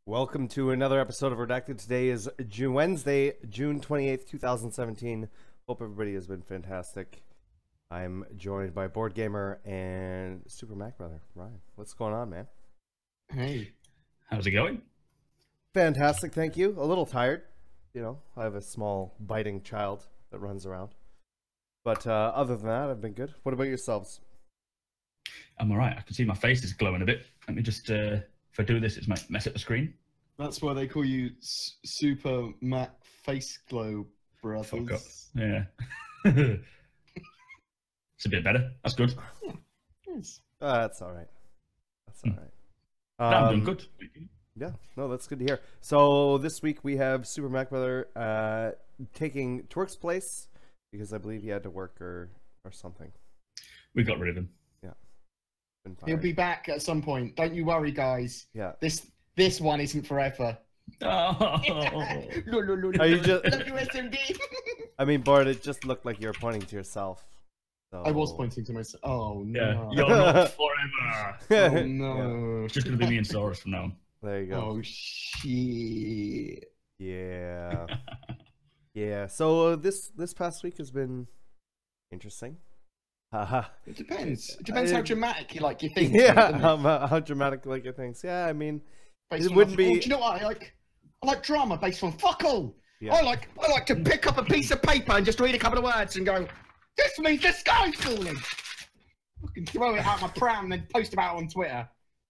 Welcome to another episode of Redacted. Today is Wednesday, June 28th, 2017. Hope everybody has been fantastic. I'm joined by BoredGamer and Super Mac Brother. Ryan, what's going on, man? Hey. How's it going? Fantastic, thank you. A little tired. You know, I have a small biting child that runs around. But other than that, I've been good. What about yourselves? I'm alright. I can see my face is glowing a bit. Let me just, if I do this, it's might mess up the screen. That's why they call you Super Mac Face Glow Brothers. Fuck up. Yeah. It's a bit better. That's good. Yeah. Yes. That's all right. That's all right. I'm doing good. Yeah, no, that's good to hear. So this week we have Super Mac Brother taking Twerk's place because I believe he had to work or something. We got rid of him. Yeah. He'll be back at some point. Don't you worry, guys. Yeah. This one isn't forever. Oh. Are you just... I mean, Bart, it just looked like you were pointing to yourself. So... I was pointing to myself. Oh, no. Yeah. You're not forever. Oh, no. Yeah. It's just going to be me and Saurus from now on. There you go. Oh, shit. Yeah. Yeah. So this past week has been interesting. It depends. It depends how dramatic you like your things. Yeah, how dramatic you like your things. Yeah, I mean, it wouldn't be. Oh, do you know what I like? I like drama based on fuck all. Yeah. I like to pick up a piece of paper and just read a couple of words and go, "This means the sky's falling." Fucking throw it out my pram and then post about it on Twitter.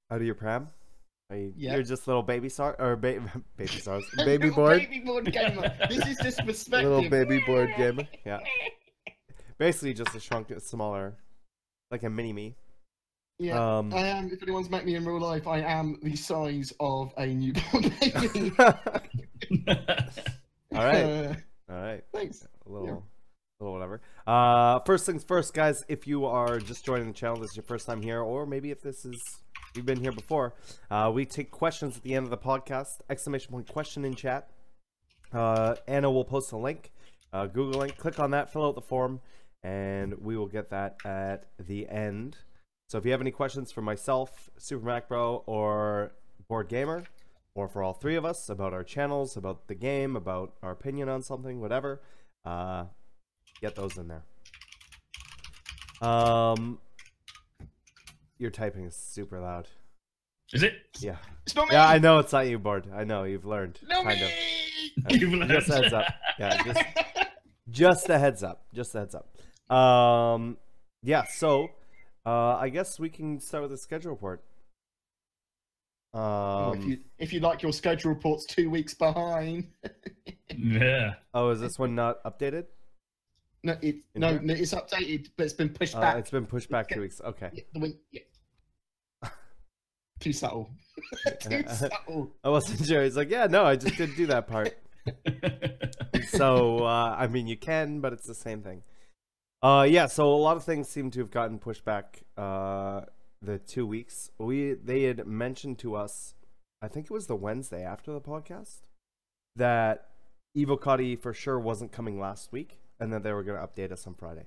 Out of your pram? Yeah. You're just little baby star or baby stars, baby board. Baby board gamer. This is just perspective. Little baby board gamer. Yeah. Basically, just a shrunk, smaller, like a mini me. Yeah, I am. If anyone's met me in real life, I am the size of a newborn baby. All right. All right. Thanks. A little whatever. First things first, guys. If you are just joining the channel, this is your first time here, or maybe if this is you've been here before, we take questions at the end of the podcast. ! Question in chat. Anna will post a link, Google link. Click on that. Fill out the form. And we will get that at the end. So if you have any questions for myself, Super Mac Bro, or BoredGamer, or for all three of us about our channels, about the game, about our opinion on something, whatever, get those in there. Your typing is super loud. Is it? Yeah. It's not me. Yeah, I know it's not you, Bored. I know you've learned. No kind me. of. You've learned. Just a heads up. Yeah. Just a heads up. Just a heads up. Yeah, so I guess we can start with the schedule report. If you like your schedule reports 2 weeks behind. Yeah. Oh, is this one not updated? No, it's updated, but it's been pushed back. It's been pushed back 2 weeks. Okay. Yeah. Too subtle. Too subtle. I wasn't sure. He's like, yeah, no, I just didn't do that part. So I mean, you can, but it's the same thing. Yeah, so a lot of things seem to have gotten pushed back the 2 weeks. They had mentioned to us, I think it was the Wednesday after the podcast, that Evocati for sure wasn't coming last week, and that they were going to update us on Friday.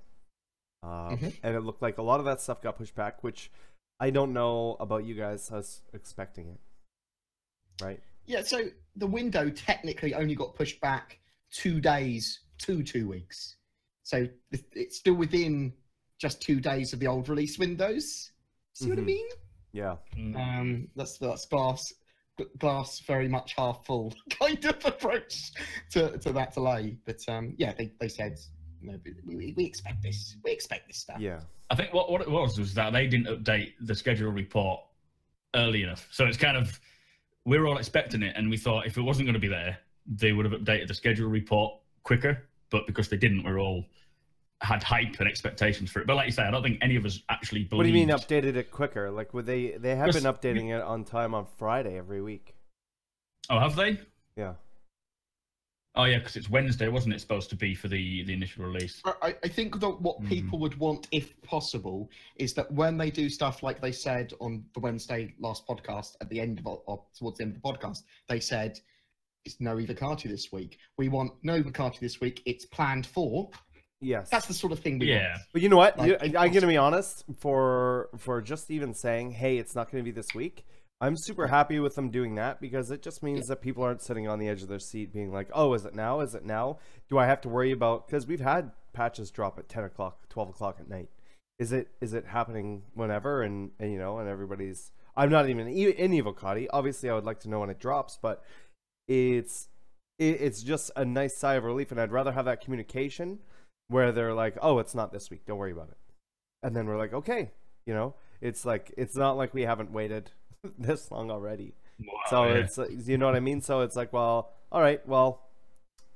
And it looked like a lot of that stuff got pushed back, which I don't know about you guys. I was expecting it, right? Yeah, so the window technically only got pushed back 2 days to 2 weeks. So it's still within just 2 days of the old release windows. See what I mean? Yeah. That's glass very much half full kind of approach to that delay. But yeah, they said, no, we expect this. We expect this stuff. Yeah. I think what it was that they didn't update the schedule report early enough. So it's kind of, we were all expecting it, and we thought if it wasn't going to be there, they would have updated the schedule report quicker. But because they didn't, we all had hype and expectations for it. But like you say, I don't think any of us actually believed. What do you mean updated it quicker? Like, would they have been updating it on time on Friday every week. Oh, have they? Yeah. Oh yeah, because it's Wednesday, wasn't it supposed to be for the initial release? I think that what people would want, if possible, is that when they do stuff like they said on the Wednesday last podcast, at the end of or towards the end of the podcast, they said it's no Evocati this week. We want no Evocati this week. It's planned for. Yes. That's the sort of thing we want. But you know what? Like, I'm going to be honest, for just even saying, hey, it's not going to be this week, I'm super happy with them doing that because it just means that people aren't sitting on the edge of their seat being like, oh, is it now? Is it now? Do I have to worry about, because we've had patches drop at 10 o'clock, 12 o'clock at night. Is it happening whenever? And you know, and everybody's, I'm not even in Evocati. Obviously, I would like to know when it drops, but it's just a nice sigh of relief. And I'd rather have that communication where they're like, oh, it's not this week. Don't worry about it. And then we're like, okay, you know, it's like, it's not like we haven't waited this long already. Wow, so yeah. It's, you know what I mean? So it's like, well, all right, well,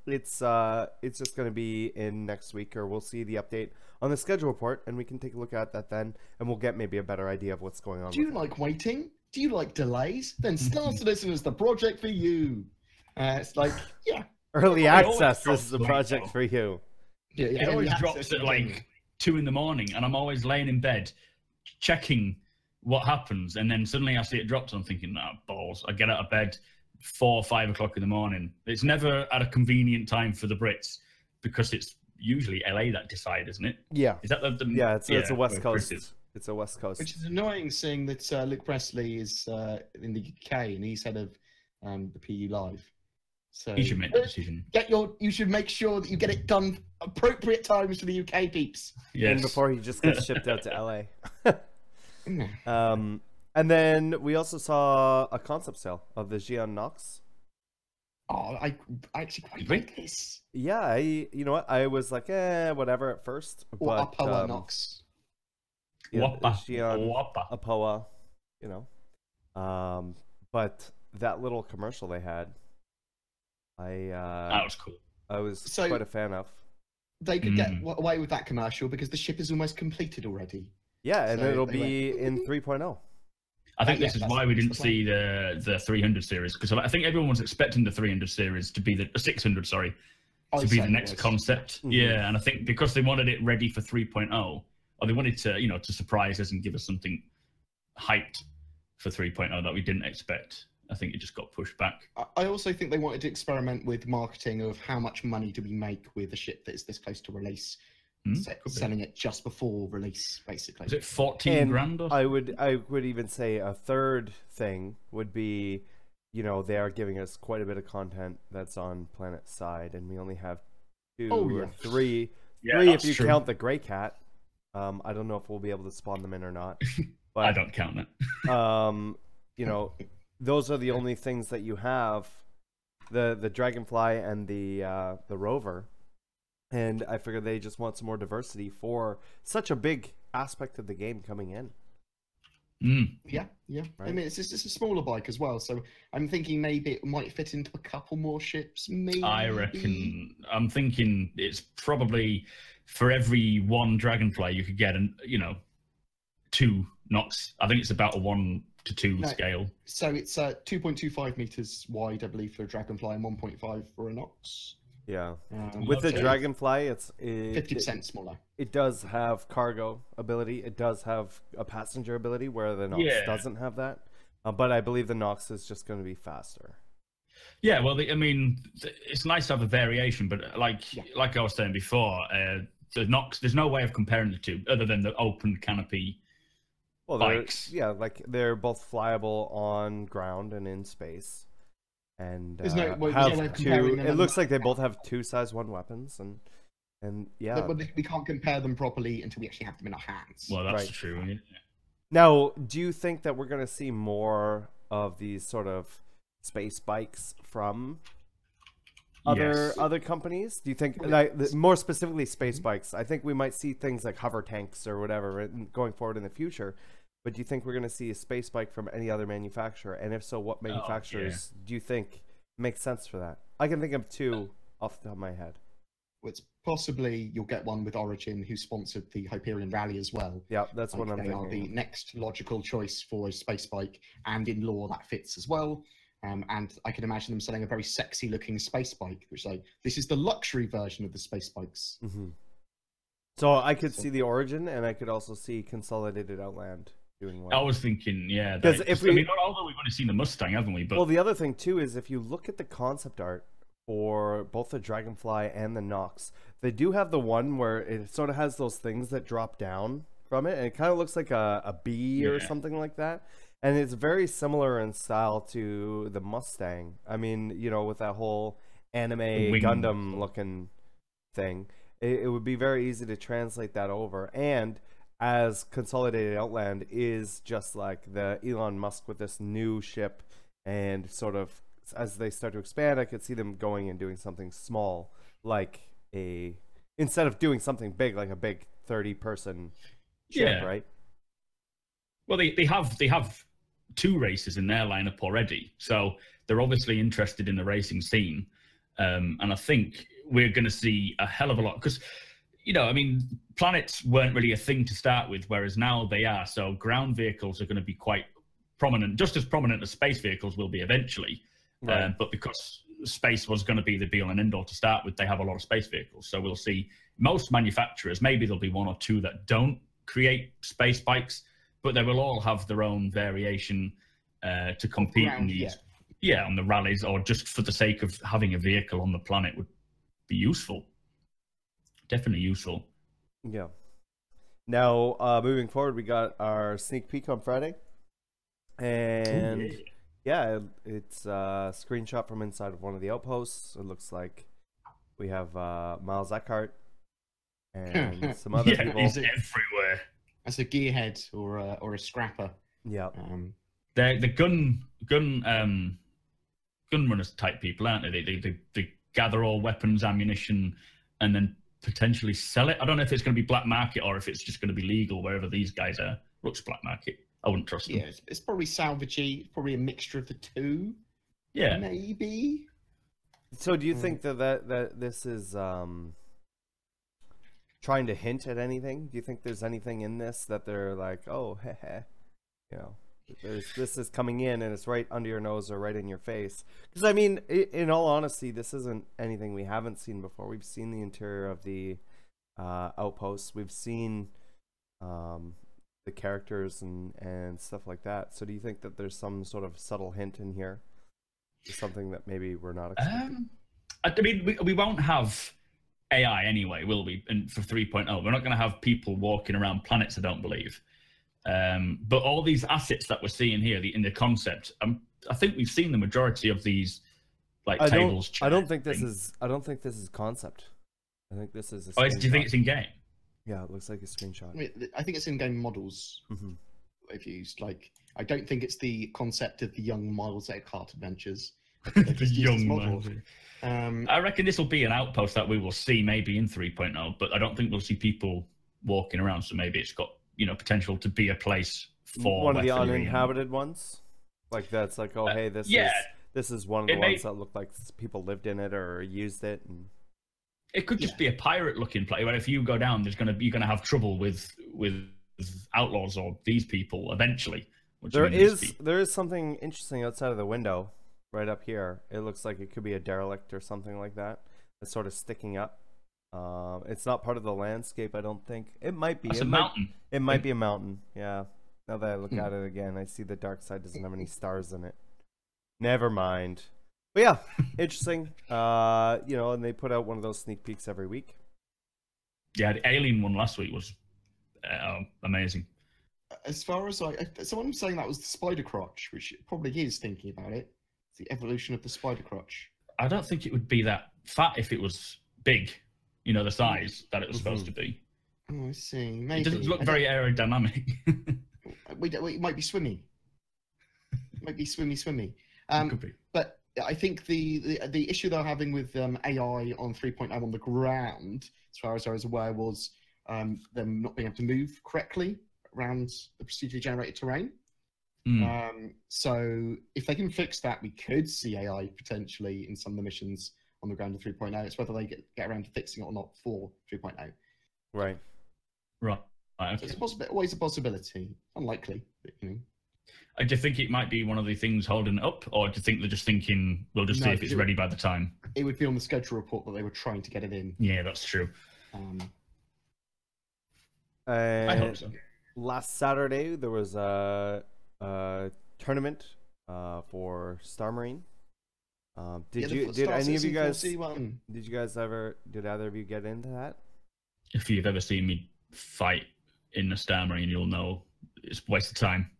it's just going to be in next week, or we'll see the update on the schedule report, and we can take a look at that then, and we'll get maybe a better idea of what's going on. Do you like waiting? Do you like delays? Then Star Citizen is the project for you. It's like, yeah. Early access, this is the project for you. Yeah, it always drops at like 2 in the morning, and I'm always laying in bed checking what happens, and then suddenly I see it drops. I'm thinking, nah, balls. I get out of bed 4 or 5 o'clock in the morning. It's never at a convenient time for the Brits because it's usually LA that decide, isn't it? Yeah. Is that the yeah, it's a West Coast. It's a West Coast. Which is annoying, seeing that Luke Presley is in the UK and he's head of the PU Live. So he should make the decision. You should make sure that you get it done appropriate times for the UK peeps. Yes. And before he just gets shipped out to LA. And then we also saw a concept sale of the Xi'An Nox. Oh, I actually quite like this. Yeah, you know what? I was like, whatever at first. Or but, Apoa Nox. Yeah, Xi'An Apoa, you know. But that little commercial they had, that was cool. I was quite a fan of. They could get away with that commercial because the ship is almost completed already. Yeah, and it'll be in 3.0. I think this is why we didn't see the 300 series, because I think everyone was expecting the 300 series to be the 600, sorry, to be the next concept. Yeah, and I think because they wanted it ready for 3.0, or they wanted to, you know, to surprise us and give us something hyped for 3.0 that we didn't expect. I think it just got pushed back. I also think they wanted to experiment with marketing of how much money do we make with a ship that is this close to release. Selling it just before release, basically. Is it 14 grand? Or I would even say a third thing would be, you know, they are giving us quite a bit of content that's on Planet's side, and we only have 2 or 3. Yeah, 3 if you count the Grey Cat. I don't know if we'll be able to spawn them in or not. But I don't count that. You know, those are the only things that you have. The Dragonfly and the Rover. And I figure they just want some more diversity for such a big aspect of the game coming in. Yeah. Right. I mean, it's a smaller bike as well, so I'm thinking maybe it might fit into a couple more ships. Maybe. I reckon. I'm thinking it's probably for every 1 Dragonfly you could get, 2 Nox. I think it's about a 1:2 scale. So it's 2.25 meters wide, I believe, for a Dragonfly, and 1.5 for a Nox. Yeah, with the Dragonfly, it's 50% smaller. It does have cargo ability. It does have a passenger ability, where the Nox doesn't have that. But I believe the Nox is just going to be faster. Yeah, well, I mean, it's nice to have a variation, but like I was saying before, the Nox, there's no way of comparing the two other than the open canopy bikes. They're both flyable on ground and in space. And it looks like they both have 2 size 1 weapons, and yeah. But we can't compare them properly until we actually have them in our hands. Well, that's true. Yeah. Now, do you think that we're going to see more of these sort of space bikes from other companies? Do you think, more specifically space bikes? I think we might see things like hover tanks or whatever going forward in the future. But do you think we're going to see a space bike from any other manufacturer? And if so, what manufacturers do you think make sense for that? I can think of 2 off the top of my head. Well, it's possibly you'll get one with Origin, who sponsored the Hyperion Rally as well. Yeah, that's what I'm thinking. They are the next logical choice for a space bike, and in lore that fits as well. And I can imagine them selling a very sexy looking space bike, which this is the luxury version of the space bikes. So I could see the Origin, and I could also see Consolidated Outland. I was thinking, because although we've only seen the Mustang, haven't we? But well, the other thing too is if you look at the concept art for both the Dragonfly and the Nox, they do have the one where it sort of has those things that drop down from it, and it kind of looks like a bee or something like that. And it's very similar in style to the Mustang. I mean, you know, with that whole anime Gundam looking thing, it would be very easy to translate that over. And as Consolidated Outland is just like the Elon Musk with this new ship, and sort of as they start to expand, I could see them going and doing something small, like instead of doing something big, like a big 30-person ship, right? Well, they have 2 races in their lineup already, so they're obviously interested in the racing scene, and I think we're going to see a hell of a lot, because, you know, I mean, planets weren't really a thing to start with, whereas now they are. So ground vehicles are going to be quite prominent, just as prominent as space vehicles will be eventually. Right. But because space was going to be the be-all and end-all to start with, they have a lot of space vehicles. So we'll see most manufacturers, maybe there'll be 1 or 2 that don't create space bikes, but they will all have their own variation to compete in these, on the rallies, or just for the sake of having a vehicle on the planet would be useful. Definitely useful. Yeah. Now, moving forward, we got our sneak peek on Friday, and it's a screenshot from inside of one of the outposts. It looks like we have Miles Eckhart and some other people. He's everywhere. As a gearhead or a scrapper. Yeah. They're the gun runners type people, aren't they? They gather all weapons, ammunition, and then potentially sell it. I don't know if it's going to be black market or if it's just going to be legal wherever these guys are. Looks black market. I wouldn't trust them. Yeah, it's probably salvagey. Probably a mixture of the 2. Yeah, maybe. So, do you think that this is trying to hint at anything? Do you think there's anything in this that they're like, oh, you know, this is coming in and it's right under your nose or right in your face? Because I mean, in all honesty, this isn't anything we haven't seen before. We've seen the interior of the outposts. We've seen the characters and stuff like that. So do you think that there's some sort of subtle hint in here, something that maybe we're not expecting? I mean, we won't have AI anyway, will we? And for 3.0, we're not going to have people walking around planets, I don't believe. But all these assets that we're seeing here in the concept, I think we've seen the majority of these, like tables. I don't think this is concept. I think this is. Do you think it's in game? Yeah, it looks like a screenshot. I think it's in game models. If used, like, I don't think it's the concept of the young Miles Eckhart adventures. The young Miles. I reckon this will be an outpost that we will see maybe in 3.0, but I don't think we'll see people walking around. So maybe it's got, you know, potential to be a place for one of the uninhabited ones. Like that's like, oh hey, this is one of the ones that look like people lived in it or used it. And it could just be a pirate looking place where if you go down, you're gonna have trouble with outlaws or these people eventually. There is something interesting outside of the window. Right up here, it looks like it could be a derelict or something like that. It's sort of sticking up. It's not part of the landscape, I don't think. It might be. It's a mountain. It might be a mountain. Yeah. Now that I look at it again, I see the dark side doesn't have any stars in it. Never mind. But yeah, interesting. You know, and they put out one of those sneak peeks every week. Yeah, the alien one last week was amazing. As far as someone was saying that was the spider crotch, which it probably is thinking about it. The evolution of the spider crotch. I don't think it would be that fat if it was big, you know, the size that it was supposed to be. Oh, I see. Maybe. It doesn't look very aerodynamic. It might be swimmy. It might be swimmy. Could be. But I think the issue they're having with AI on 3.0 on the ground, as far as I was aware, was them not being able to move correctly around the procedurally generated terrain. So if they can fix that, we could see AI potentially in some of the missions on the ground of 3.0. It's whether they get around to fixing it or not for 3.0. Right. Okay. So it's always a possibility. Unlikely, but, you know. Do you think it might be one of the things holding it up, or do you think they're just thinking we'll just see if it's ready by the time? It would be on the schedule report that they were trying to get it in. Yeah, that's true. I hope so. Last Saturday there was a tournament for StarEngine. Did any of you guys? Did either of you get into that? If you've ever seen me fight in the StarEngine, you'll know it's a waste of time.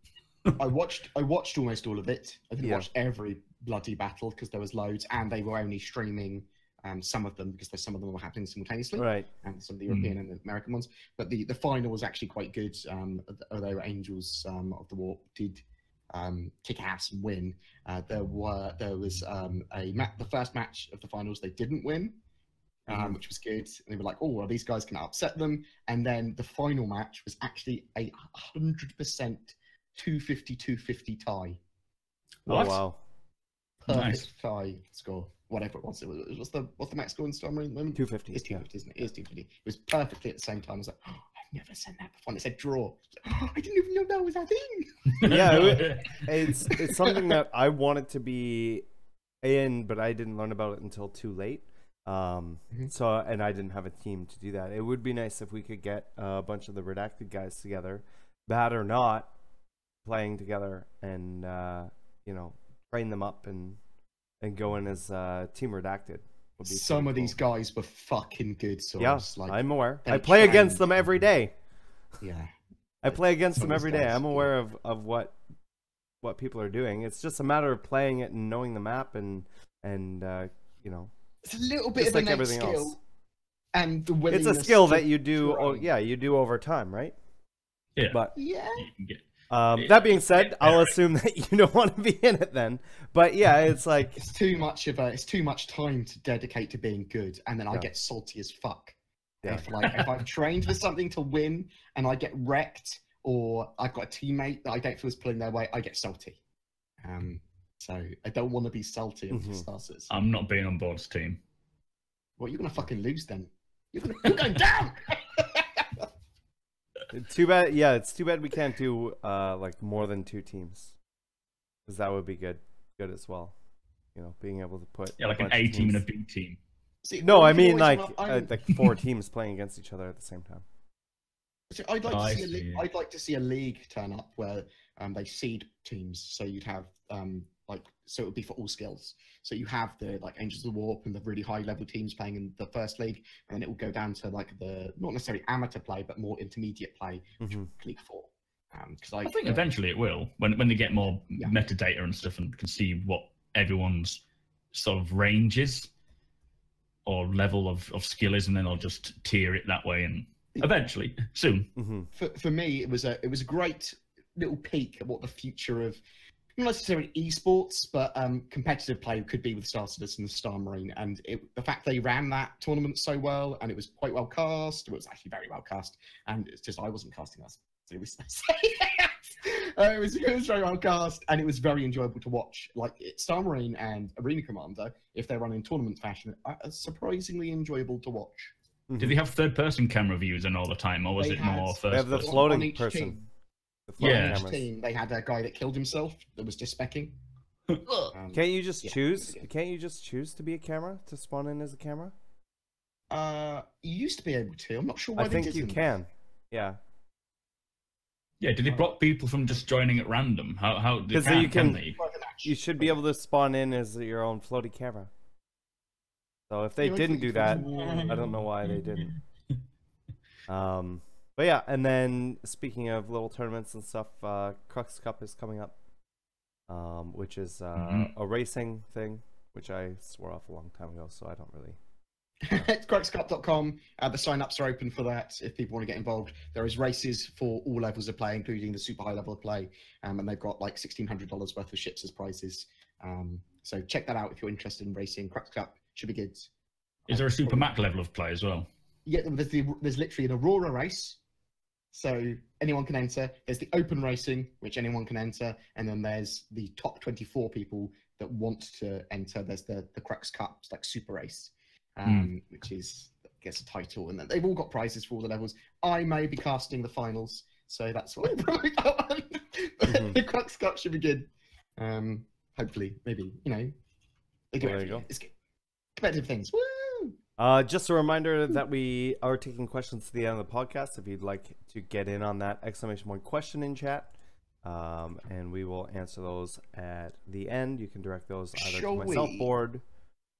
I watched almost all of it. I didn't Yeah. watch every bloody battle because there was loads, and they were only streaming some of them because some of them were happening simultaneously, Right. and some of the European and the American ones. But the final was actually quite good. Although Angels of the Warp did kick ass and win, there was the first match of the finals they didn't win, which was good. And they were like, oh, well, these guys can upset them. And then the final match was actually a 100% 250-250 tie. What? Oh, wow. Perfect Nice. tie score. Whatever it was. What's the max score in StarEngine at the moment? 250. It's 250, isn't it? It is 250. It was perfectly at the same time. I was like, oh, I've never said that before. And it said draw. Oh, I didn't even know that was a thing. Yeah, it's something that I wanted to be in, but I didn't learn about it until too late. So, and I didn't have a team to do that. It would be nice if we could get a bunch of the Redacted guys together, bad or not, playing together, and you know, train them up and go in as Team Redacted. Would be Some pretty of these cool. guys were fucking good. So Yeah, like, I'm aware. they I play against trained- them every day. Yeah. I play against Some them of these every day. guys, I'm aware of what people are doing. It's just a matter of playing it and knowing the map and you know, It's a little bit just of like innate everything skill. else. And the It's willingness a skill to that you do. Oh, train. yeah, you do over time, right? Yeah. But Yeah. You can get- that being said, I'll assume that you don't want to be in it then. But yeah, it's like It's too much time to dedicate to being good, and then I Yeah. get salty as fuck. Yeah. If I've trained for something to win and I get wrecked, or I've got a teammate that I don't feel is pulling their weight, I get salty. So I don't want to be salty for starters. I'm not being on Board's team. Well, you're gonna fucking lose then. You're going down. too bad. Yeah, it's too bad we can't do like more than 2 teams, because that would be good as well. You know, being able to put Yeah, like an bunch of A team and a teams- B team. See, No, I you can mean always like run up- like 4 teams playing against each other at the same time. So I'd like I to see a see, league, yeah. I'd like to see a league turn up where they seed teams. So you'd have so it would be for all skills. So you have the like Angels of the Warp and the really high level teams playing in the first league, and then it will go down to like the not necessarily amateur play, but more intermediate play, which would be League 4. Because I think eventually it will, when they get more Yeah. metadata and stuff and can see what everyone's sort of range is or level of skill is, and then I'll just tier it that way. And eventually, soon. For me, it was a great little peek at what the future of not necessarily esports, but competitive play could be with Star Citizen and StarEngine. And the fact they ran that tournament so well, and it was quite well cast. It was actually very well cast, and it's just I wasn't casting us. So it was, it was very well cast, and it was very enjoyable to watch. Like StarEngine and Arena Commander, if they're running tournament fashion, are surprisingly enjoyable to watch. Did they have third-person camera views in all the time, or was They it had- more They have the first-person? floating each person. team. The floating Yeah. On each cameras. team, they had a guy that killed himself that was just specking. Can't you just Yeah, choose? pretty good. Can't you just choose to be a camera, to spawn in as a camera? You used to be able to. I'm not sure why I they think didn't. you can. Yeah, Yeah, did they block people from just joining at random? How? They 'Cause then you can can- they? Like a match. you should be able to spawn in as your own floaty camera. So if they Yeah, I didn't think do you that, can. I don't know why they didn't. But yeah, and then speaking of little tournaments and stuff, Crux Cup is coming up, which is a racing thing, which I swore off a long time ago, so I don't really. It's cruxcup.com. The sign-ups are open for that if people want to get involved. There is races for all levels of play, including the super high level of play, and they've got like $1,600 worth of ships as prizes. So check that out if you're interested in racing. Crux Cup should be good. Is there a Super Mac level of play as well? Yeah, there's literally an Aurora race, so anyone can enter. There's the open racing, which anyone can enter, and then there's the top 24 people that want to enter. There's the Crux Cup, like super race, which is, I guess, a title, and then they've all got prizes for all the levels. I may be casting the finals, so that's why I promote that one. But the Crux Cup should be good. Hopefully, maybe they do There you every go. year. It's good. Competitive things. Woo! Just a reminder that we are taking questions to the end of the podcast. If you'd like to get in on that, ! question in chat, and we will answer those at the end. You can direct those either Shall to myself, we? Board,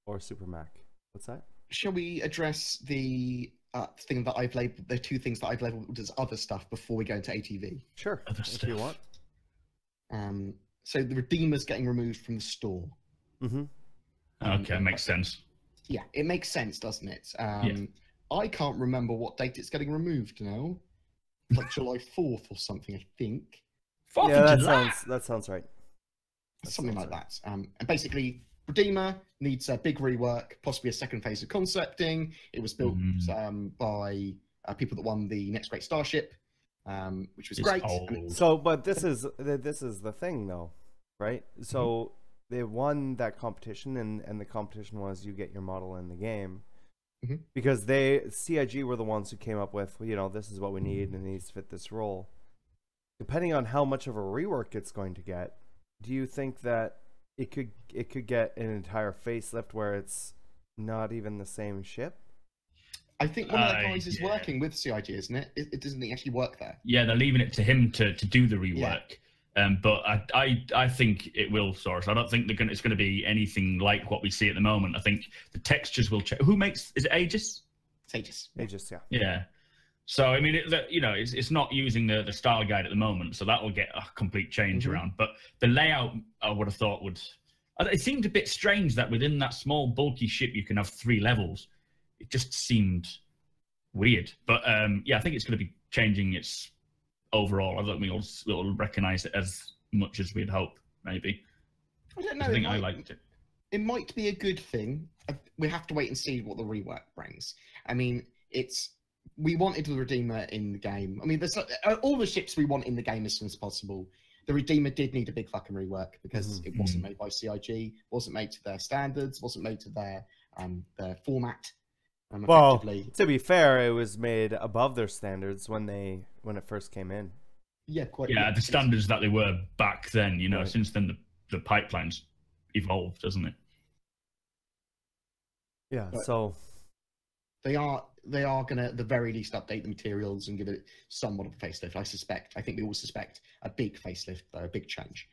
or Super Mac. What's that? Shall we address the thing that I've labeled, the two things that I've labeled as other stuff before we go into ATV. Sure, Other if stuff. you want. So the Redeemer's getting removed from the store. Mm-hmm. Okay, makes sense. Yeah, it makes sense, doesn't it? Yeah. I can't remember what date it's getting removed now. Like July 4th or something, I think. 4th Yeah, of July. that sounds right. Something like that. And basically, Redeemer needs a big rework, possibly a second phase of concepting. It was built by people that won the Next Great Starship, which was great. So, but this is the thing, though, right? So they won that competition, and the competition was you get your model in the game, because CIG were the ones who came up with, this is what we need, and it needs to fit this role. Depending on how much of a rework it's going to get, do you think that it could get an entire facelift where it's not even the same ship? I think one of the guys is working with CIG, isn't it? It doesn't actually work there. Yeah, they're leaving it to him to do the rework. Yeah. But I think it will, Saurus. I don't think it's going to be anything like what we see at the moment. I think the textures will change. Who makes? Is it Aegis? It's Aegis. Aegis, yeah. Yeah. So I mean, it's not using the style guide at the moment, so that will get a complete change around. But the layout, I would have thought would. It seemed a bit strange that within that small bulky ship you can have 3 levels. It just seemed weird. But yeah, I think it's going to be changing its overall. I don't think it'll recognize it as much as we'd hope. Maybe. I don't know. I think I liked it. It might be a good thing. We have to wait and see what the rework brings. I mean, we wanted the Redeemer in the game. I mean, there's all the ships we want in the game as soon as possible. The Redeemer did need a big fucking rework because it wasn't made by CIG, wasn't made to their standards, wasn't made to their format. Well, to be fair, it was made above their standards when it first came in. Yeah, quite. Yeah, the standards that they were back then. Right. Since then the pipeline's evolved, hasn't it? Yeah. But so they are going to, at the very least, update the materials and give it somewhat of a facelift. I think we all suspect a big facelift, though, a big change.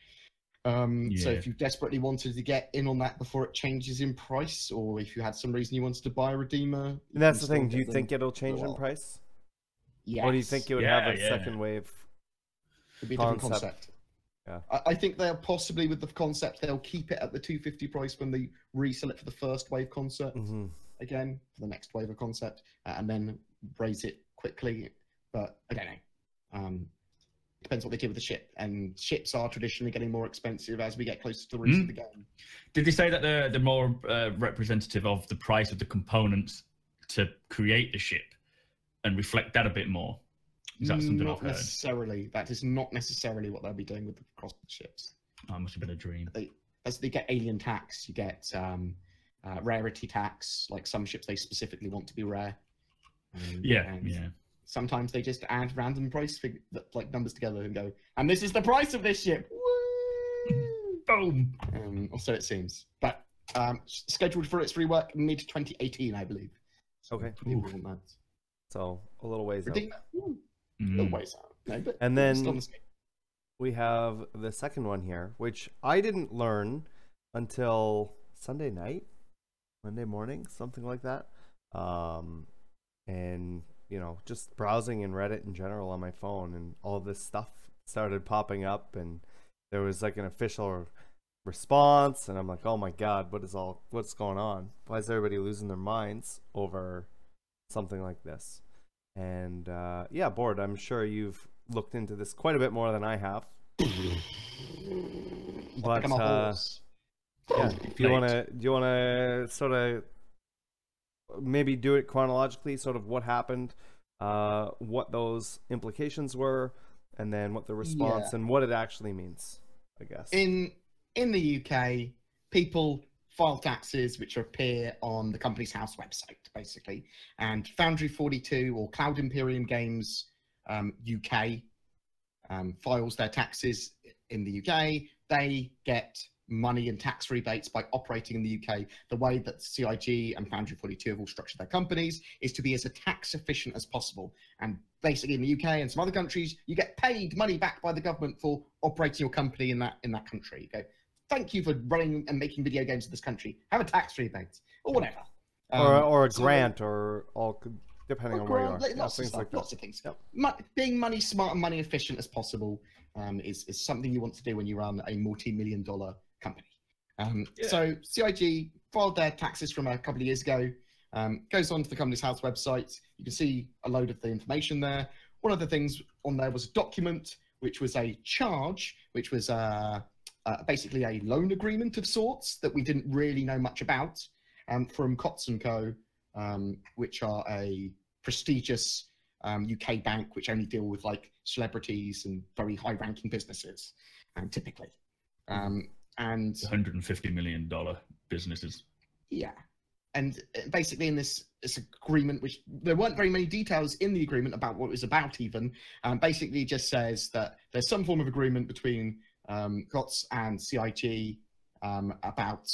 So if you desperately wanted to get in on that before it changes in price, or if you had some reason you wanted to buy a Redeemer, and that's the thing. Do you think it'll change in price? Yes. Or do you think it would have a second wave? It'd be a different concept. Yeah. I think they'll possibly, with the concept, they'll keep it at the 250 price when they resell it for the first wave concept. Again, for the next wave of concept, and then raise it quickly. But I don't know. Depends what they do with the ship, and ships are traditionally getting more expensive as we get closer to the release of the game. Did they say that they're more representative of the price of the components to create the ship and reflect that a bit more? Is that something I've heard? Not necessarily. That is not necessarily what they'll be doing with the cross ships. Oh, it must have been a dream. As they get alien tax, you get rarity tax. Like some ships, they specifically want to be rare. Yeah. Sometimes they just add random price like numbers together and go, and this is the price of this ship. Woo! Boom. Or so it seems. But scheduled for its rework mid-2018, I believe. So okay. So a little ways out. A little ways out. No, but and then we have the second one here, which I didn't learn until Sunday night, Monday morning, something like that. And just browsing in Reddit in general on my phone, and all this stuff started popping up, and there was like an official response, and I'm like, oh my god, what's going on? Why is everybody losing their minds over something like this? And yeah, Bored, I'm sure you've looked into this quite a bit more than I have. But yeah, do you want to sort of maybe do it chronologically, sort of what happened, what those implications were, and then what the response and what it actually means, I guess. In the UK, people file taxes which appear on the company's house website, basically. And Foundry 42 or Cloud Imperium Games UK files their taxes in the UK. They get money and tax rebates by operating in the UK. The way that CIG and Foundry 42 have all structured their companies is to be as tax efficient as possible. And basically in the UK and some other countries, you get paid money back by the government for operating your company in that country. You go, thank you for running and making video games in this country. Have a tax rebate or whatever. Or a grant, or all depending on where you are. Lots Yeah, of things stuff, like that. lots of things. Yep. Being money smart and money efficient as possible is something you want to do when you run a multi-million-dollar company. So CIG filed their taxes from a couple of years ago. Goes on to the company's house website. You can see a load of the information there. One of the things on there was a document, which was a charge, which was basically a loan agreement of sorts that we didn't really know much about, from Cots & Co., which are a prestigious UK bank which only deal with like celebrities and very high-ranking businesses, typically. And $150 million businesses. Yeah. And basically in this agreement, which there weren't very many details in the agreement about what it was about even, basically it just says that there's some form of agreement between COTS and CIG about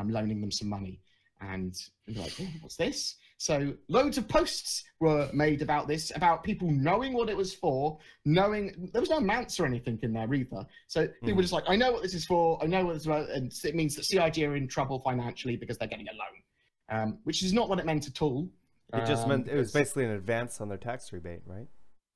loaning them some money. And you're like, oh, what's this? So loads of posts were made about this, about people knowing what it was for, knowing there was no amounts or anything in there either. So people were just like, I know what this is for, I know what it's about, and it means that CIG are in trouble financially because they're getting a loan, which is not what it meant at all. It just meant it was basically an advance on their tax rebate, right?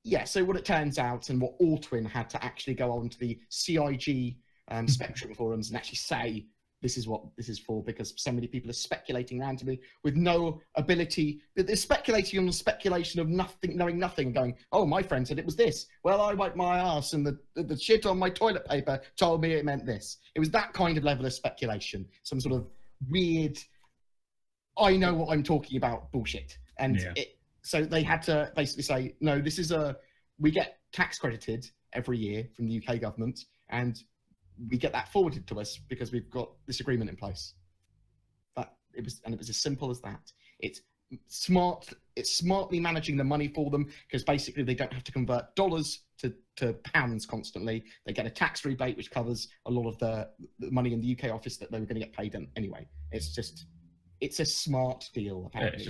Yeah, so what it turns out, and what Altwin had to actually go on to the CIG Spectrum forums and actually say, this is what this is for, because so many people are speculating randomly with no ability. They're speculating on the speculation of nothing, knowing nothing, and going, oh, my friend said it was this. Well, I wiped my ass and the shit on my toilet paper told me it meant this. It was that kind of level of speculation. Some sort of weird, I know what I'm talking about bullshit. And so they had to basically say, no, this is we get tax credited every year from the UK government, and we get that forwarded to us because we've got this agreement in place. It was as simple as that. It's smartly managing the money for them, because basically they don't have to convert dollars to pounds constantly. They get a tax rebate which covers a lot of the money in the UK office that they were going to get paid anyway. It's a smart deal. Apparently.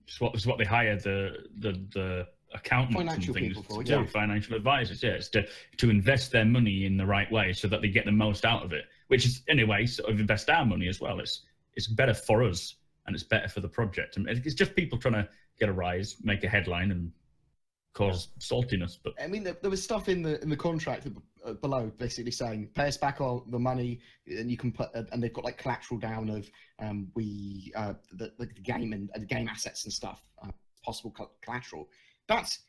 It's what they hire the accountants financial and things people for, to do, financial advisors. Yeah, it's to invest their money in the right way so that they get the most out of it. Which is, in a way, sort of invest our money as well. It's better for us and it's better for the project. And it's just people trying to get a rise, make a headline, and cause saltiness. But I mean, there was stuff in the contract below basically saying pay us back all the money, and you can put, and they've got like collateral down of the game and the game assets and stuff, possible collateral. That's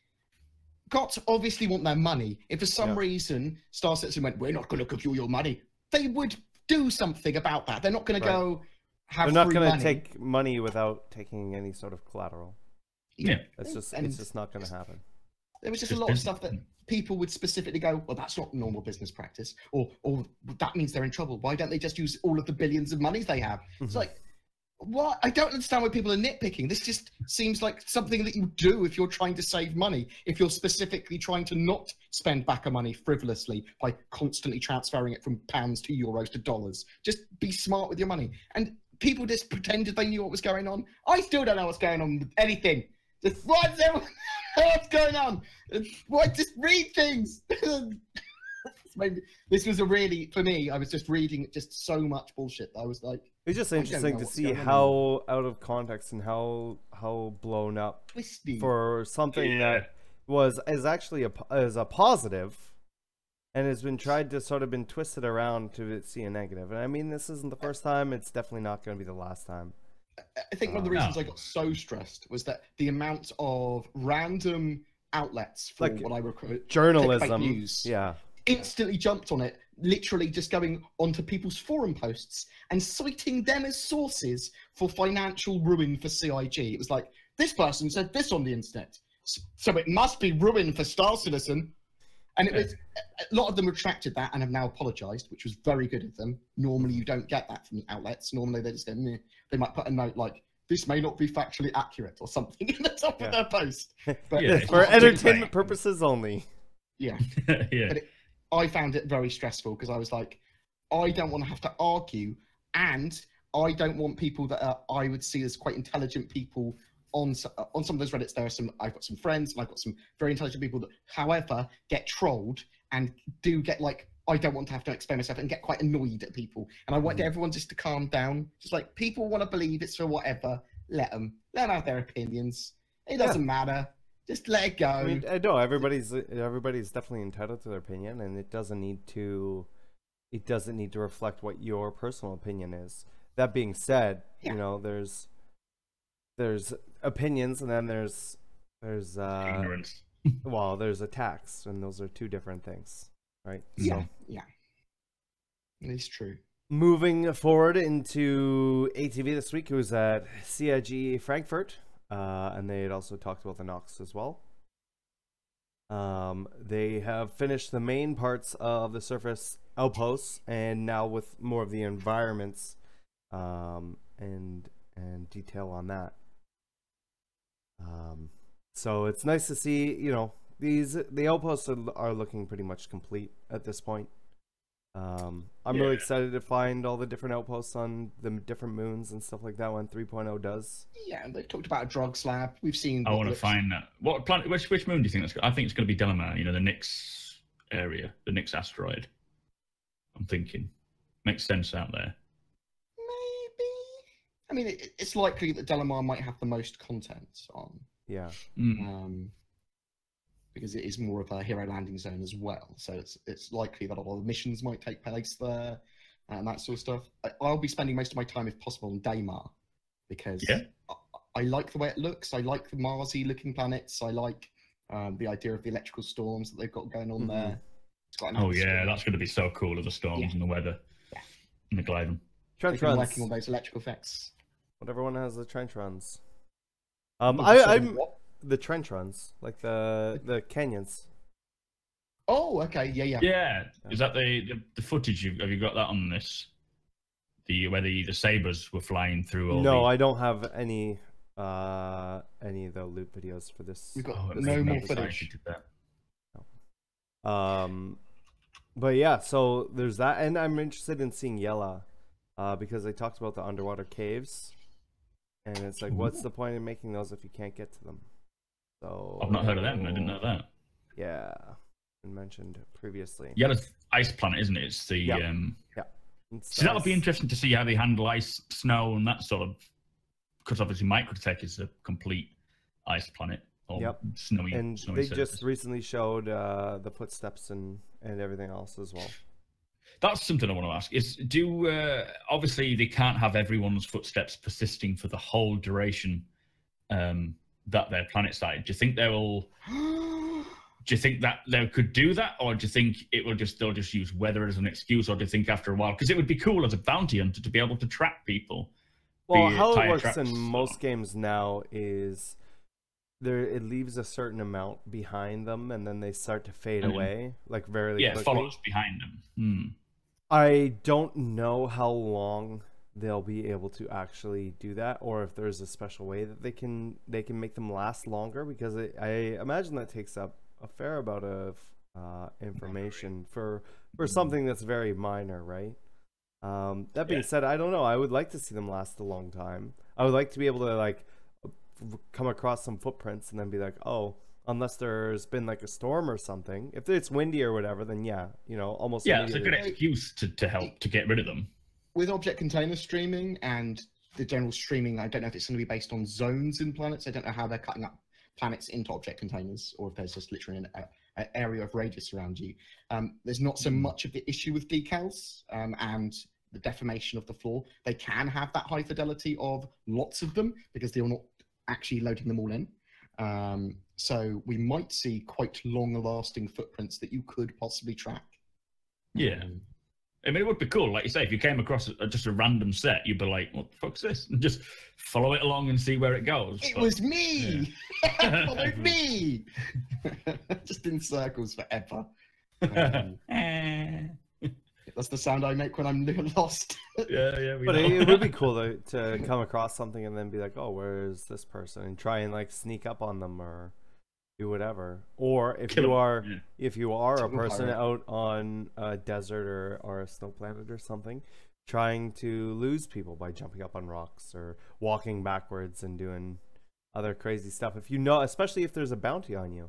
got to obviously want their money. If for some reason Star Citizen went, we're not going to give you your money, they would do something about that. They're not going to go have free money. They're not going to take money without taking any sort of collateral. Yeah, it's just not going to happen. There was just a lot of stuff that people would specifically go, well, that's not normal business practice, or that means they're in trouble. Why don't they just use all of the billions of monies they have? It's like, what? I don't understand why people are nitpicking. This just seems like something that you do if you're trying to save money, if you're specifically trying to not spend back money frivolously by constantly transferring it from pounds to euros to dollars. Just be smart with your money. And people just pretended they knew what was going on. I still don't know what's going on with anything. Just what's going on? Why just read things? Maybe this was for me, I was just reading just so much bullshit. I was like, it's just interesting to see how out of context and how blown up twisty for something that is actually a positive, and has been tried to sort of been twisted around to see a negative. And I mean, this isn't the first time. It's definitely not going to be the last time. I think one of the reasons I got so stressed was that the amount of random outlets for like what I recall journalism news, instantly jumped on it, literally just going onto people's forum posts and citing them as sources for financial ruin for CIG. It was like, this person said this on the internet, so it must be ruin for Star Citizen. And it was, a lot of them retracted that and have now apologized, which was very good of them. Normally you don't get that from outlets. Normally they just go, meh. They might put a note like, this may not be factually accurate or something in the top of their post. But for entertainment purposes only. Yeah. But I found it very stressful because I was like, I don't want to have to argue, and I don't want people that I would see as quite intelligent people on some of those Reddits. I've got some friends and I've got some very intelligent people that, however, get trolled and do get like, I don't want to have to explain myself, and get quite annoyed at people. And I want everyone just to calm down. Just like, people want to believe it's for whatever, let them have their opinions. It doesn't matter. Just let it go. I mean, I know everybody's definitely entitled to their opinion, and it doesn't need to reflect what your personal opinion is. That being said, you know, there's opinions, and then there's Ignorance. well, there's attacks, and those are two different things, right? Yeah, yeah. It's true. Moving forward into ATV this week, it was at CIG Frankfurt, and they had also talked about the Nox as well. They have finished the main parts of the surface outposts, and now with more of the environments and detail on that. So it's nice to see, you know, the outposts are looking pretty much complete at this point. I'm really excited to find all the different outposts on the different moons and stuff like that when 3.0 does. Yeah, they've talked about a drug slab. We've seen. I want to find that. What planet? Which moon do you think that's? I think it's going to be Delamar. You know, the Nix area, the Nix asteroid. I'm thinking makes sense out there. Maybe. I mean, it's likely that Delamar might have the most content on. Yeah. Because it is more of a hero landing zone as well, so it's likely that a lot of missions might take place there and that sort of stuff. I'll be spending most of my time, if possible, on Daymar, because I like the way it looks. I like the Marsy looking planets. I like the idea of the electrical storms that they've got going on there. It's got that's going to be so cool, of the storms and the weather and the gliding. Trench runs. Working on those electrical effects. But everyone has the trench runs. I'm the trench runs, like the canyons. Oh, okay, yeah. Is that the footage? Have you got that on this? Where the sabers were flying through? No, I don't have any of the loot videos for this. We've got no more footage. But yeah, so there's that, and I'm interested in seeing Yella, because they talked about the underwater caves, and it's like, what's the point in making those if you can't get to them? So I've not heard of them. I didn't know that. Yeah, been mentioned previously. Yeah, it's ice planet, isn't it? It's the So that'll be interesting to see how they handle ice, snow, and that sort of. Because obviously, Microtech is a complete ice planet. Or snowy. And snowy they surface. just recently showed the footsteps and everything else as well. That's something I want to ask. Is obviously they can't have everyone's footsteps persisting for the whole duration. That their planet side. Do you think they will? Do you think that they could do that, or do you think they'll just use weather as an excuse, or do you think after a while, because it would be cool as a bounty hunter to be able to track people? Well, how it works in most games now is it leaves a certain amount behind them, and then they start to fade away, like very quickly. Yeah, follows behind them. I don't know how long they'll be able to actually do that, or if there's a special way that they can make them last longer, because I imagine that takes up a fair amount of information for something that's very minor, right? That being said, I don't know, I would like to see them last a long time. I would like to be able to like come across some footprints and then be like, oh, unless there's been like a storm or something, if it's windy or whatever, then almost it's a good excuse to help to get rid of them. With object container streaming and the general streaming, I don't know if it's going to be based on zones in planets. I don't know how they're cutting up planets into object containers, or if there's just literally an area of radius around you. There's not so much of the issue with decals and the deformation of the floor. They can have that high fidelity of lots of them because they're not actually loading them all in. So we might see quite long-lasting footprints that you could possibly track. Yeah. I mean, it would be cool, like you say, if you came across just a random set, you'd be like, what the fuck's this? And just follow it along and see where it goes. It was me! Yeah. Followed me! Just in circles forever. That's the sound I make when I'm lost. But it would be cool to come across something and then be like, oh, where is this person? And try and like sneak up on them or do whatever. Or if you are a person out on a desert or a snow planet or something, trying to lose people by jumping up on rocks or walking backwards and doing other crazy stuff. If you know, especially if there's a bounty on you,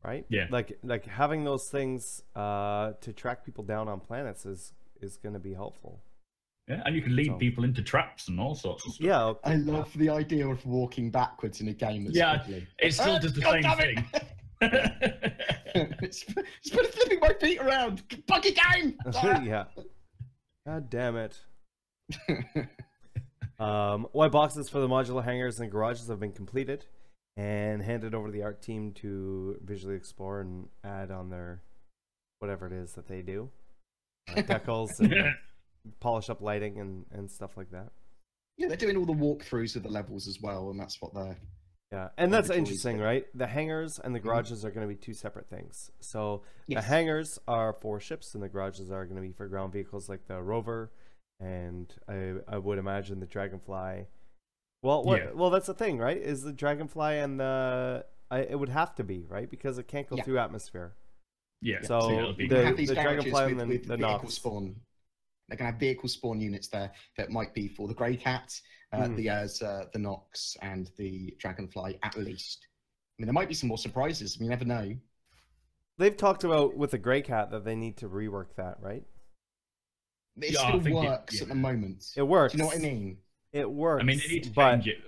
right? Yeah. Like having those things to track people down on planets is going to be helpful. Yeah, and you can lead people into traps and all sorts of stuff. Yeah, okay. I love the idea of walking backwards in a game that's quickly. It still does the God same damn thing. it's flipping my feet around. Buggy game! Yeah. God damn it. White boxes for the modular hangars and garages have been completed and handed over to the art team to visually explore and add on their whatever it is that they do. Decals and polish up lighting and stuff like that. Yeah, they're doing all the walkthroughs of the levels as well, and that's what they're... Yeah, and that's interesting, right? The hangars and the garages are going to be two separate things. So the hangars are for ships, and the garages are going to be for ground vehicles like the Rover, and I would imagine the Dragonfly. Well, well, that's the thing, right? Is the Dragonfly and the it would have to be, right? Because it can't go through atmosphere. Yeah. So you can have these the garages Dragonfly with and the vehicle Nox. spawn. They're going to have vehicle spawn units there that might be for the Grey Cat, the Nox, and the Dragonfly at least. I mean, there might be some more surprises. You never know. They've talked about with the Grey Cat that they need to rework that, right? It still works at the moment. It works. Do you know what I mean? It works. I mean, they need to change it.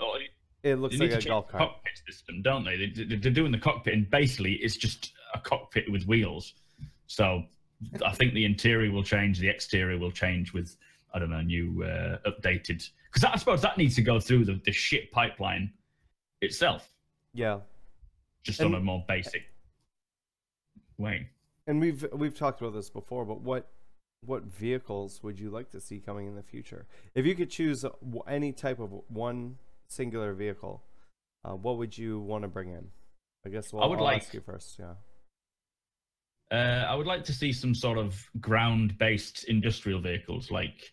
It looks like a golf cart. Cockpit system, don't they? They're doing the cockpit, and basically it's just a cockpit with wheels. So I think the interior will change, the exterior will change with, I don't know, new updated. Because I suppose that needs to go through the ship pipeline itself. Yeah. Just on a more basic way. And we've talked about this before, but what vehicles would you like to see coming in the future? If you could choose any type of one singular vehicle, what would you want to bring in? I guess I'll ask you first. Yeah. I would like to see some sort of ground-based industrial vehicles like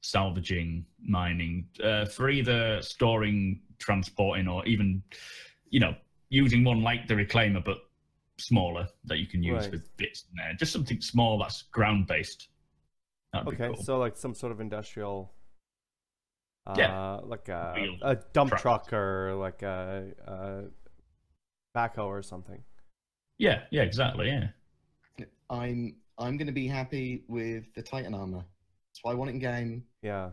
salvaging, mining, for either storing, transporting, or even, using one like the Reclaimer but smaller that you can use with bits in there. Just something small that's ground-based. That'd be cool. So like some sort of industrial, like Wheel a dump truck or like a backhoe or something. Yeah, exactly. Yeah. I'm going to be happy with the Titan armor. That's what I want in game. Yeah.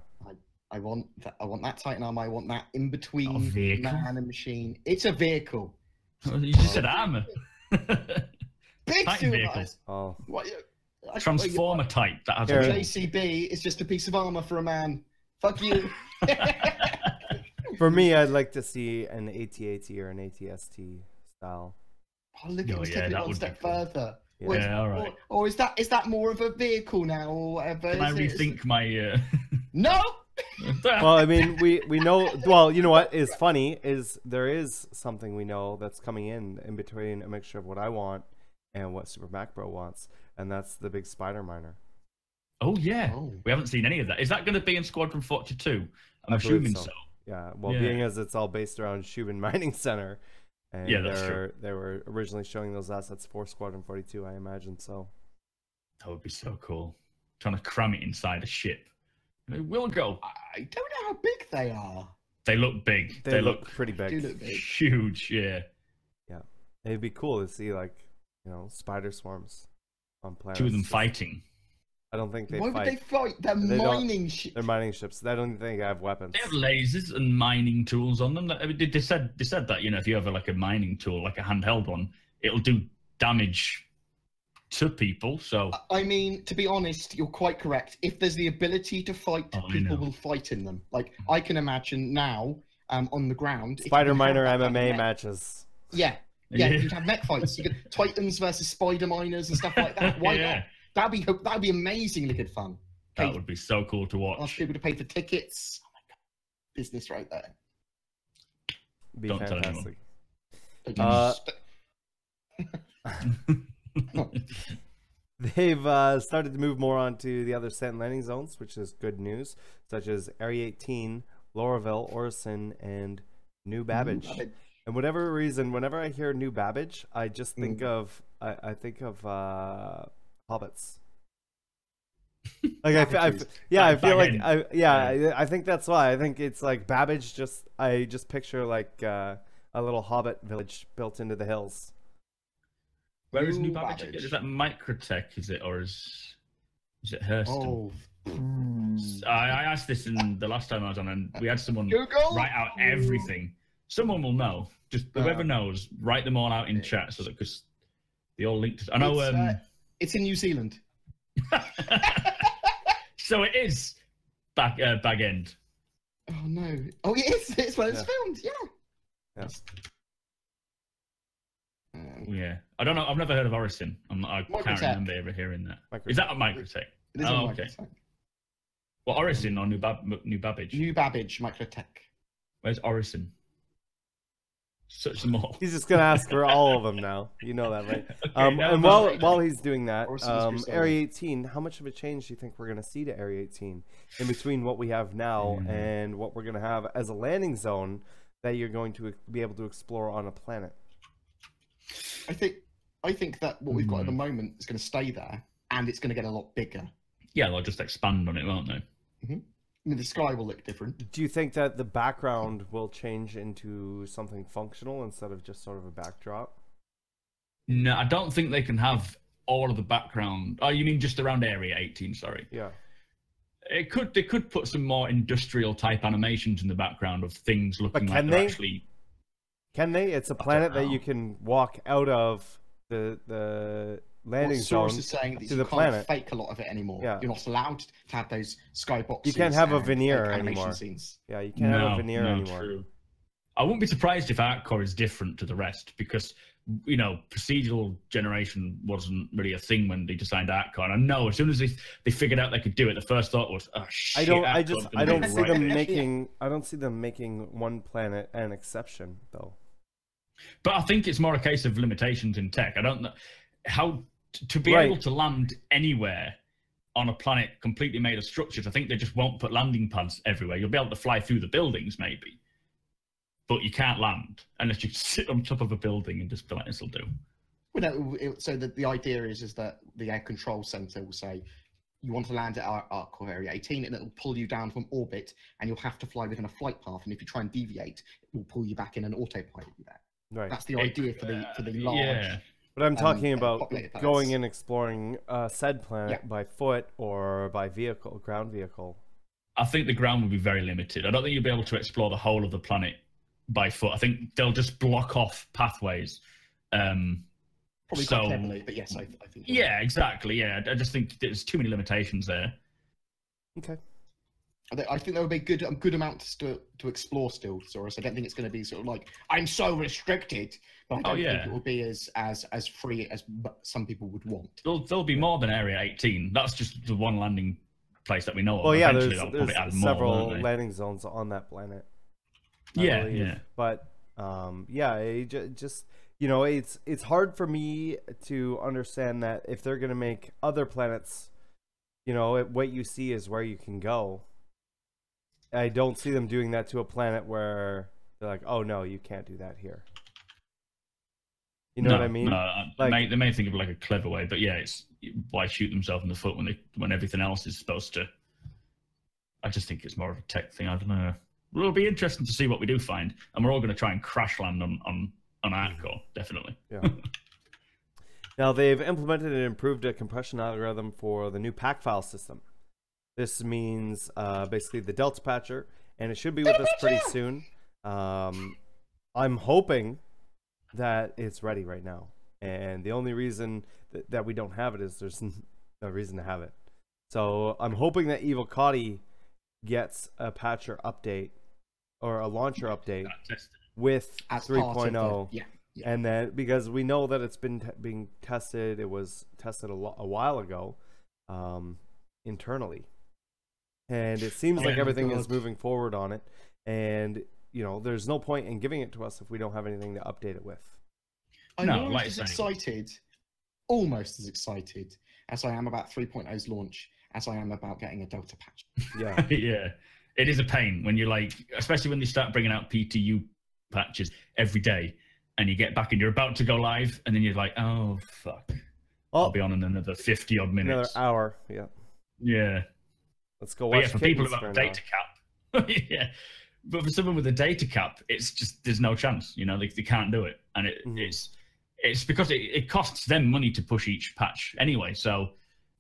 I want that Titan armor. I want that in between man and machine. It's a vehicle. You just said armor. Big Titan vehicle. Oh. What? Transformer type that has a JCB is just a piece of armor for a man. Fuck you. For me, I'd like to see an AT-AT or an AT-ST style. Oh, look at taking it one step further. Yeah, all right. Or is that more of a vehicle now, or whatever? Can I rethink my? No. Well, I mean, we know. Well, you know what is funny is there is something we know that's coming in between a mixture of what I want and what Super Mac Bro wants, and that's the big spider miner. Oh yeah, we haven't seen any of that. Is that going to be in Squadron 42? I'm assuming so. Yeah. Well, being as it's all based around Xi'An Mining Center. And yeah, that's true. They were originally showing those assets for Squadron 42, I imagine. So that would be so cool. Trying to cram it inside a ship. It will go. I don't know how big they are. They look big. They look pretty big. They do look big. Huge, yeah. Yeah. It'd be cool to see, like, spider swarms on planets. Two of them fighting. I don't think they fight. Why would they fight? They're mining ships. They're mining ships. I don't think I have weapons. They have lasers and mining tools on them. They said that, if you have a mining tool, like a handheld one, it'll do damage to people. So I mean, to be honest, you're quite correct. If there's the ability to fight, people will fight in them. Like I can imagine now, on the ground, Spider Miner MMA matches. Yeah, you'd have mech fights. You could Titans versus Spider Miners and stuff like that. Why not? That'd be amazingly good fun. That would be so cool to watch. Ask people to pay for tickets. Oh my god, business right there. Be Don't fantastic. They've started to move more onto the other set and landing zones, which is good news, such as Area 18, Lorville, Orison, and New Babbage. And whatever reason, whenever I hear New Babbage, I just think of I think of hobbits. Like I think that's why. I think it's like Babbage. I just picture like a little hobbit village built into the hills. Where is New Babbage? Is that Microtech? Is it, or is it Hurston? Oh, I asked this in the last time I was on, and we had someone Google? write out everything. Someone will know. Just whoever knows, write them all out in chat, so that because they all linked. I know. It's in New Zealand. So it is back end. Oh no! Oh, it is. It's where it's filmed. Yeah. Yeah, I don't know. I've never heard of Orison. I can't remember ever hearing that. Is that a Microtech? It is okay. Well, Orison or New Babbage? New Babbage, Microtech. Where's Orison? Search them all. He's just gonna ask for all of them now. You know that, right? Okay, and while he's doing that, Area 18. How much of a change do you think we're gonna see to Area 18 in between what we have now and what we're gonna have as a landing zone that you're going to be able to explore on a planet? I think that what we've got at the moment is going to stay there, and it's going to get a lot bigger. Yeah, they'll just expand on it, won't they? I mean, the sky will look different. Do you think that the background will change into something functional instead of just sort of a backdrop? No, I don't think they can have all of the background. Oh, you mean just around Area 18? Sorry. Yeah. They could put some more industrial type animations in the background of things looking like they're actually. Can they? It's a planet that you can walk out of the landing zone is saying that to you the can't planet. Fake a lot of it anymore. Yeah. You're not allowed to have those skyboxes. You can't have a veneer anymore. Scenes. Yeah, you can't have a veneer anymore. True. I wouldn't be surprised if Artcore is different to the rest because, you know, procedural generation wasn't really a thing when they designed Artcore. And I know as soon as they figured out they could do it, the first thought was, oh shit. I don't see them making one planet an exception though. But I think it's more a case of limitations in tech. I don't know how to be able to land anywhere on a planet completely made of structures. I think they just won't put landing pads everywhere. You'll be able to fly through the buildings maybe, but you can't land unless you sit on top of a building and just be like, this will do. Well, no, so the idea is that the air control center will say, you want to land at our core Area 18, and it'll pull you down from orbit, and you'll have to fly within a flight path. And if you try and deviate, it will pull you back in an autopilot there. Right. That's the idea for the large. Yeah. But I'm talking about going and exploring said planet by foot or by vehicle, ground vehicle. I think the ground would be very limited. I don't think you'll be able to explore the whole of the planet by foot. I think they'll just block off pathways. Probably quite cleverly, but yes, I think. Yeah, exactly. Yeah, I just think there's too many limitations there. Okay. I think there would be good amounts to explore still, Saurus. I don't think it's going to be sort of like, I'm so restricted, but I don't think it will be as free as some people would want. There'll be more than Area 18. That's just the one landing place that we know of. Well, yeah, there's several landing zones on that planet. I believe. But just you know, it's hard for me to understand that if they're going to make other planets, you know, what you see is where you can go. I don't see them doing that to a planet where they're like, oh no, you can't do that here. You know what I mean? No, like, they may think of like a clever way, but yeah, it's why shoot themselves in the foot when everything else is supposed to. I just think it's more of a tech thing. I don't know. It'll be interesting to see what we do find, and we're all going to try and crash land on Artcore, definitely. Yeah. Now they've implemented and improved a compression algorithm for the new pack file system. This means basically the Delta Patcher, and it should be with us pretty soon. I'm hoping that it's ready right now, and the only reason that we don't have it is there's no reason to have it. So I'm hoping that Evil Coddy gets a patcher update or a launcher update with 3.0. And then because we know that it's been being tested, it was tested a while ago internally. And it seems like everything is moving forward on it. And, you know, there's no point in giving it to us if we don't have anything to update it with. I'm almost as excited as I am about 3.0's launch as I am about getting a Delta patch. Yeah. Yeah. It is a pain when you're like, especially when they start bringing out PTU patches every day and you get back and you're about to go live and then you're like, oh, fuck. I'll be on in another 50 odd minutes. Another hour. Yeah. Yeah. Let's go watch for people who have a data cap. Yeah. But for someone with a data cap, it's just, there's no chance, you know, they can't do it. And it's because it costs them money to push each patch anyway. So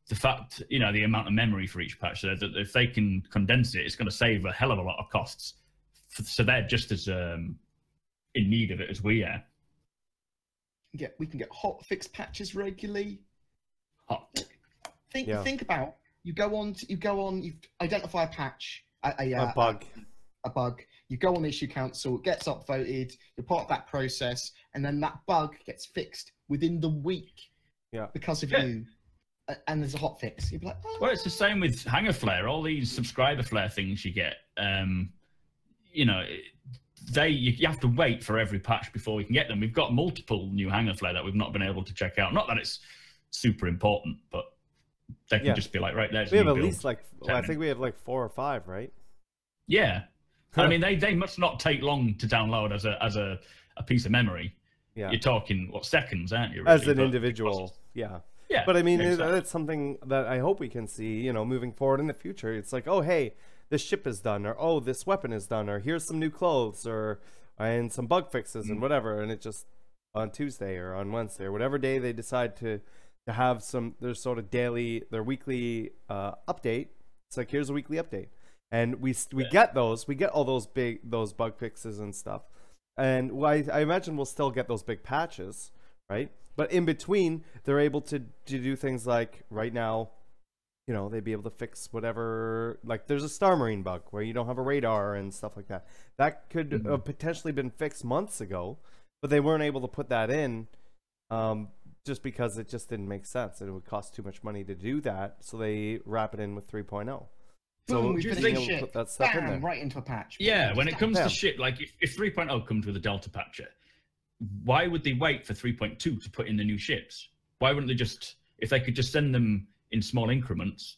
the fact, you know, the amount of memory for each patch, so that if they can condense it, it's going to save a hell of a lot of costs. So they're just as in need of it as we are. We can get hot fix patches regularly. Hot. Think about you identify a patch, a bug. A bug. You go on the issue council, it gets upvoted, you're part of that process, and then that bug gets fixed within the week. Yeah. Because of you. And there's a hot fix. You'd be like, oh. Well, it's the same with Hanger Flare. All these subscriber flare things you get, you know, you have to wait for every patch before we can get them. We've got multiple new Hanger Flare that we've not been able to check out. Not that it's super important, but they can just be like, right, there's we have at build. least like, I think we have like 4 or 5, right? Yeah. I mean, they must not take long to download as a piece of memory. Yeah. You're talking, what, seconds, aren't you? Really? As an individual, yeah. Yeah. But I mean, exactly. that's something that I hope we can see, you know, moving forward in the future. It's like, oh, hey, this ship is done, or oh, this weapon is done, or here's some new clothes, or and some bug fixes and whatever. And it just on Tuesday or on Wednesday or whatever day they decide to have their sort of their weekly update. It's like, here's a weekly update. And we get all those bug fixes and stuff. And I imagine we'll still get those big patches, right? But in between, they're able to do things like right now, you know, they'd be able to fix whatever, like there's a StarEngine bug where you don't have a radar and stuff like that. That could have potentially been fixed months ago, but they weren't able to put that in just because it just didn't make sense and it would cost too much money to do that. So they wrap it in with 3.0. So Boom, we being finish able to shit. put that stuff in Bam, there. right into a patch. Yeah, when it comes Bam. to shit, like if 3.0 comes with a Delta patcher, why would they wait for 3.2 to put in the new ships? Why wouldn't they just, if they could just send them in small increments,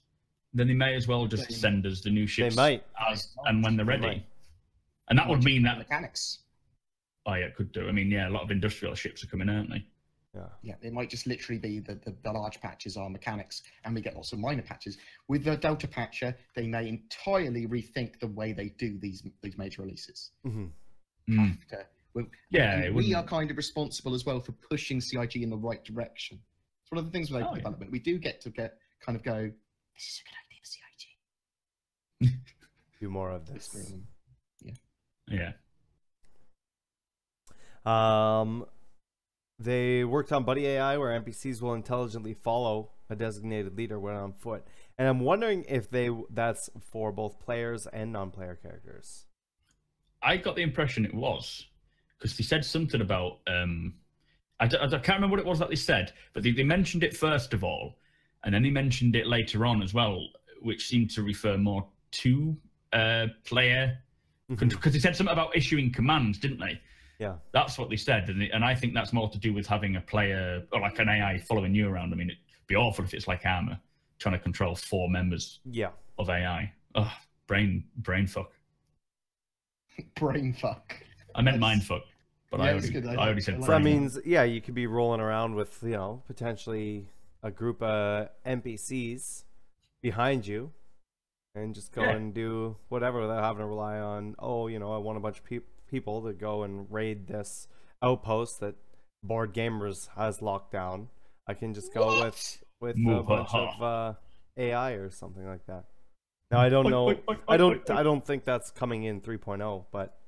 then they may as well just send us the new ships as and when they're ready. And that would mean that mechanics. Oh yeah, it could do. I mean, yeah, a lot of industrial ships are coming, aren't they? Yeah, it might just literally be the large patches are mechanics, and we get lots of minor patches. With the Delta patcher, they may entirely rethink the way they do these major releases. After, we are kind of responsible as well for pushing CIG in the right direction. It's one of the things with open development. We do get to kind of go, this is a good idea for CIG. Do more of this. Yeah. They worked on Buddy AI, where NPCs will intelligently follow a designated leader when on foot. And I'm wondering if that's for both players and non-player characters. I got the impression it was, because they said something about, I can't remember what it was that they said, but they mentioned it first of all, and then they mentioned it later on as well, which seemed to refer more to player, because they said something about issuing commands, didn't they? Yeah, that's what they said, and I think that's more to do with having a player or like an AI following you around. I mean, it'd be awful if it's like Armor trying to control 4 members of AI. Oh, brain fuck. Brain fuck. I meant mind fuck, but I already said. So that means you could be rolling around with potentially a group of NPCs behind you, and just go and do whatever without having to rely on I want a bunch of people to go and raid this outpost that BoredGamer has locked down. I can just go with a bunch of AI or something like that. Now I don't know. I don't think that's coming in 3.0, but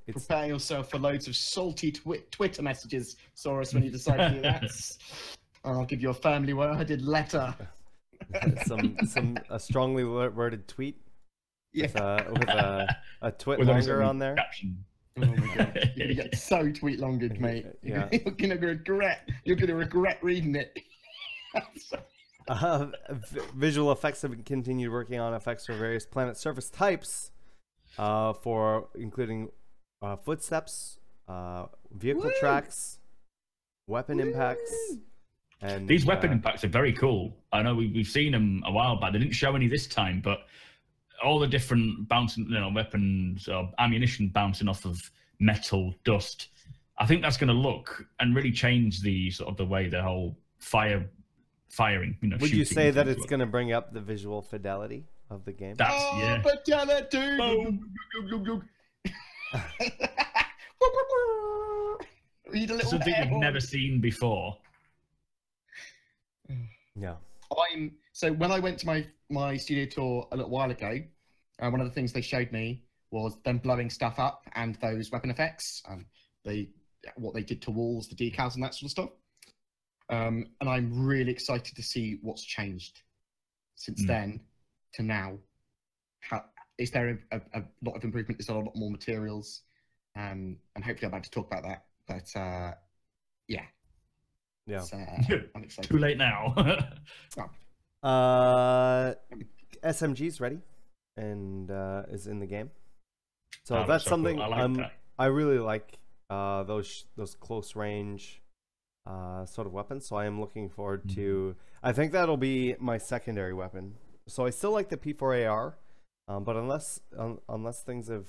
it's... Prepare yourself for loads of salty Twitter messages, Saurus, when you decide to do that. I'll give you a firmly worded letter. a strongly worded tweet. Yeah. With a tweet longer on there. Caption. Oh my god, you're gonna get so tweet longered, mate. Yeah. You're gonna regret reading it. Visual effects have continued working on effects for various planet surface types, for including footsteps, vehicle tracks, weapon impacts. And these weapon impacts are very cool. I know we've seen them a while back. They didn't show any this time, but all the different bouncing, weapons or ammunition bouncing off of metal, dust. I think that's going to look and really change the sort of the way the whole firing. Would you say that it's going to bring up the visual fidelity of the game? That's fidelity. Something you've never seen before. Yeah. So when I went to my studio tour a little while ago, one of the things they showed me was them blowing stuff up and those weapon effects, what they did to walls, the decals, and that sort of stuff. And I'm really excited to see what's changed since then to now. Is there a lot of improvement? Is there a lot more materials? And hopefully I'm about to talk about that. But yeah. I'm excited. Too late now. SMG's ready and is in the game. So Oh, that's so something cool. I really like. Those close range sort of weapons. So I am looking forward to. I think that'll be my secondary weapon. So I still like the P4AR, but unless things have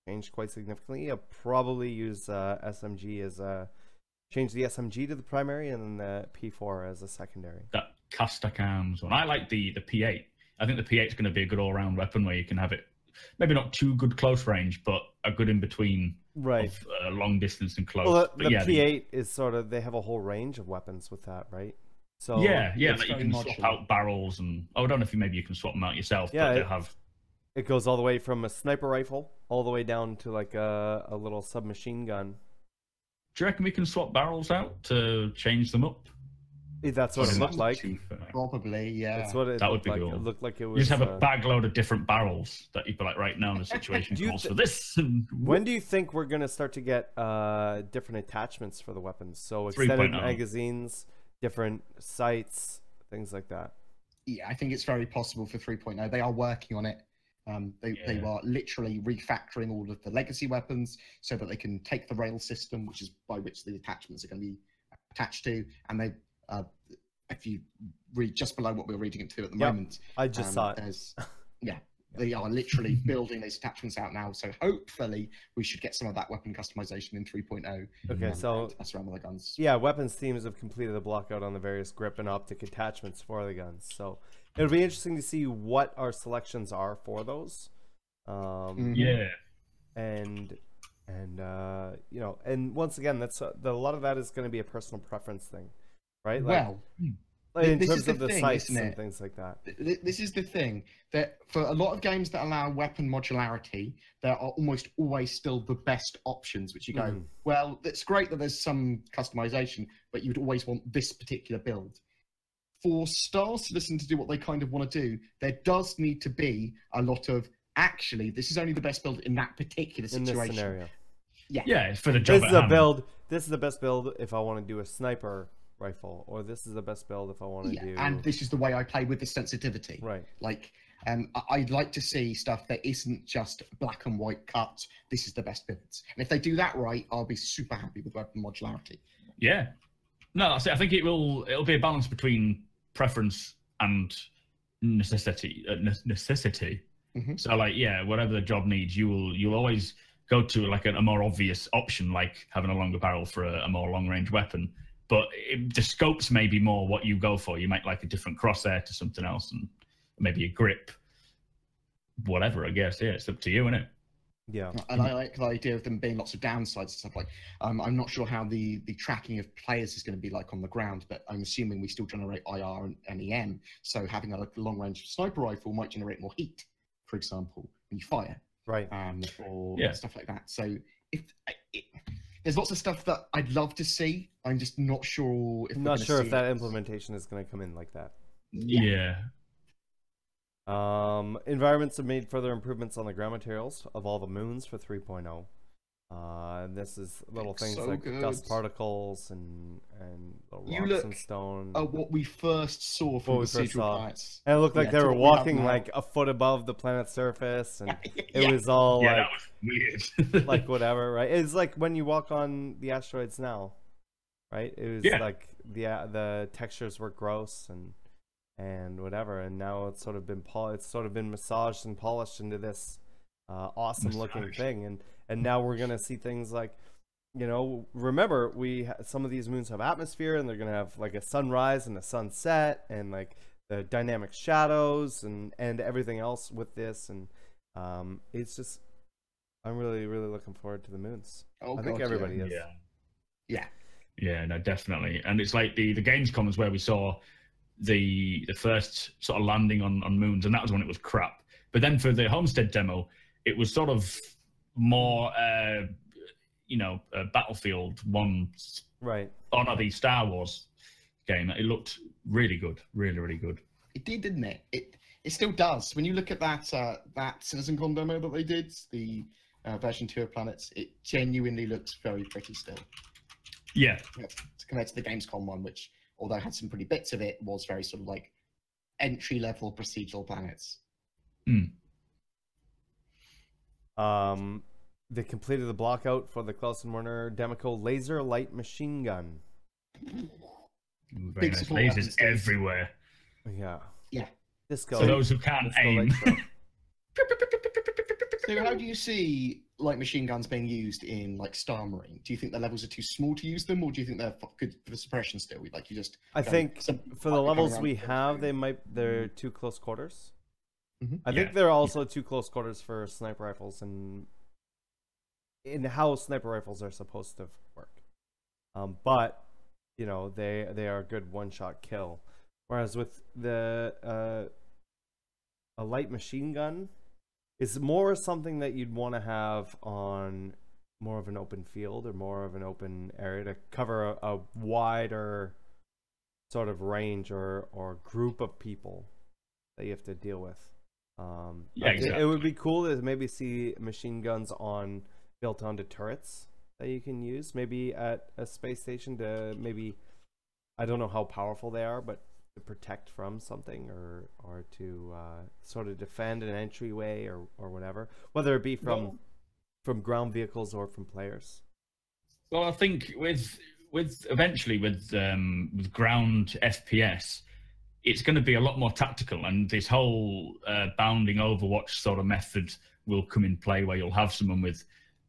changed quite significantly, I'll probably use SMG as a change the SMG to the primary and then the P4 as a secondary. That Castacams one. I like the P8. I think the P8 is going to be a good all-round weapon where you can have it, maybe not too good close range, but a good in between. Right. Of long distance and close. Well, the P8 is sort of, they have a whole range of weapons with that, right? So yeah, like you can modular. swap out barrels and I don't know if maybe you can swap them out yourself. Yeah, but they have. It goes all the way from a sniper rifle all the way down to like a little submachine gun. Do you reckon we can swap barrels out to change them up? That's what it looked like. Probably, yeah. That's what it That would looked be like. cool. It looked like it was. You just have a bag load of different barrels that you'd be like, right now the situation calls for this. When do you think we're going to start to get different attachments for the weapons? So extended 3.0. magazines, different sights, things like that. Yeah, I think it's very possible for 3.0. They are working on it. They are literally refactoring all of the legacy weapons so that they can take the rail system, which is by which the attachments are going to be attached to, and they, if you read just below what we're reading it to at the moment, I just saw it. They are literally building those attachments out now. So hopefully we should get some of that weapon customization in 3.0. Okay, so that's around with the guns. Yeah, weapons teams have completed the block out on the various grip and optic attachments for the guns. So it'll be interesting to see what our selections are for those. Yeah. And you know, and once again, that's a lot of that is going to be a personal preference thing, right? Like, in terms of the sights and things like that. This is the thing, that for a lot of games that allow weapon modularity, there are almost always still the best options, which you go, well, it's great that there's some customization, but you'd always want this particular build. For Star Citizen to do what they kind of want to do, there does need to be a lot of, actually, this is only the best build in that particular situation. In this scenario. Yeah, for the job This is a build. This is the best build if I want to do a sniper rifle, or this is the best build if I want to do. And this is the way I play with this sensitivity. Right. Like, I'd like to see stuff that isn't just black and white cut. This is the best builds, and if they do that right, I'll be super happy with weapon modularity. Yeah. No, I think it'll be a balance between preference and necessity. So like, yeah, whatever the job needs, you'll always go to like a more obvious option, like having a longer barrel for a more long range weapon. But the scopes may be more what you go for. You might like a different crosshair to something else, and maybe a grip, whatever. I guess, yeah, it's up to you, isn't it? Yeah. And I like the idea of them being lots of downsides and stuff like. I'm not sure how the tracking of players is going to be like on the ground, but I'm assuming we still generate IR and EM. So having a long range sniper rifle might generate more heat, for example, when you fire. Right. Or stuff like that. So there's lots of stuff that I'd love to see. I'm just not sure if that implementation is going to come in like that. Yeah. Environments have made further improvements on the ground materials of all the moons for 3.0. This is little things like dust particles and rocks and stone. What we first saw from procedural planets. And it looked like they were walking like a foot above the planet's surface, and it was all like, that was weird. like whatever, right? It's like when you walk on the asteroids now, right? It was like the textures were gross and whatever, and now it's sort of been massaged and polished into this awesome looking thing, and now we're gonna see things like, you know, remember some of these moons have atmosphere, and they're gonna have like a sunrise and a sunset, and like the dynamic shadows and everything else with this, and it's just, I'm really looking forward to the moons. I think everybody is. Yeah, no, definitely. And it's like the Gamescom is where we saw the first sort of landing on moons, and that was when it was crap. But then for the Homestead demo, it was sort of more, Battlefield 1, Right. Oh no, the Star Wars game. It looked really good, really, really good. It did, didn't it? It still does. When you look at that CitizenCon demo that they did, the version 2 of Planets, it genuinely looks very pretty still. Yeah. Compared to the Gamescom one, which, although had some pretty bits of it, was very sort of like entry-level procedural planets. They completed the blockout for the Clausen Warner Demico laser light machine gun. Very nice. Lasers everywhere. Yeah. Yeah. Disco. For those who can't aim. So how do you see light machine guns being used in like StarMarine? Do you think the levels are too small to use them, or do you think they're good for the suppression still? Like you just. I think for the levels we have, they're too close quarters. I think they're also too close quarters for sniper rifles and in how sniper rifles are supposed to work. But you know, they are a good one-shot kill. Whereas with the a light machine gun is more something that you'd want to have on more of an open field or more of an open area to cover a wider sort of range or group of people that you have to deal with. Exactly. It would be cool to maybe see machine guns built onto turrets that you can use maybe at a space station to maybe, I don't know how powerful they are, but to protect from something or to sort of defend an entryway or whatever, whether it be from ground vehicles or from players. Well, I think with eventually with ground FPS, it's going to be a lot more tactical, and this whole bounding Overwatch sort of method will come in play, where you'll have someone with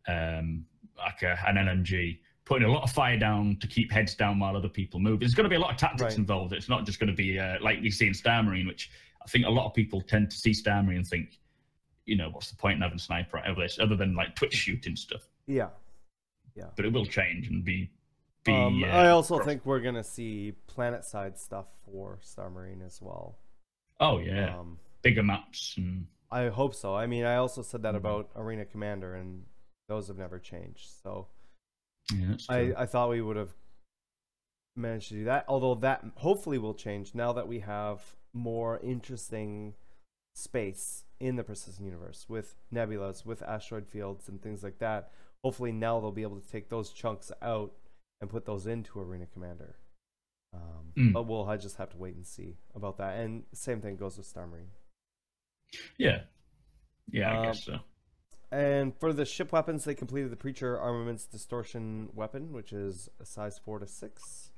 like an LMG putting a lot of fire down to keep heads down while other people move. There's going to be a lot of tactics involved. It's not just going to be like we see in StarMarine, which I think a lot of people tend to see StarMarine and think, you know, what's the point in having sniper over this other than like Twitch shooting stuff? Yeah. But it will change and be. I also think we're gonna see planet side stuff for StarMarine as well. Oh yeah, bigger maps. I hope so. I mean, I also said that about Arena Commander, and those have never changed. So yeah, that's true. I thought we would have managed to do that. Although that hopefully will change now that we have more interesting space in the Persistent Universe with nebulas, with asteroid fields, and things like that. Hopefully now they'll be able to take those chunks out and put those into Arena Commander. But I just have to wait and see about that. And same thing goes with StarMarine. Yeah, I guess so. And for the ship weapons, they completed the Preacher Armaments Distortion weapon, which is a size 4 to 6.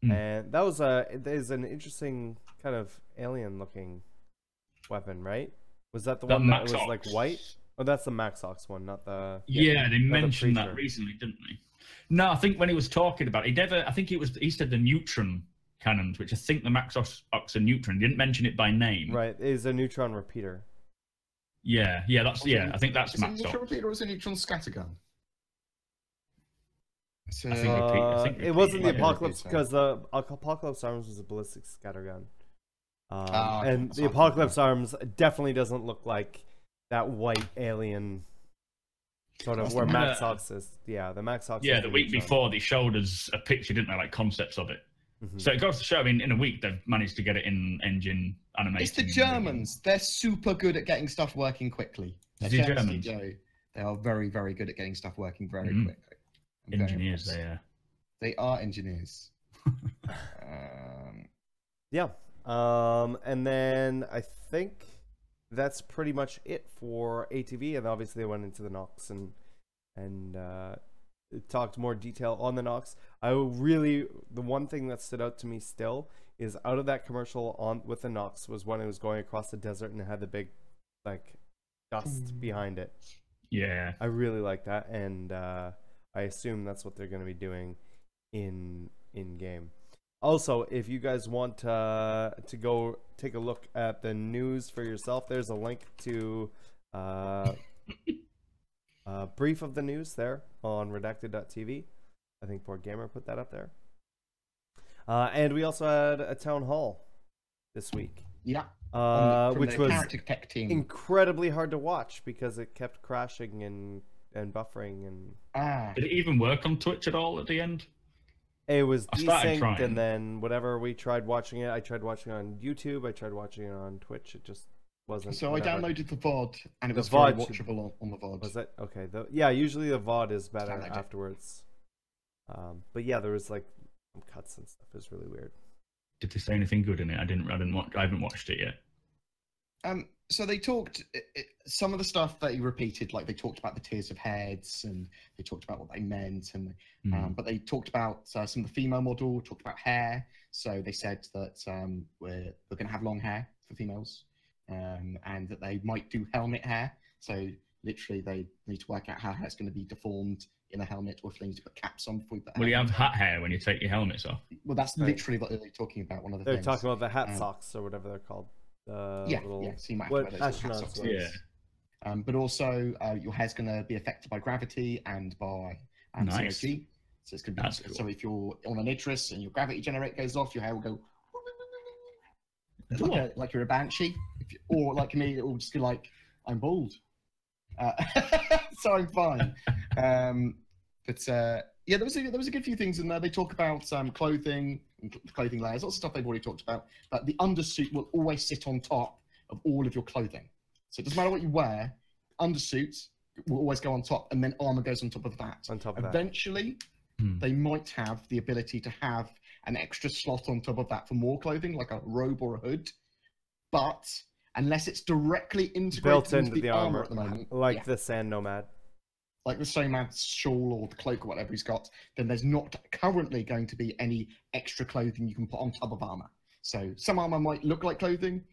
And that was there's an interesting kind of alien-looking weapon, right? Was that the one that was like white? Oh, that's the Maxox one, not the. Yeah, they mentioned that recently, didn't they? No, I think when he was talking about it, he said the neutron cannons, which I think the Maxox are neutron. He didn't mention it by name. Right, it is a neutron repeater. Yeah, I think that's Maxox. Is it a neutron repeater or is it a neutron scattergun? I think it wasn't the Apocalypse, because the Apocalypse Arms was a ballistic scattergun. And the Apocalypse Arms definitely doesn't look like that white alien sort of where Maxox is. Yeah, the Maxox. Yeah, the week before they showed us a picture, didn't they? Like concepts of it. So it goes to show, I mean, in a week they've managed to get it in engine animation. It's the Germans. They're super good at getting stuff working quickly. The Germans. They are very, very good at getting stuff working very quickly. Engineers, they are. They are engineers. Yeah. And then I think that's pretty much it for ATV, and obviously they went into the Nox and talked more detail on the Nox. The one thing that stood out to me still is out of that commercial with the Nox was when it was going across the desert and it had the big like dust behind it. Yeah, I really like that, and I assume that's what they're going to be doing in game. Also, if you guys want to go take a look at the news for yourself, there's a link to a brief of the news there on redacted.tv. I think BoredGamer put that up there. And we also had a town hall this week. Yeah. Which was character tech team. incredibly hard to watch because it kept crashing and buffering and. Did it even work on Twitch at all at the end? It was I started desynced, trying. and then whatever we tried watching it, I tried watching it on YouTube, I tried watching it on Twitch. It just wasn't. So whatever. I downloaded the VOD, and it The was very VOD watchable on the VOD. Was it okay? Yeah, usually the VOD is better Download it. afterwards. But yeah, there was like some cuts and stuff. It was really weird. Did they say anything good in it? I haven't watched it yet. So they talked some of the stuff that he repeated, like they talked about the tiers of heads, and they talked about what they meant, and but they talked about some of the female model, talked about hair. So they said that we're going to have long hair for females, and that they might do helmet hair. So literally, they need to work out how hair's going to be deformed in a helmet, or if they need to put caps on before you put. Will you have hat hair when you take your helmets off? Well, that's literally what they're talking about. One of the They're things. talking about the hat socks or whatever they're called. Yeah. So you might have to wear those hat socks. Yeah. But also, your hair's going to be affected by gravity and by Nice. COG. So it's going to be Cool. So if you're on an Idris and your gravity generator goes off, your hair will go Cool. like you're a banshee, or like me, it will just be like I'm bald. So I'm fine. Yeah, there was a good few things in there. They talk about clothing layers, lots of stuff they've already talked about. But the undersuit will always sit on top of all of your clothing. So it doesn't matter what you wear, undersuit will always go on top, and then armor goes on top of that. On top of that. Eventually, they might have the ability to have an extra slot on top of that for more clothing, like a robe or a hood. But unless it's directly integrated Built into the the armor at the moment, like the Sand Nomad. like the Somad's shawl or the cloak or whatever he's got, then there's not currently going to be any extra clothing you can put on top of armor. So some armor might look like clothing,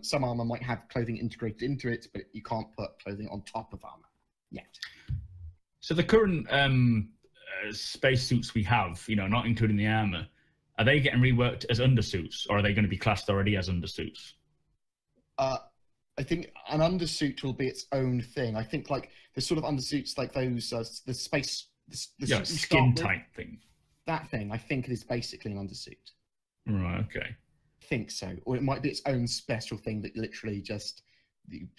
some armor might have clothing integrated into it, but you can't put clothing on top of armor yet. So the current spacesuits we have, not including the armor, are they getting reworked as undersuits, or are they going to be classed already as undersuits? I think an undersuit will be its own thing. I think like the sort of undersuits like those, the space, the Yeah, suit you skin start with, tight thing. that thing, I think is basically an undersuit. Right. Okay. I think so, or it might be its own special thing that literally just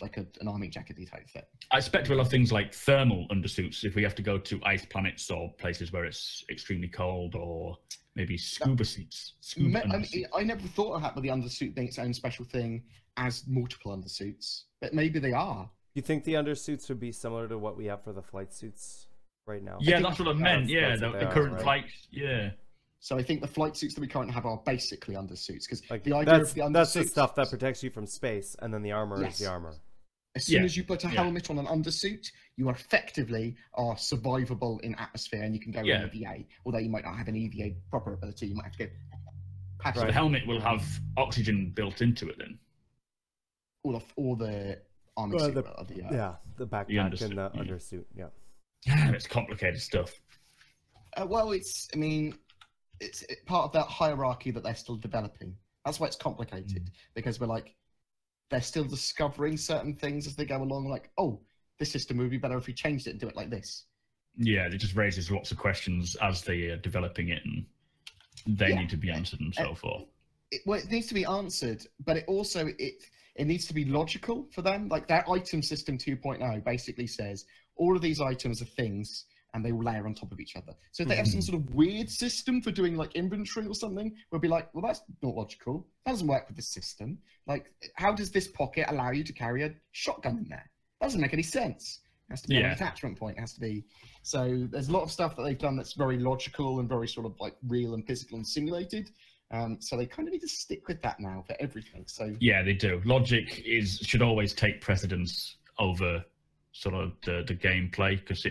like an army jackety type thing. I expect we'll have things like thermal undersuits if we have to go to ice planets or places where it's extremely cold, or maybe scuba suits. I never thought of that with the undersuit being its own special thing as multiple undersuits, but maybe they are. You think the undersuits would be similar to what we have for the flight suits right now? Yeah, that's what I meant. Yeah, that's what the they current are, right? flights. Yeah. So I think the flight suits that we currently have are basically undersuits, because Like, the idea that's, of the undersuits, that's the stuff that protects you from space, and then the armor Yes. is the armor. as soon Yeah, as you put a helmet on an undersuit, you effectively are survivable in atmosphere, and you can go in EVA. Although you might not have an EVA proper ability, you might have to go past So the helmet will have oxygen built into it then. all the armor Well, suit the- of the the backpack undersuit, and the yeah. undersuit. Yeah. Yeah, it's complicated stuff. well, it's part of that hierarchy that they're still developing. That's why it's complicated, because they're still discovering certain things as they go along. Like, oh, this system would be better if we changed it and do it like this. Yeah, it just raises lots of questions as they are developing it, and they need to be answered and so forth. It needs to be answered, but it also it needs to be logical for them. Like their item system 2.0 basically says all of these items are things, and they will layer on top of each other. So if they have some sort of weird system for doing like inventory or something, we'll be like, well, that's not logical. That doesn't work with this system. Like, how does this pocket allow you to carry a shotgun in there? That doesn't make any sense. It has to be an attachment point. It has to be. So there's a lot of stuff that they've done that's very logical and very sort of like real and physical and simulated. So they kind of need to stick with that now for everything. So yeah, they do. Logic should always take precedence over sort of the gameplay, because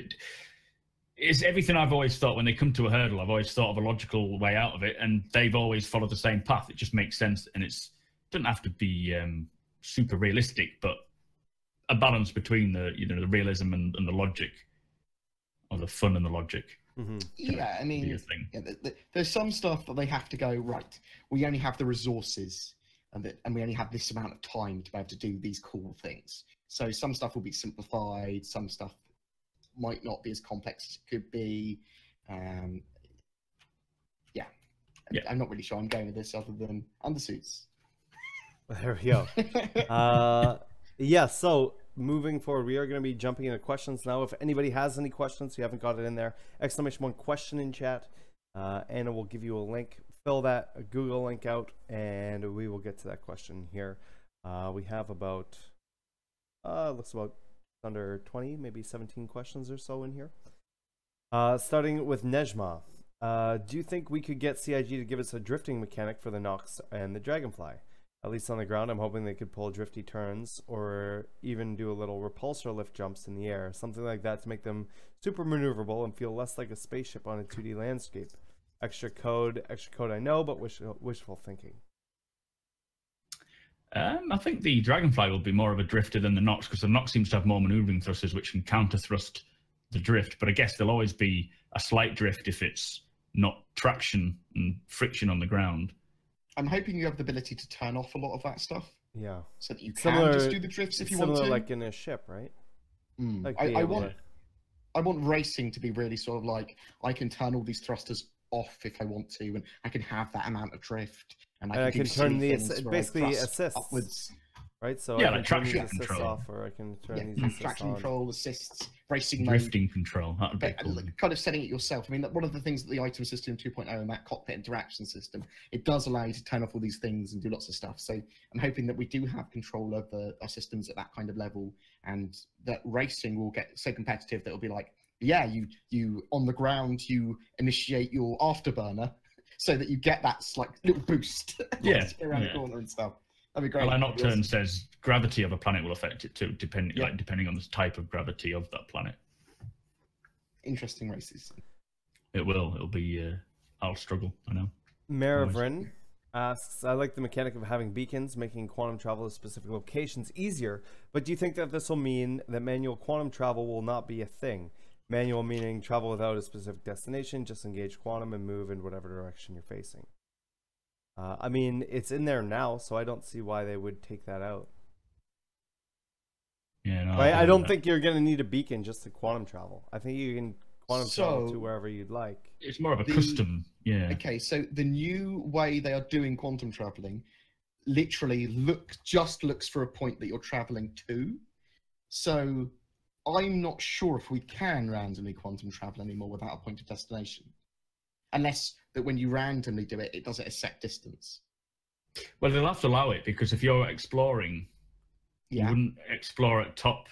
it's everything I've always thought. When they come to a hurdle, I've always thought of a logical way out of it, and they've always followed the same path. It just makes sense, and it doesn't have to be super realistic, but a balance between the the realism and the logic, or the fun and the logic. Yeah, I mean, there's some stuff that they have to go, right, we only have the resources and we only have this amount of time to be able to do these cool things. So some stuff will be simplified, some stuff might not be as complex as it could be. Yeah. Yeah. I'm not really sure I'm going with this other than undersuits. There we go. Yeah, so moving forward, we are going to be jumping into questions now. If anybody has any questions, you haven't got it in there, !1 question in chat. Anna will give you a link. Fill that Google link out, and we will get to that question here. We have about, looks about under 20, maybe 17 questions or so in here. Starting with Nejma. Do you think we could get CIG to give us a drifting mechanic for the Nox and the Dragonfly? At least on the ground, I'm hoping they could pull drifty turns or even do a little repulsor lift jumps in the air. Something like that to make them super maneuverable and feel less like a spaceship on a 2D landscape. Extra code I know, but wishful thinking. I think the Dragonfly will be more of a drifter than the Nox, because the Nox seems to have more maneuvering thrusters which can counter thrust the drift, but I guess there'll always be a slight drift if it's not traction and friction on the ground. I'm hoping you have the ability to turn off a lot of that stuff. Yeah. So that you can just do the drifts if you want to. Similar like in a ship, right? Like I want racing to be really sort of like, I can turn all these thrusters off if I want to, and I can have that amount of drift, and I can turn the basically assists upwards. Right, so yeah, I can like turn traction these assists control. off, or I can turn these assists traction on. control, assists, racing drifting mode. Control. That would be cool. Kind of setting it yourself. I mean, one of the things that the item system 2.0 and that cockpit interaction system, it does allow you to turn off all these things and do lots of stuff. So I'm hoping that we do have control of our systems at that kind of level, and that racing will get so competitive that it'll be like, yeah, you on the ground, you initiate your afterburner so that you get that like little boost around the corner and stuff. That'd be great. Well, Nocturne says gravity of a planet will affect it too, depending on the type of gravity of that planet. Interesting races. It will. It'll be. I'll struggle. I know. Maravrin asks, I like the mechanic of having beacons, making quantum travel to specific locations easier, but do you think that this will mean that manual quantum travel will not be a thing? Manual meaning travel without a specific destination, just engage quantum and move in whatever direction you're facing. I mean, it's in there now, so I don't see why they would take that out. Yeah, no, right? I don't think you're going to need a beacon just to quantum travel. I think you can quantum travel to wherever you'd like. It's more of a custom, Okay, so the new way they are doing quantum traveling literally looks for a point that you're traveling to. So I'm not sure if we can randomly quantum travel anymore without a point of destination. Unless that when you randomly do it, it does it a set distance. Well, they'll have to allow it, because if you're exploring, you wouldn't explore at top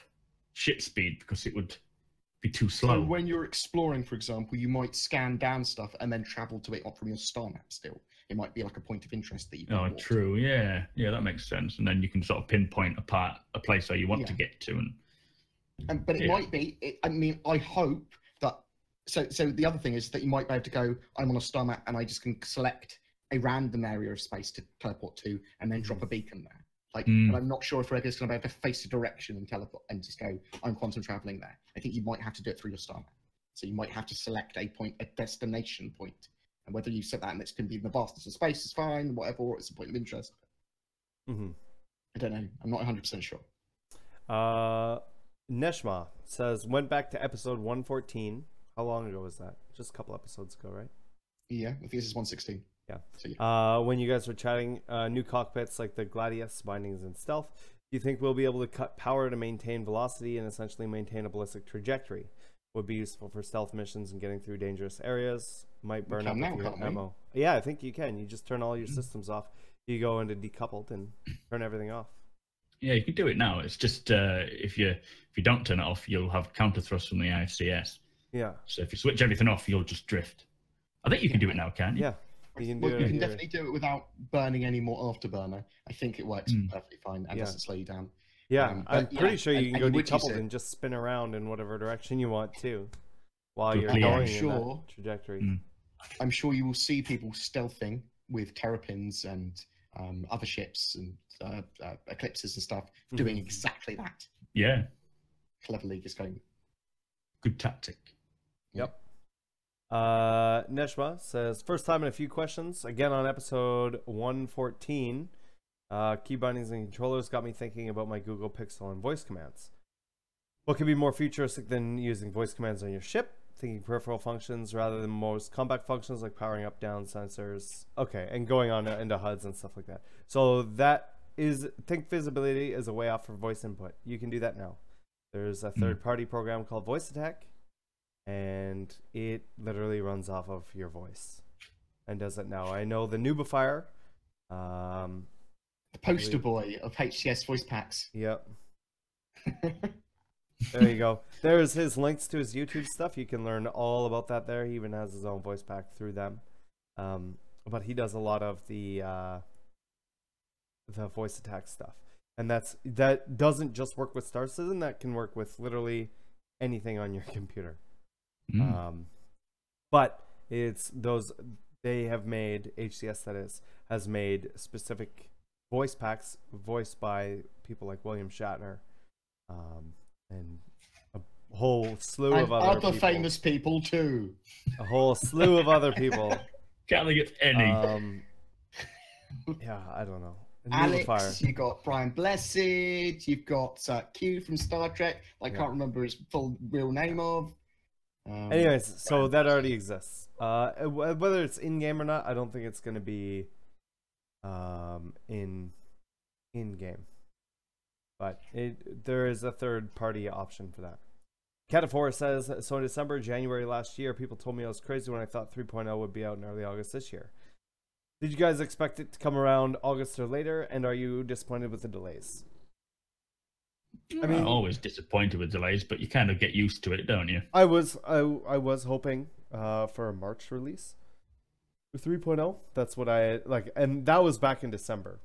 ship speed because it would be too slow. So when you're exploring, for example, you might scan down stuff and then travel to it from your star map still. It might be like a point of interest that you can walk true. to. Yeah, that makes sense. And then you can sort of pinpoint a place where you want to get to. But it might be, I mean, I hope that, so the other thing is that you might be able to go, I'm on a star map and I just can select a random area of space to teleport to and then drop a beacon there. Like, but I'm not sure if Regga's going to be able to face a direction and teleport and just go, I'm quantum traveling there. I think you might have to do it through your star map. So you might have to select a destination point. And whether you set that and it's going to be in the vastness of space is fine, whatever, or it's a point of interest. I don't know. I'm not 100% sure. Neshma says, went back to episode 114. How long ago was that? Just a couple episodes ago, right? Yeah, I think this is 116. Yeah. So, yeah. When you guys were chatting, new cockpits like the Gladius, bindings, and stealth, do you think we'll be able to cut power to maintain velocity and essentially maintain a ballistic trajectory? Would be useful for stealth missions and getting through dangerous areas. Might burn up with your ammo. Yeah, I think you can. You just turn all your systems off. You go into decoupled and turn everything off. Yeah, you can do it now. It's just if you don't turn it off, you'll have counter thrust from the IFCS. Yeah. So if you switch everything off, you'll just drift. I think you can do it now, can't you? Yeah. You can definitely do it without burning any more afterburner. I think it works perfectly fine and doesn't slow you down. Yeah, I'm pretty sure you can go decoupled and just spin around in whatever direction you want to, while you're going in that trajectory. I'm sure you will see people stealthing with terrapins and other ships and eclipses and stuff doing exactly that. Yeah, cleverly just going. Good tactic. Yep. Neshma says, first time in a few questions. Again on episode 114. Key bindings and controllers got me thinking about my Google Pixel and voice commands. What could be more futuristic than using voice commands on your ship? thinking peripheral functions rather than most combat functions like powering up, down, sensors. Okay, and going on into HUDs and stuff like that. So that is, think visibility is a way off for voice input. You can do that now. There's a third-party program called Voice Attack, and it literally runs off of your voice and does it now. I know the Nubifier, the poster boy of HCS voice packs. Yep. There you go. There's his links to his YouTube stuff. You can learn all about that there. He even has his own voice pack through them. But he does a lot of the voice attack stuff. And that doesn't just work with Star Citizen. That can work with literally anything on your computer. But it's those, they have made, HCS that is, has made specific voice packs voiced by people like William Shatner. And a whole slew of other people. Famous people too. A whole slew of other people. Can't think of any. Yeah, I don't know. Alex, you got Brian Blessed, you've got Q from Star Trek. I can't remember his full real name of. Anyways, so that already exists. Whether it's in game or not, I don't think it's going to be in game. But there is a third-party option for that. Cataphora says, so in December, January last year, people told me I was crazy when I thought 3.0 would be out in early August this year. Did you guys expect it to come around August or later, and are you disappointed with the delays? I mean, I'm always disappointed with delays, but you kind of get used to it, don't you? I was hoping for a March release with 3.0. That's what I like, and that was back in December.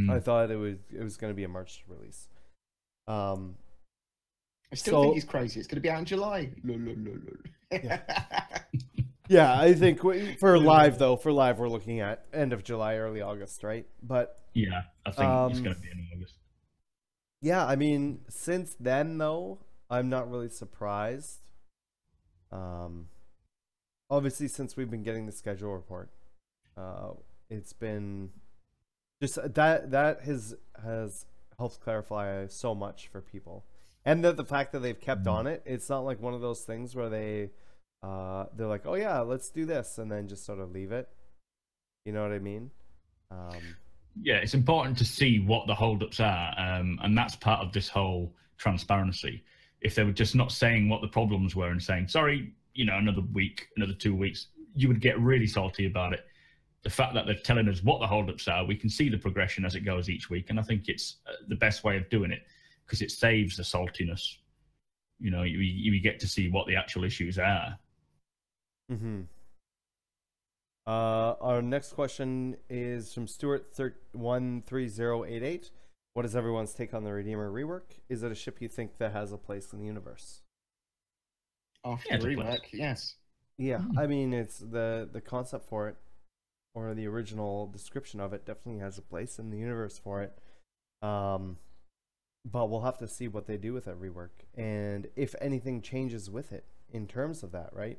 I thought it was going to be a March release. I still think he's crazy. It's going to be out in July. Yeah, I think for live we're looking at end of July, early August, right? But yeah, I think it's going to be in August. Yeah, I mean, since then though, I'm not really surprised. Obviously, since we've been getting the schedule report, it's been just that has helped clarify so much for people, and the fact that they've kept on it. It's not like one of those things where they're like, oh yeah, let's do this, and then just sort of leave it. You know what I mean? Yeah, it's important to see what the holdups are, and that's part of this whole transparency. If they were just not saying what the problems were and saying, sorry, another week, another 2 weeks, you would get really salty about it. The fact that they're telling us what the holdups are, we can see the progression as it goes each week, and I think it's the best way of doing it because it saves the saltiness. You get to see what the actual issues are. Our next question is from Stuart13088. What is everyone's take on the Redeemer rework? Is it a ship you think that has a place in the universe? After the rework, yes. Yeah, I mean, it's the concept for it, or the original description of it, definitely has a place in the universe for it. But we'll have to see what they do with that rework, and if anything changes with it in terms of that, right?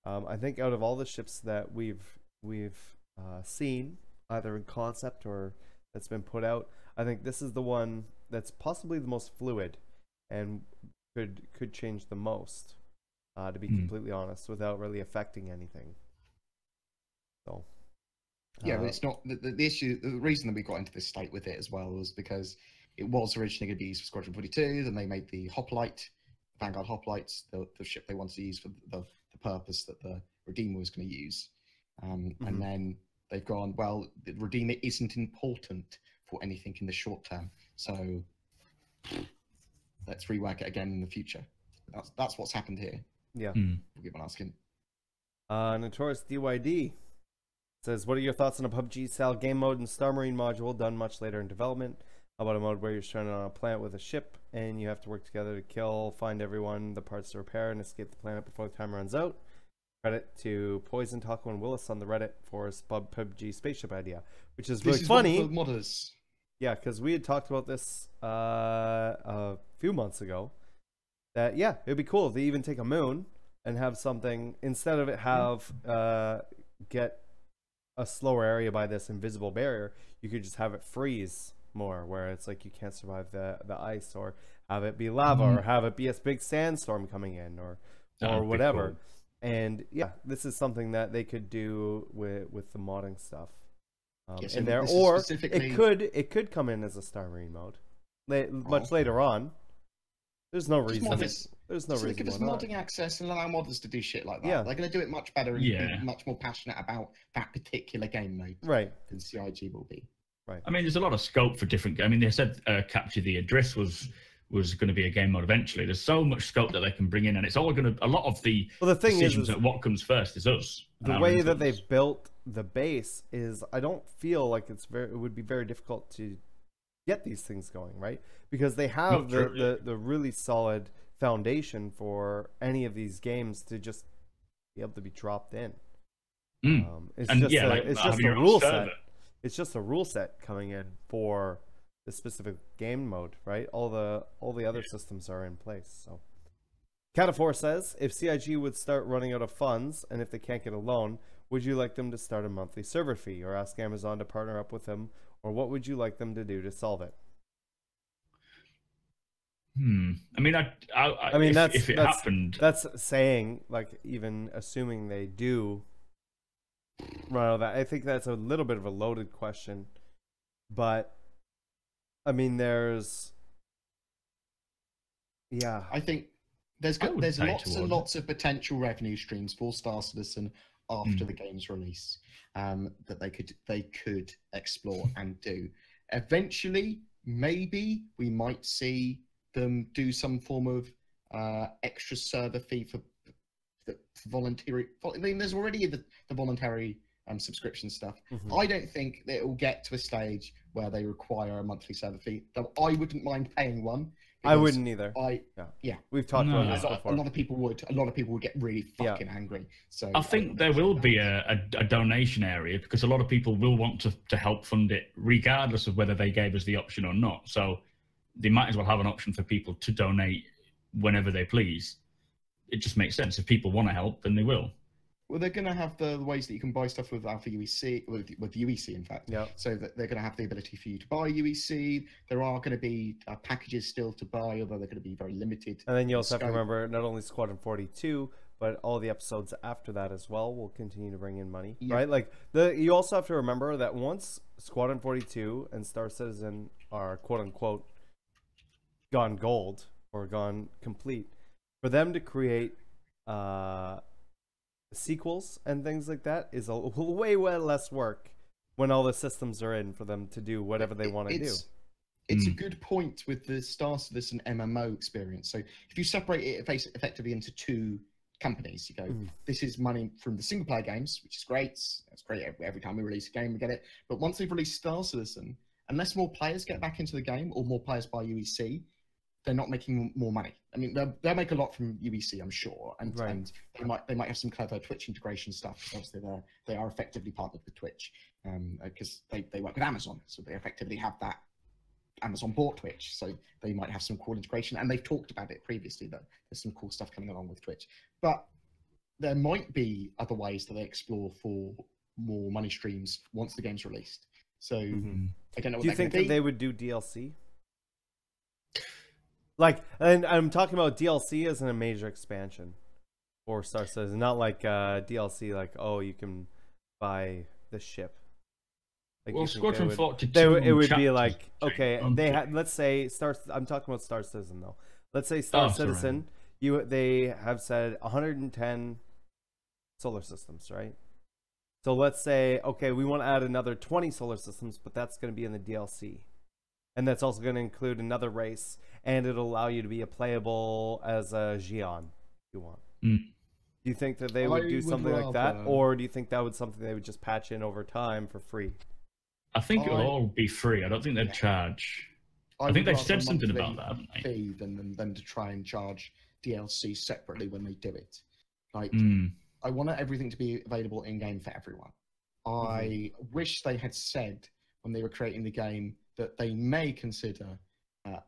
I think out of all the ships that we've seen, either in concept or that's been put out, I think this is the one that's possibly the most fluid and could change the most, to be completely honest, without really affecting anything. So yeah, but it's not the issue. The reason that we got into this state with it as well was because it was originally going to be used for Squadron 42. Then they made the Hoplite, Vanguard Hoplites, the ship they wanted to use for the purpose that the Redeemer was going to use. And then they've gone, well, the Redeemer isn't important for anything in the short term, so let's rework it again in the future. That's what's happened here. Yeah. We'll keep on asking. Notorious DYD says, what are your thoughts on a PUBG-style game mode and StarMarine module done much later in development? How about a mode where you're stranded on a planet with a ship and you have to work together to kill, find everyone, the parts to repair, and escape the planet before the time runs out? Credit to Poison, Taco, and Willis on the Reddit for his PUBG spaceship idea, which is really funny. Modders. Yeah, because we had talked about this a few months ago. That it'd be cool if they even take a moon and have something instead of it get a slower area by this invisible barrier. You could just have it freeze more, where it's like you can't survive the ice, or have it be lava, or have it be a big sandstorm coming in, or That'd be whatever. cool. And yeah, this is something that they could do with the modding stuff Yes, in and there, this is or specifically- it could come in as a StarEngine mode much later on. There's no reason. There's no reason give us why not. modding access and allow modders to do shit like that. Yeah. They're going to do it much better and Yeah. be much more passionate about that particular game mode Right. than CIG will be. Right. I mean, there's a lot of scope for different. I mean, they said Capture the Address was going to be a game mode eventually. There's so much scope that they can bring in, and it's all going to. A lot of the thing decisions is that what comes first is us. the way that they've built the base is, I don't feel like it would be very difficult to get these things going, right? Because they have the really solid foundation for any of these games to just be able to be dropped in. It's just a rule set. It's just a rule set coming in for the specific game mode, right? All the other systems are in place. So Catafor says, if CIG would start running out of funds and if they can't get a loan, would you like them to start a monthly server fee or ask Amazon to partner up with them, or what would you like them to do to solve it? I mean, I mean, if it happened, that's saying, like, even assuming they do run out of that. I think that's a little bit of a loaded question, but I mean, there's, yeah, I think there's lots and lots of potential revenue streams for Star Citizen after the game's release that they could explore and do. Eventually, maybe we might see them do some form of extra server fee for voluntary. I mean, there's already the voluntary subscription stuff. I don't think that it will get to a stage where they require a monthly server fee. Though I wouldn't mind paying one. I wouldn't either. Yeah, we've talked about this before. A lot of people would get really fucking angry. So I think there will be a donation area, because a lot of people will want to help fund it regardless of whether they gave us the option or not. So they might as well have an option for people to donate whenever they please. It just makes sense. If people want to help, then they will. Well, they're going to have the ways that you can buy stuff with Alpha UEC, with UEC, in fact. Yeah. So that they're going to have the ability for you to buy UEC. There are going to be packages still to buy, although they're going to be very limited. And then you also have to remember, not only Squadron 42, but all the episodes after that as well will continue to bring in money, right? Like, you also have to remember that once Squadron 42 and Star Citizen are quote-unquote gone gold or gone complete, for them to create sequels and things like that is way less work when all the systems are in for them to do whatever they want to do. It's a good point with the Star Citizen MMO experience. So if you separate it effectively into two companies, you go, this is money from the single player games, which is great. It's great every time we release a game, we get it. But once they've released Star Citizen, unless more players get back into the game or more players buy UEC, they're not making more money. I mean, they'll make a lot from UEC, I'm sure, and they might have some clever Twitch integration stuff. Obviously, they are effectively partnered with Twitch because they work with Amazon, so they effectively have that. Amazon bought Twitch, so they might have some cool integration, and they've talked about it previously that there's some cool stuff coming along with Twitch. But there might be other ways that they explore for more money streams once the game's released. So I don't know. Do you think that they would do DLC? Like, and I'm talking about DLC as in a major expansion for Star Citizen, not like DLC like, oh, you can buy the ship. Like, well, Squadron 42. It would be like, okay, they had, let's say I'm talking about Star Citizen though. Let's say Star Citizen, they have said 110 solar systems, right? So let's say, okay, we want to add another 20 solar systems, but that's going to be in the DLC. And that's also going to include another race, and it'll allow you to be playable as a Xi'An if you want. Do you think that they would do something like that, or do you think that would something they would just patch in over time for free? I think it'll all be free. I don't think they'd charge. I think they've said something about that, haven't they? Fee than them to try and charge DLC separately when they do it. Like, I want everything to be available in game for everyone. I wish they had said when they were creating the game that they may consider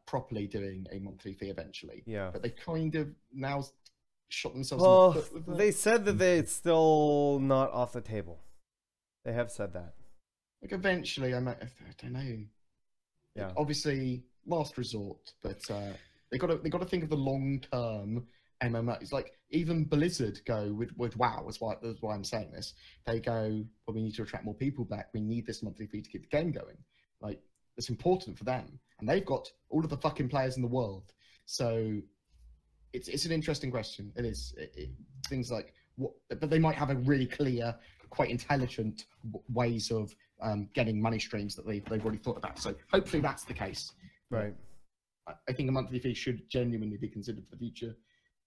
properly doing a monthly fee eventually. Yeah. But they kind of now shot themselves in the foot with that. They said that it's still not off the table. They have said that. Like, eventually, I don't know. Yeah. Obviously, last resort, but they got to think of the long term MMO. It's like even Blizzard go with WoW. That's why I'm saying this. They go, well, we need to attract more people back. We need this monthly fee to keep the game going. Like, it's important for them, and they've got all of the fucking players in the world. So it's an interesting question. It is things like what, but they might have a really clear, quite intelligent ways of getting money streams that they've already thought about. So hopefully that's the case. Right. I think a monthly fee should genuinely be considered for the future,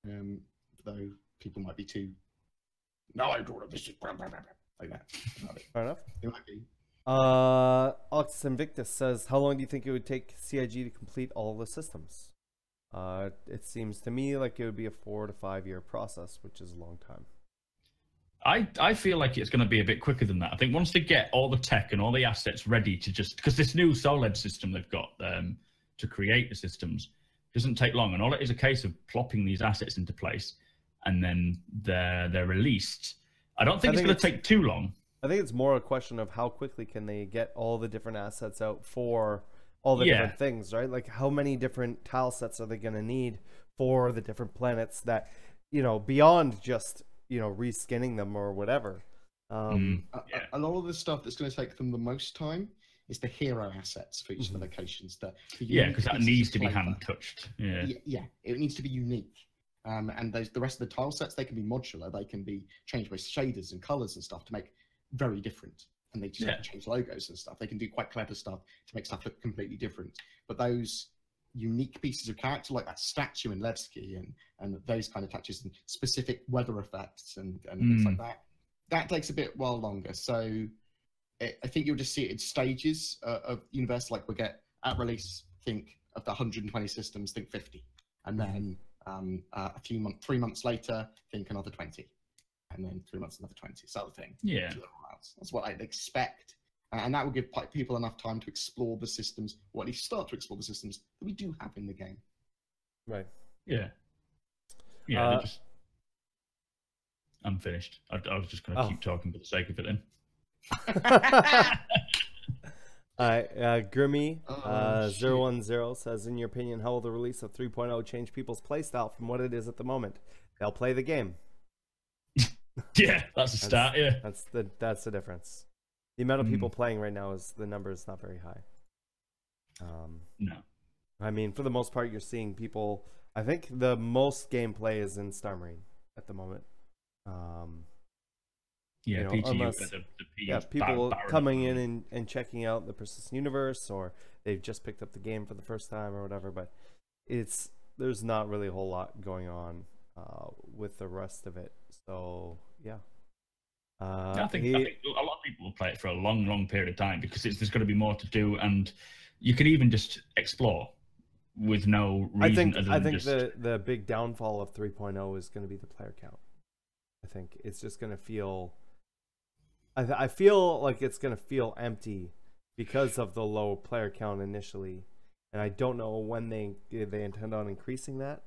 though people might be too. No, I don't want to like that. Fair enough. It might be. Ox Invictus says, how long do you think it would take CIG to complete all the systems? It seems to me like it would be a 4 to 5 year process, which is a long time. I feel like it's going to be a bit quicker than that. I think once they get all the tech and all the assets ready to just, because this new SolEd system they've got to create the systems doesn't take long, and all it is a case of plopping these assets into place, and then they're released. I don't think it's going to take too long. I think it's more a question of how quickly can they get all the different assets out for all the different things, right? Like how many different tile sets are they going to need for the different planets that, you know, beyond just, you know, reskinning them or whatever. A lot of the stuff that's going to take them the most time is the hero assets for each of the locations. Because that needs to be hand touched. Yeah, it needs to be unique. And the rest of the tile sets, they can be modular. They can be changed by shaders and colors and stuff to make very different. And they just have to change logos and stuff. They can do quite clever stuff to make stuff look completely different. But those unique pieces of character, like that statue in Levski and those kind of touches and specific weather effects and things like that, that takes a bit while longer. So I think you'll just see it in stages of universe. Like we'll get at release, think of the 120 systems, think 50. And then 3 months later, think another 20. And then 3 months, another 20, sort of thing. Yeah. That's what I'd expect. And that will give people enough time to explore the systems, or at least start to explore the systems that we do have in the game. Right. Yeah. Yeah. I'm finished. I was just going to keep talking for the sake of it then. Grimmy 010 says, in your opinion, how will the release of 3.0 change people's playstyle from what it is at the moment? They'll play the game. Yeah, that's a start. Yeah, that's the difference. The amount of people playing right now the number is not very high. No, I mean, for the most part, you're seeing people. I think the most gameplay is in StarEngine at the moment. Yeah, you know, unless, people coming in and checking out the persistent universe, or they've just picked up the game for the first time or whatever. But there's not really a whole lot going on with the rest of it. So yeah, I think a lot of people will play it for a long period of time because there's going to be more to do, and you can even just explore with no reason. I think the big downfall of 3.0 is going to be the player count. I think it's just going to feel. I feel like it's going to feel empty because of the low player count initially, and I don't know when they intend on increasing that.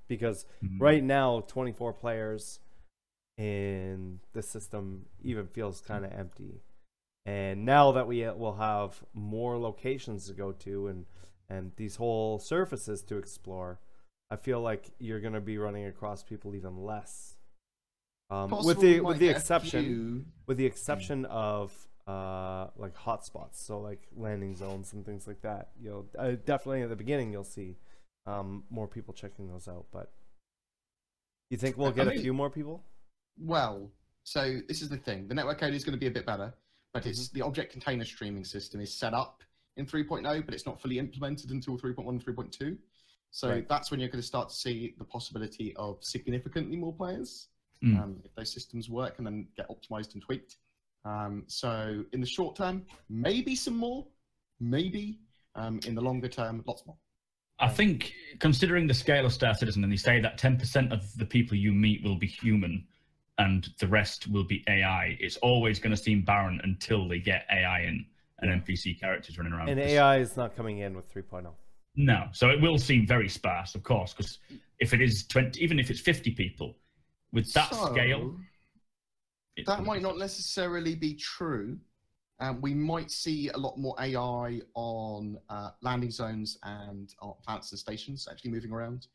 Because right now 24 players in the system even feels kind of empty, and now that we will have more locations to go to and these whole surfaces to explore, I feel like you're going to be running across people even less, with the exception of like hotspots, so like landing zones and things like that. Definitely at the beginning you'll see more people checking those out. But you think we'll get a few more people? Well, so this is the thing. The network code is going to be a bit better, but it's the object container streaming system is set up in 3.0, but it's not fully implemented until 3.1 and 3.2. So that's when you're going to start to see the possibility of significantly more players if those systems work and then get optimized and tweaked. So in the short term, maybe some more, maybe in the longer term, lots more. I think, considering the scale of Star Citizen, and they say that 10% of the people you meet will be human and the rest will be AI, it's always going to seem barren until they get AI in and NPC characters running around. And AI is not coming in with 3.0. No, so it will seem very sparse, of course, because if it is 20, even if it's 50 people, with that scale... That might not necessarily be true. We might see a lot more AI on landing zones and planets and stations actually moving around.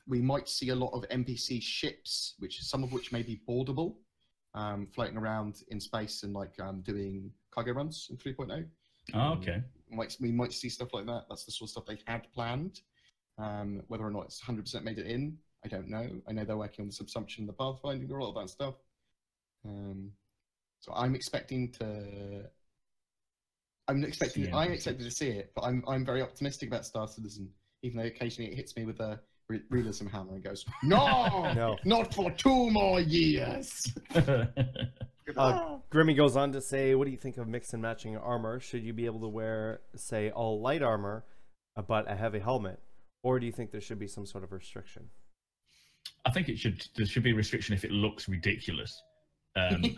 we might see a lot of NPC ships, some of which may be boardable, floating around in space and like doing cargo runs in 3.0. Oh, okay. We might see stuff like that. That's the sort of stuff they had planned. Whether or not it's 100% made it in, I don't know. I know they're working on the subsumption, the pathfinding, all of that stuff. So I'm expecting to. I'm expecting to see it, but I'm very optimistic about Star Citizen, even though occasionally it hits me with a realism hammer and goes, no, not for 2 more years. Grimmy goes on to say, what do you think of mix and matching armor? Should you be able to wear, say, all light armor, but a heavy helmet? Or do you think there should be some sort of restriction? I think there should be a restriction if it looks ridiculous. And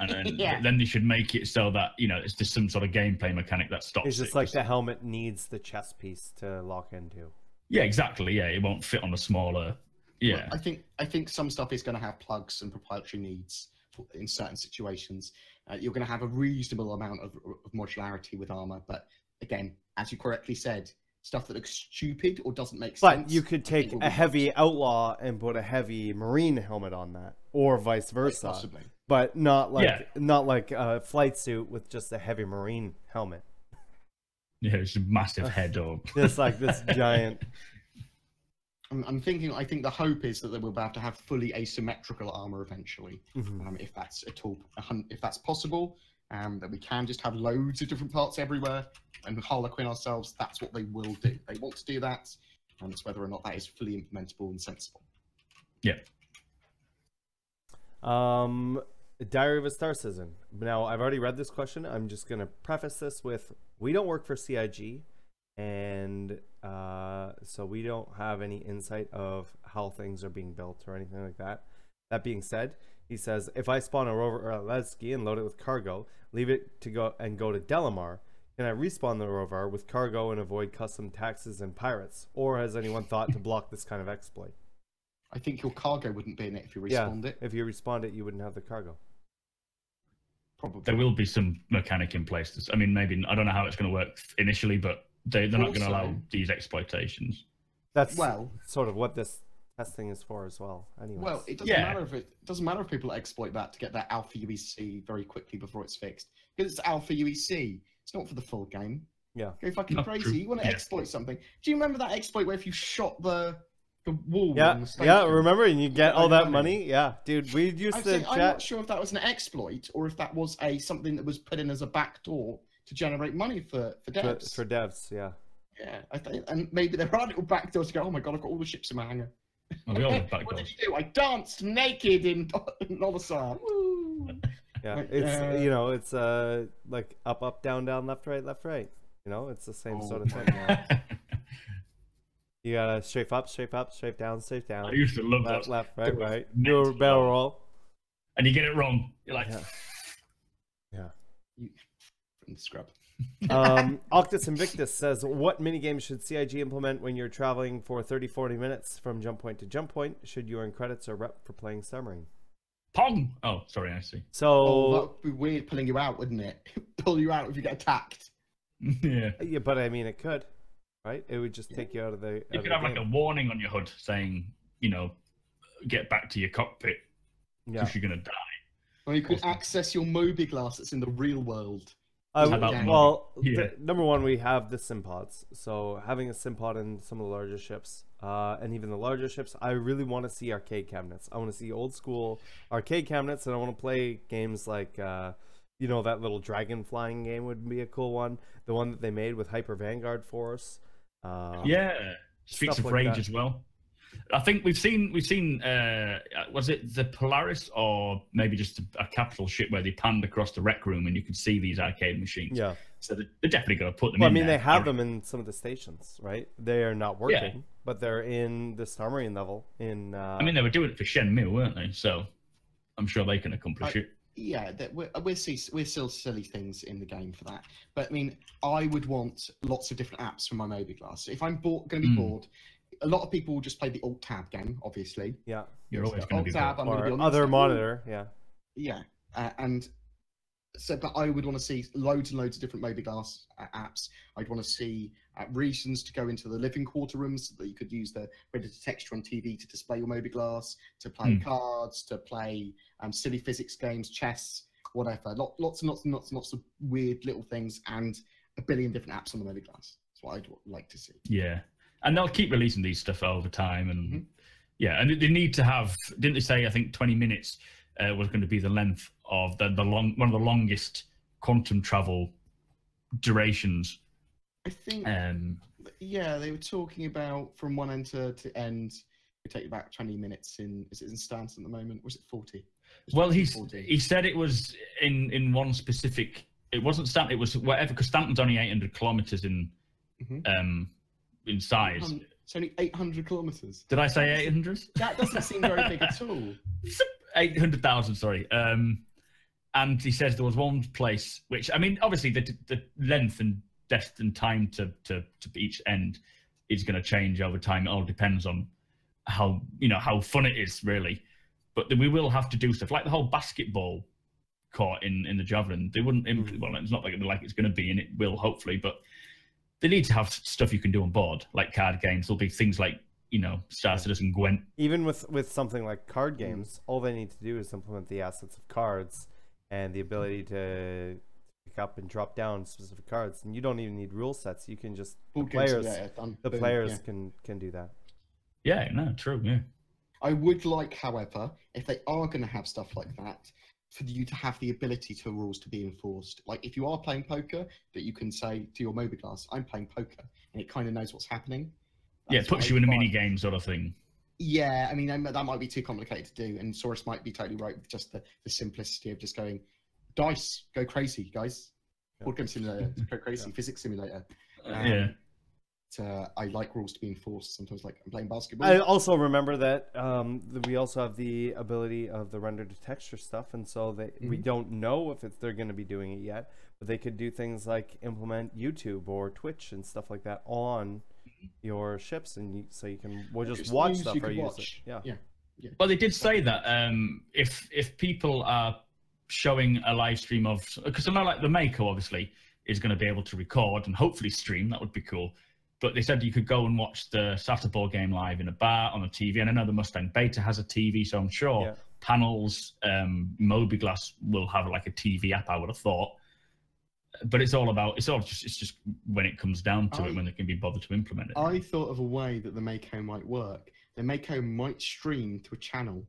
then they should make it so that, you know, it's just some sort of gameplay mechanic that stops it. It's just like the helmet needs the chest piece to lock into. Yeah, exactly. Yeah, it won't fit on the smaller. Yeah. Well, I think some stuff is going to have plugs and proprietary needs in certain situations. You're going to have a reasonable amount of modularity with armor, but again, as you correctly said, stuff that looks stupid or doesn't make sense. But you could take a heavy outlaw and put a heavy marine helmet on that, or vice versa. Possibly. But not like a flight suit with just a heavy marine helmet. Yeah, it's a massive head or just like this giant. I think the hope is that they will have to have fully asymmetrical armor eventually, if that's at all, if that's possible. That we can just have loads of different parts everywhere and Harlequin ourselves. That's what they will do. They want to do that, and it's whether or not that is fully implementable and sensible. Yeah. Diary of a Star Citizen. Now, I've already read this question. I'm just going to preface this with, we don't work for CIG, and so we don't have any insight of how things are being built or anything like that. That being said, he says, if I spawn a rover or a Lesky and load it with cargo, leave it to go to Delamar, can I respawn the rover with cargo and avoid custom taxes and pirates? Or has anyone thought to block this kind of exploit? I think your cargo wouldn't be in it if you respawned it. If you respawned it, you wouldn't have the cargo. Probably. There will be some mechanic in place. I mean, maybe, I don't know how it's going to work initially, but they're not going to allow these exploitations. That's sort of what this testing is for as well. Anyways. Well, it doesn't matter if people exploit that to get that alpha UEC very quickly before it's fixed, because it's alpha UEC. It's not for the full game. Yeah. Go fucking crazy. True. You want to exploit something? Do you remember that exploit where if you shot the wall? Yeah. Remember, and you get all that money. Yeah, dude. We used to. I'm not sure if that was an exploit or if that was something that was put in as a backdoor to generate money for devs. For devs, yeah. Yeah, I think, and maybe there are little backdoors to go, oh my god, I've got all the ships in my hangar. Well, we all have backdoors. What did you do? I danced naked in Nolasar. Yeah, it's you know, it's like up, down, left, right. You know, it's the same sort of thing. You gotta strafe up, strafe down, strafe down. I used to love left, that. left, right. Do a barrel roll, and you get it wrong. You're like, yeah. From the scrub. Octus Invictus says, what minigame should CIG implement when you're traveling for 30-40 minutes from jump point to jump point? Should you earn credits or rep for playing SMBRyan? Pong! Oh, sorry, I see. So that would be weird pulling you out, wouldn't it? Pull you out if you get attacked. Yeah, but I mean, it could, right? It would just take you out of the. You could have like a warning on your HUD saying, you know, get back to your cockpit because you're gonna die. Or you could access your Moby glass that's in the real world. Number one, we have the sim pods. So having a sim pod in some of the larger ships, and even the larger ships, I really want to see arcade cabinets. I want to see old school arcade cabinets, and I want to play games like, you know, that little dragon flying game would be a cool one. The one that they made with Hyper Vanguard for us. Streets of Rage as well. I think we've seen was it the Polaris or maybe just a capital ship where they panned across the rec room and you could see these arcade machines. Yeah. So they're definitely going to put them in. I mean, they have them in some of the stations, right? They are not working, but they're in the StarEngine level. I mean, they were doing it for Shenmue, weren't they? So I'm sure they can accomplish it. Yeah, we're still silly things in the game for that. But I mean, I would want lots of different apps for my Moby Glass. If I'm going to be bored, a lot of people will just play the Alt Tab game, obviously. Yeah, you're always going to be bored. Or other monitor. Yeah. Yeah, and So, but I would want to see loads and loads of different mobiGlas apps. I'd want to see reasons to go into the living quarter rooms so that you could use the Redacted texture on TV to display your mobiGlas, to play cards, to play silly physics games, chess, whatever. Lots and lots of weird little things and a billion different apps on the mobiGlas. That's what I'd like to see. Yeah, and they'll keep releasing these stuff over time, and yeah, and they need to have. Didn't they say? I think 20 minutes was going to be the length of one of the longest quantum travel durations. I think. Yeah, they were talking about from one end to end. It would take about 20 minutes. Is it in stance at the moment? Or is it 40? Well, he said it was in one specific. It wasn't Stanton. It was whatever, because Stanton's only 800 kilometers in size. It's only 800 kilometers. Did I say 800? That doesn't seem very big at all. 800,000, sorry. And he says there was one place which, I mean, obviously the length and depth and time to each end is going to change over time. It all depends on how fun it is, really. But we will have to do stuff like the whole basketball court in the Javelin. They wouldn't. Well, it's not like it's going to be, and it will hopefully. But they need to have stuff you can do on board, like card games. There'll be things like Star Citizen Gwent. Even with something like card games, all they need to do is implement the assets of cards and the ability to pick up and drop down specific cards, and you don't even need rule sets. You can just the players can do that. Yeah, no, true. Yeah. I would like, however, if they are going to have stuff like that, for you to have the ability to rules to be enforced. Like if you are playing poker, that you can say to your mobiGlas, I'm playing poker, and it kind of knows what's happening. It puts you in a mini game sort of thing. Yeah, I mean, that might be too complicated to do, and Saurus might be totally right with just the simplicity of just going, dice, go crazy, guys. BoredGame Simulator, go crazy, physics simulator. I like rules to be enforced. Sometimes, like I'm playing basketball. I also remember that we also have the ability of the render to texture stuff, and so we don't know if they're going to be doing it yet, but they could do things like implement YouTube or Twitch and stuff like that on your ships, and so you can just watch stuff or use it. Yeah. Well, they did say that if people are showing a live stream of, because I know like the Mako obviously is going to be able to record and hopefully stream. That would be cool. But they said you could go and watch the Saturday board game live in a bar on a TV. And I know the Mustang Beta has a TV, so I'm sure panels, mobiGlas will have like a TV app, I would have thought. But it's just when it comes down to it, when they can be bothered to implement it. I thought of a way that the Mako might work. The Mako might stream to a channel,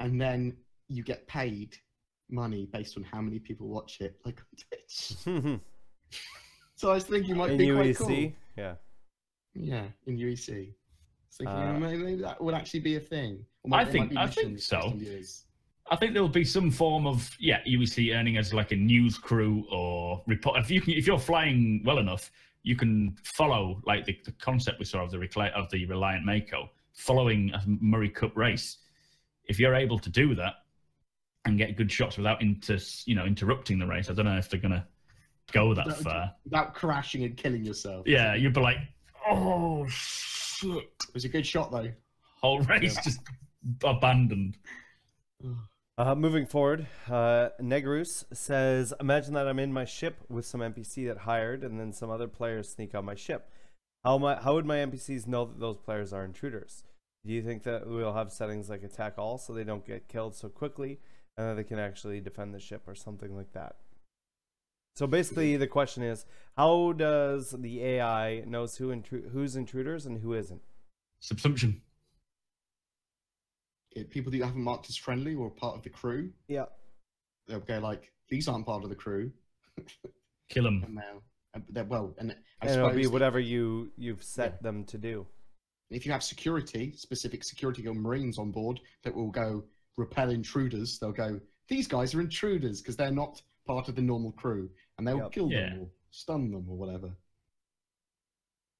and then you get paid money based on how many people watch it, like on Twitch. So I was thinking it might be quite cool. Yeah, in UEC. So maybe that would actually be a thing. I think so. I think there'll be some form of UEC earning as like a news crew or report. If you're flying well enough, you can follow like the concept we saw of the Reliant Mako following a Murray Cup race. If you're able to do that and get good shots without interrupting the race, I don't know if they're gonna go that far without crashing and killing yourself. Yeah, you'd be like, oh shit! It was a good shot though. Whole race just abandoned. Moving forward, Negrus says, imagine that I'm in my ship with some NPC that hired, and then some other players sneak on my ship. How would my NPCs know that those players are intruders? Do you think that we'll have settings like attack all so they don't get killed so quickly, and that they can actually defend the ship or something like that? So basically, the question is, how does the AI knows who's intruders and who isn't? Subsumption. People that you haven't marked as friendly or part of the crew. Yeah. They'll go like, these aren't part of the crew. Kill them. And I suppose it'll be whatever you've set them to do. If you have specific security Marines on board that will go repel intruders, they'll go, these guys are intruders because they're not part of the normal crew, and they'll kill them or stun them or whatever.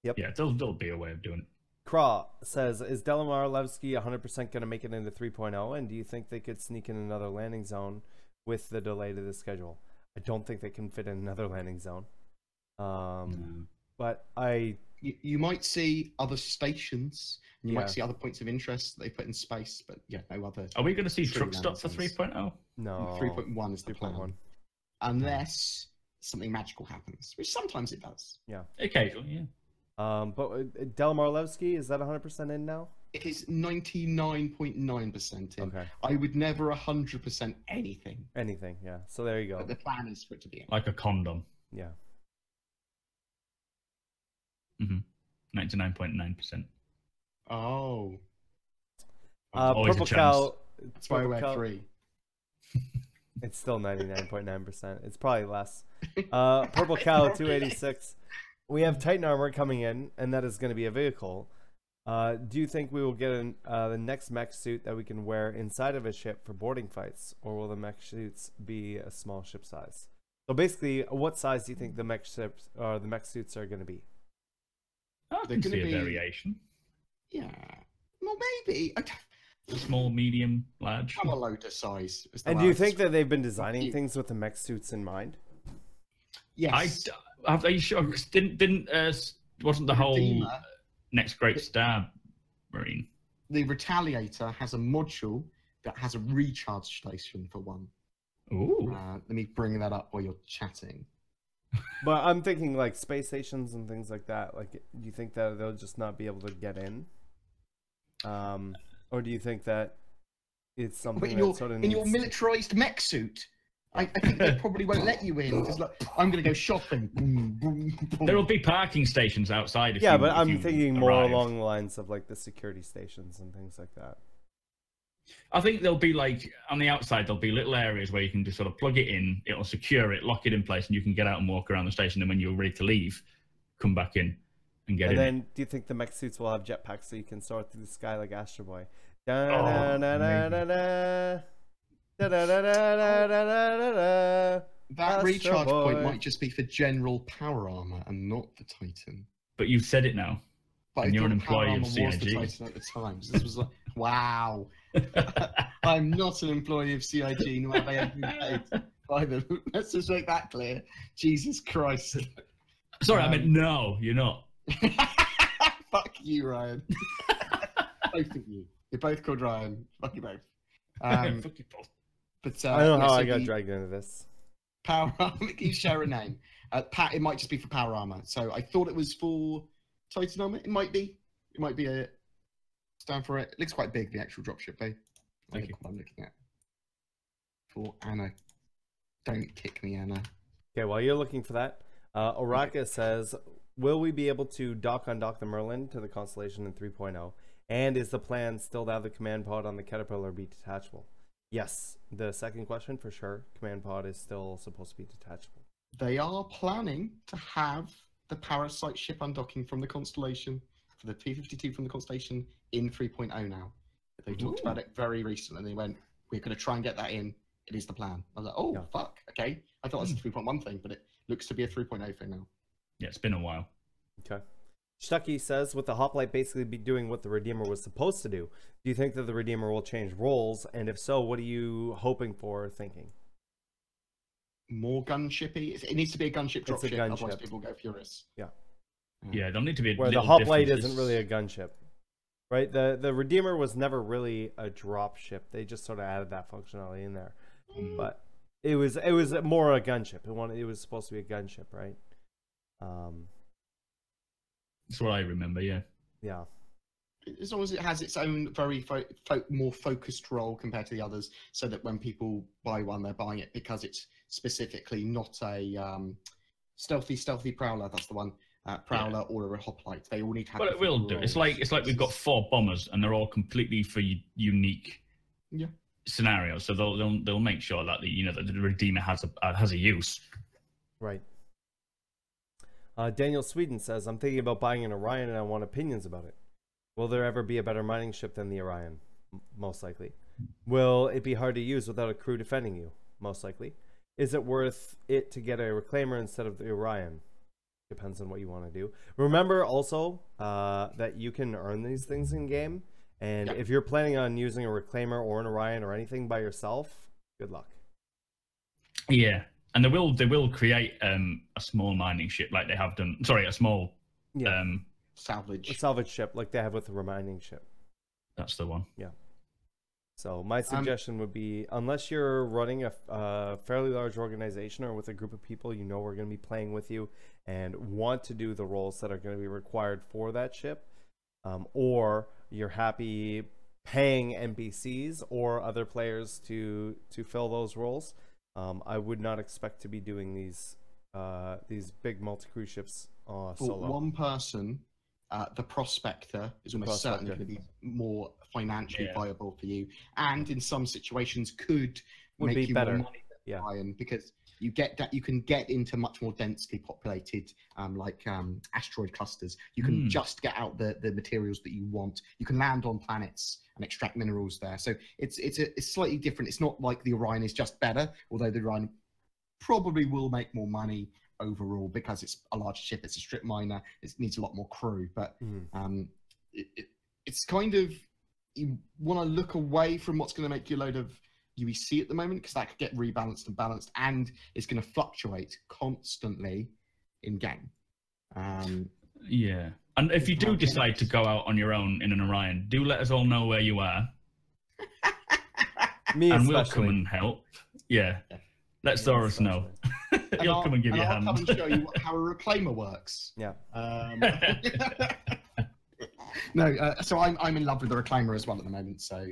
Yep. Yeah, there'll be a way of doing it. Craw says, is Delamar Levski 100% going to make it into 3.0, and do you think they could sneak in another landing zone with the delay to the schedule? I don't think they can fit in another landing zone. But you might see other stations, you might see other points of interest that they put in space, but no other. Are we going to see truck stop for 3.0? No. 3.1 is the plan. unless something magical happens, which sometimes it does. Yeah. Occasionally, yeah. But Del Marlewski, is that 100% in now? It is 99.9% in. Okay. I would never 100% anything. Anything, yeah. So there you go. But the plan is for it to be in. Like a condom. Yeah. 99.9%. Oh. Always Purple a chance. Cow. That's why we're Cow- 3. It's still 99.9%. It's probably less. Purple Cow 286. We have Titan armor coming in, and that is going to be a vehicle. Do you think we will get the next mech suit that we can wear inside of a ship for boarding fights, or will the mech suits be a small ship size? So basically, what size do you think the mech ships or the mech suits are going to be? I They're can see gonna a be- variation. Yeah. Well, maybe. Small, medium, large. I'm a loader size. is the And way do you I think that describe they've been designing you. things with the mech suits in mind? it. Yes. Are you sure? Didn't wasn't the whole Redeemer, next great star marine? the Retaliator has a module that has a recharge station for one. Ooh. Let me bring that up while you're chatting. But I'm thinking like space stations and things like that. Like, do you think that they'll just not be able to get in? Or do you think that it's But something in your, that sort of in your needs... militarized mech suit, I think they probably won't let you in. It's like, I'm going to go shopping. Boom, boom, boom. There will be parking stations outside. If Yeah, you, but if I'm you thinking more arrive. along the lines of like the security stations and things like that. I think there'll be like on the outside there'll be little areas where you can just sort of plug it in, it'll secure it, lock it in place, and you can get out and walk around the station. And when you're ready to leave, come back in and get And in. then, do you think the mech suits will have jetpacks so you can soar through the sky like Astro Boy? That recharge Astro point Boy. might just be for general power armor and not the Titan. But you've said it now. But And I you're an thought power employee of armor was the CIG. Titan at the time. So this was like, wow. I'm not an employee of CIG, nor have I ever been paid by them. Let's just make that clear. Jesus Christ. Sorry, I meant no, you're not. Fuck you, Ryan. Both of you. You're both called Ryan. Fuck you both. Fuck you both. But I don't know how yeah, I so got the dragged into this. power armor. You share a name. It might just be for power armor. So I thought it was for Titan armor. It might be. It might be a stand for it. It looks quite big. The actual dropship, though. Thank you. What I'm looking at. For Anna. Don't kick me, Anna. Okay, while you're looking for that, Oraka says, will we be able to undock the Merlin to the Constellation in 3.0? And is the plan still to have the command pod on the Caterpillar be detachable? Yes, the second question for sure. Command pod is still supposed to be detachable. They are planning to have the Parasite ship undocking from the Constellation, for the P-52 from the Constellation, in 3.0 now. They talked about it very recently, and they went, we're going to try and get that in. It is the plan. I was like, oh, Yeah. fuck, okay. I thought it was a 3.1 thing, but it looks to be a 3.0 thing now. Yeah, it's been a while. Okay. Stucky says, with the Hoplite basically be doing what the Redeemer was supposed to do, do you think that the Redeemer will change roles? And if so, what are you hoping for or thinking? More gunshipy. It needs to be a gunship It's a dropship, otherwise gunship. people go furious. Yeah. Yeah, there'll need to be a Where the little Hoplite differences. isn't really a gunship. Right? The Redeemer was never really a drop ship. They just sort of added that functionality in there. But it was more a gunship. It was supposed to be a gunship, right? That's what I remember, yeah. Yeah. As long as it has its own very more focused role compared to the others, so that when people buy one, they're buying it because it's specifically not a stealthy prowler. That's the one. Prowler or a hoplite. They all need to have. Well, it will different do. roles. It's like we've got 4 bombers, and they're all completely for unique scenarios. So they'll make sure that the Redeemer has a use. Right. Daniel Sweden says, I'm thinking about buying an Orion and I want opinions about it. Will there ever be a better mining ship than the Orion? Most likely. Will it be hard to use without a crew defending you? Most likely. Is it worth it to get a Reclaimer instead of the Orion? Depends on what you want to do. Remember also that you can earn these things in game. And if you're planning on using a Reclaimer or an Orion or anything by yourself, good luck. Yeah. And they will create a small mining ship like they have done. Sorry, a small salvage. A salvage ship like they have with the mining ship. That's the one. Yeah. So my suggestion would be, unless you're running a fairly large organization or with a group of people you know are going to be playing with you and want to do the roles that are going to be required for that ship, or you're happy paying NPCs or other players to fill those roles, I would not expect to be doing these big multi-cruise ships For solo. one person, the Prospector is almost certainly going to be more financially viable for you, and in some situations would make you better. more money than Ryan, because you can get into much more densely populated asteroid clusters. You can just get out the materials that you want. You can land on planets and extract minerals there. So it's slightly different. It's not like the Orion is just better, although the Orion probably will make more money overall because it's a large ship, it's a strip miner, it needs a lot more crew. But it's kind of, you want to look away from what's going to make you a load of UEC at the moment, because that could get rebalanced and balanced, and it's going to fluctuate constantly in game. Yeah, and if you do decide to go out on your own in an Orion, do let us all know where you are. Me and especially. we'll come and help. Yeah. Let Saurus know. He'll come and give you a hand. I'll come and show you how a reclaimer works. Yeah. No, so I'm in love with the reclaimer as well at the moment. So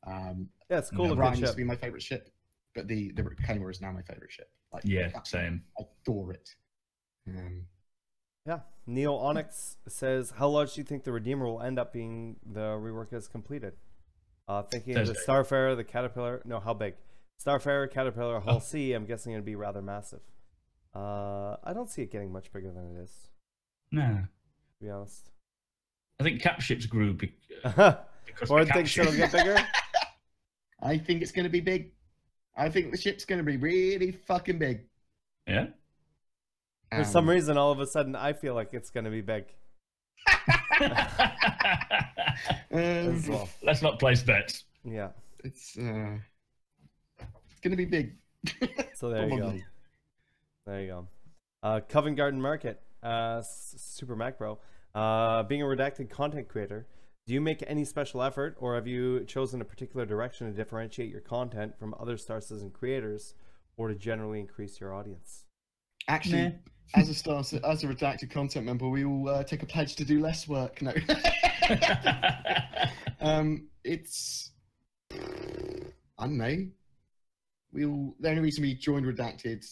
yeah, it's cool. Ryan used to be my favorite ship, but the reclaimer is now my favorite ship. Like, yeah, same. I adore it. Yeah. Neo Onyx says, how large do you think the Redeemer will end up being the rework is completed? Thinking of the Starfarer, the Caterpillar. No, how big? Starfarer, Caterpillar, Hull C, I'm guessing it'd be rather massive. I don't see it getting much bigger than it is. No. To be honest. I think cap ships grew because Or thinks it'll get bigger? I think it's going to be big. I think the ship's going to be really fucking big. Yeah? For some reason, all of a sudden, I feel like it's going to be big. Let's not place bets. Yeah. It's going to be big. So there you go. There you go. Covent Garden Market, Super Mac Bro. Being a redacted content creator, do you make any special effort, or have you chosen a particular direction to differentiate your content from other Star Citizen creators, or to generally increase your audience? Actually, as a redacted content member, we will take a pledge to do less work. No. It's, I don't know. The only reason we joined Redacted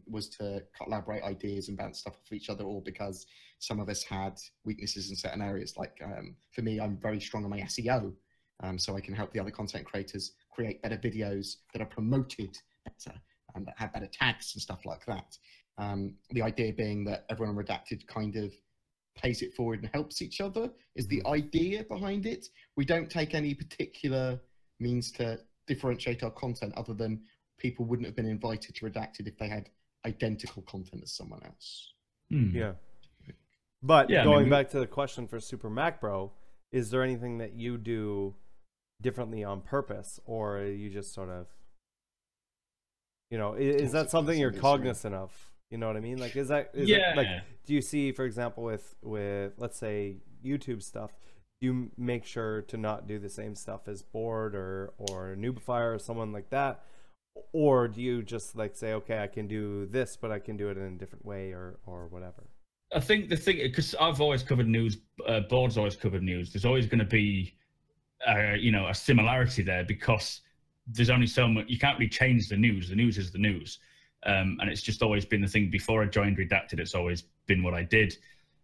was to collaborate ideas and bounce stuff off each other, or because some of us had weaknesses in certain areas. Like for me, I'm very strong on my SEO, so I can help the other content creators create better videos that are promoted better and that have better tags and stuff like that. The idea being that everyone on Redacted kind of pays it forward and helps each other is the idea behind it. We don't take any particular means to differentiate our content other than people wouldn't have been invited to Redacted if they had identical content as someone else. Yeah. But going back to the question for Super Mac Bro, is there anything that you do differently on purpose, or you just sort of, you know, is that something you're cognizant of? You know what I mean? Like, is it, like, do you see, for example, with let's say YouTube stuff, you make sure to not do the same stuff as Bored or Noobify or someone like that? Or do you just like say, okay, I can do this, but I can do it in a different way or whatever? I think the thing, because I've always covered news, Bored's always covered news, there's always going to be, you know, a similarity there, because there's only so much, you can't really change the news. The news is the news. And it's just always been the thing. Before I joined Redacted, it's always been what I did.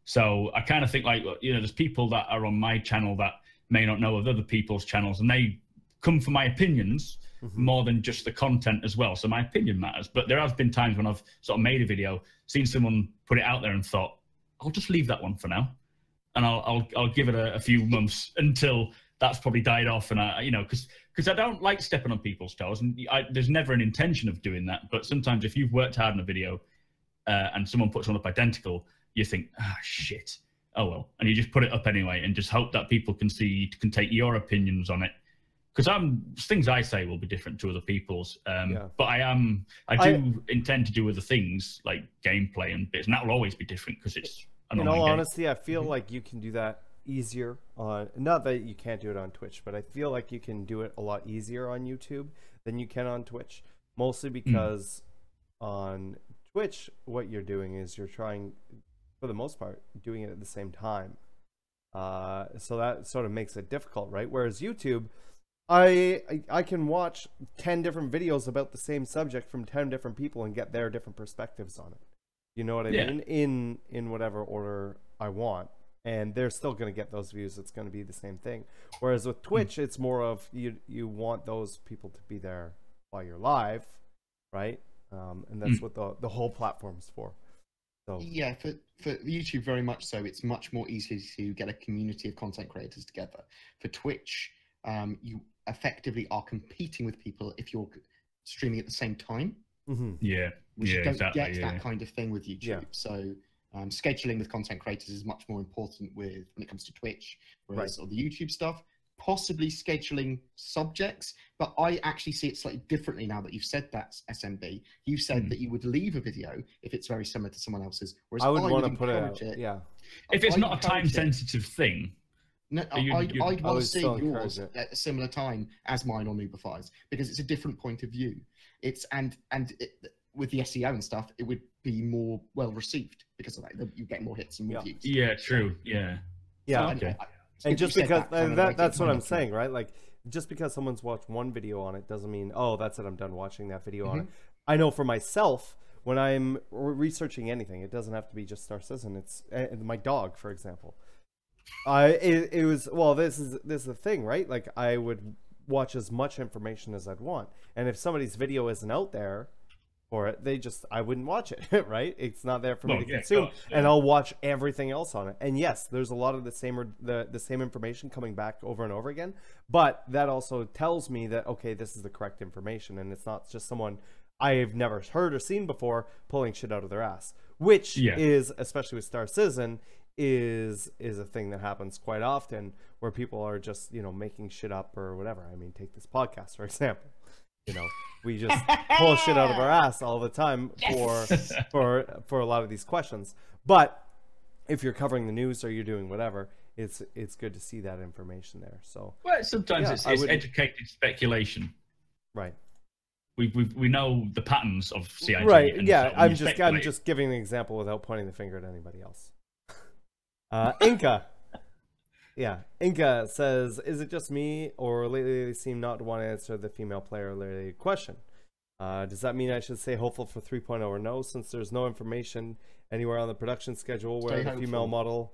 So I kind of think, like, you know, there's people that are on my channel that may not know of other people's channels, and they come for my opinions more than just the content as well. So my opinion matters. But there have been times when I've sort of made a video, seen someone put it out there and thought, I'll just leave that one for now, and I'll give it a few months until that's probably died off. And I, you know, because I don't like stepping on people's toes, and there's never an intention of doing that. But sometimes if you've worked hard on a video and someone puts one up identical, you think, ah, shit, oh well, and you just put it up anyway and just hope that people can take your opinions on it. Because things I say will be different to other people's, but I do intend to do other things like gameplay and bits, and that will always be different because it's. In all honesty, I feel like you can do that easier on, not that you can't do it on Twitch, but I feel like you can do it a lot easier on YouTube than you can on Twitch, mostly because on Twitch what you're doing is you're trying, for the most part, doing it at the same time, so that sort of makes it difficult, right? Whereas YouTube, I can watch 10 different videos about the same subject from 10 different people and get their different perspectives on it. You know what I mean? In whatever order I want, and they're still going to get those views. It's going to be the same thing. Whereas with Twitch, it's more of you want those people to be there while you're live, right? And that's what the whole platform's for. So yeah, for YouTube, very much so. It's much more easy to get a community of content creators together. For Twitch, you effectively are competing with people if you're streaming at the same time. Yeah, which you don't exactly, get that kind of thing with YouTube. So scheduling with content creators is much more important when it comes to Twitch, whereas on the YouTube stuff, possibly scheduling subjects. But I actually see it slightly differently now that you've said that, SMB. You said that you would leave a video if it's very similar to someone else's. Whereas I would want to put it out. Yeah. If it's not a time-sensitive thing. No, I'd want to see yours at a similar time as mine or Noob Fires, because it's a different point of view. It's with the SEO and stuff, it would be more well received because of that. You get more hits and more views. Yeah, true. Yeah. Yeah. So, okay. And just because that's what I'm saying, right? Like, just because someone's watched one video on it doesn't mean, oh, that's it, I'm done watching that video on it. I know for myself, when I'm researching anything, it doesn't have to be just Star Citizen. It's my dog, for example. It was, well, this is the thing, right? Like, I would watch as much information as I'd want, and if somebody's video isn't out there for it, I wouldn't watch it, right? It's not there for me to consume, and I'll watch everything else on it. And yes, there's a lot of the same information coming back over and over again, but that also tells me that, okay, this is the correct information, and it's not just someone I've never heard or seen before pulling shit out of their ass, which is, especially with Star Citizen, is a thing that happens quite often, where people are just, you know, making shit up or whatever. I mean, take this podcast, for example. You know, we just pull shit out of our ass all the time for a lot of these questions. But if you're covering the news or you're doing whatever, it's good to see that information there. So sometimes it's educated speculation. Right. We know the patterns of CIG. Right. Yeah. I'm just giving an example without pointing the finger at anybody else. Inca. Yeah, Inca says, is it just me, or lately they seem not to want to answer the female player-related question? Does that mean I should say hopeful for 3.0 or no, since there's no information anywhere on the production schedule where the female model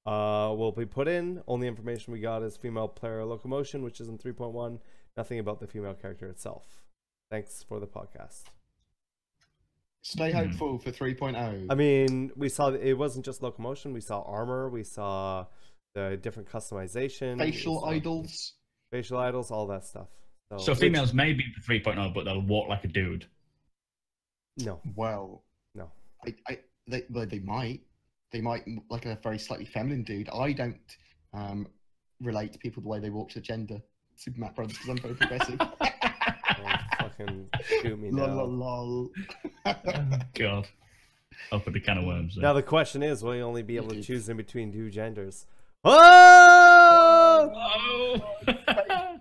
will be put in? Only information we got is female player locomotion, which is in 3.1. Nothing about the female character itself. Thanks for the podcast. Stay hopeful for 3.0. I mean, we saw it wasn't just locomotion. We saw armor. We saw the different customization. Facial idols, all that stuff. So females may be the 3.0, but they'll walk like a dude. No. Well, no. They might. They might, like a very slightly feminine dude. I don't relate to people the way they walk to gender. Super Matt Brothers, because I'm very progressive. Fucking shoot me now. Lol. God. Open the can of worms. Now the question is, will you only be able to choose in between two genders? Oh!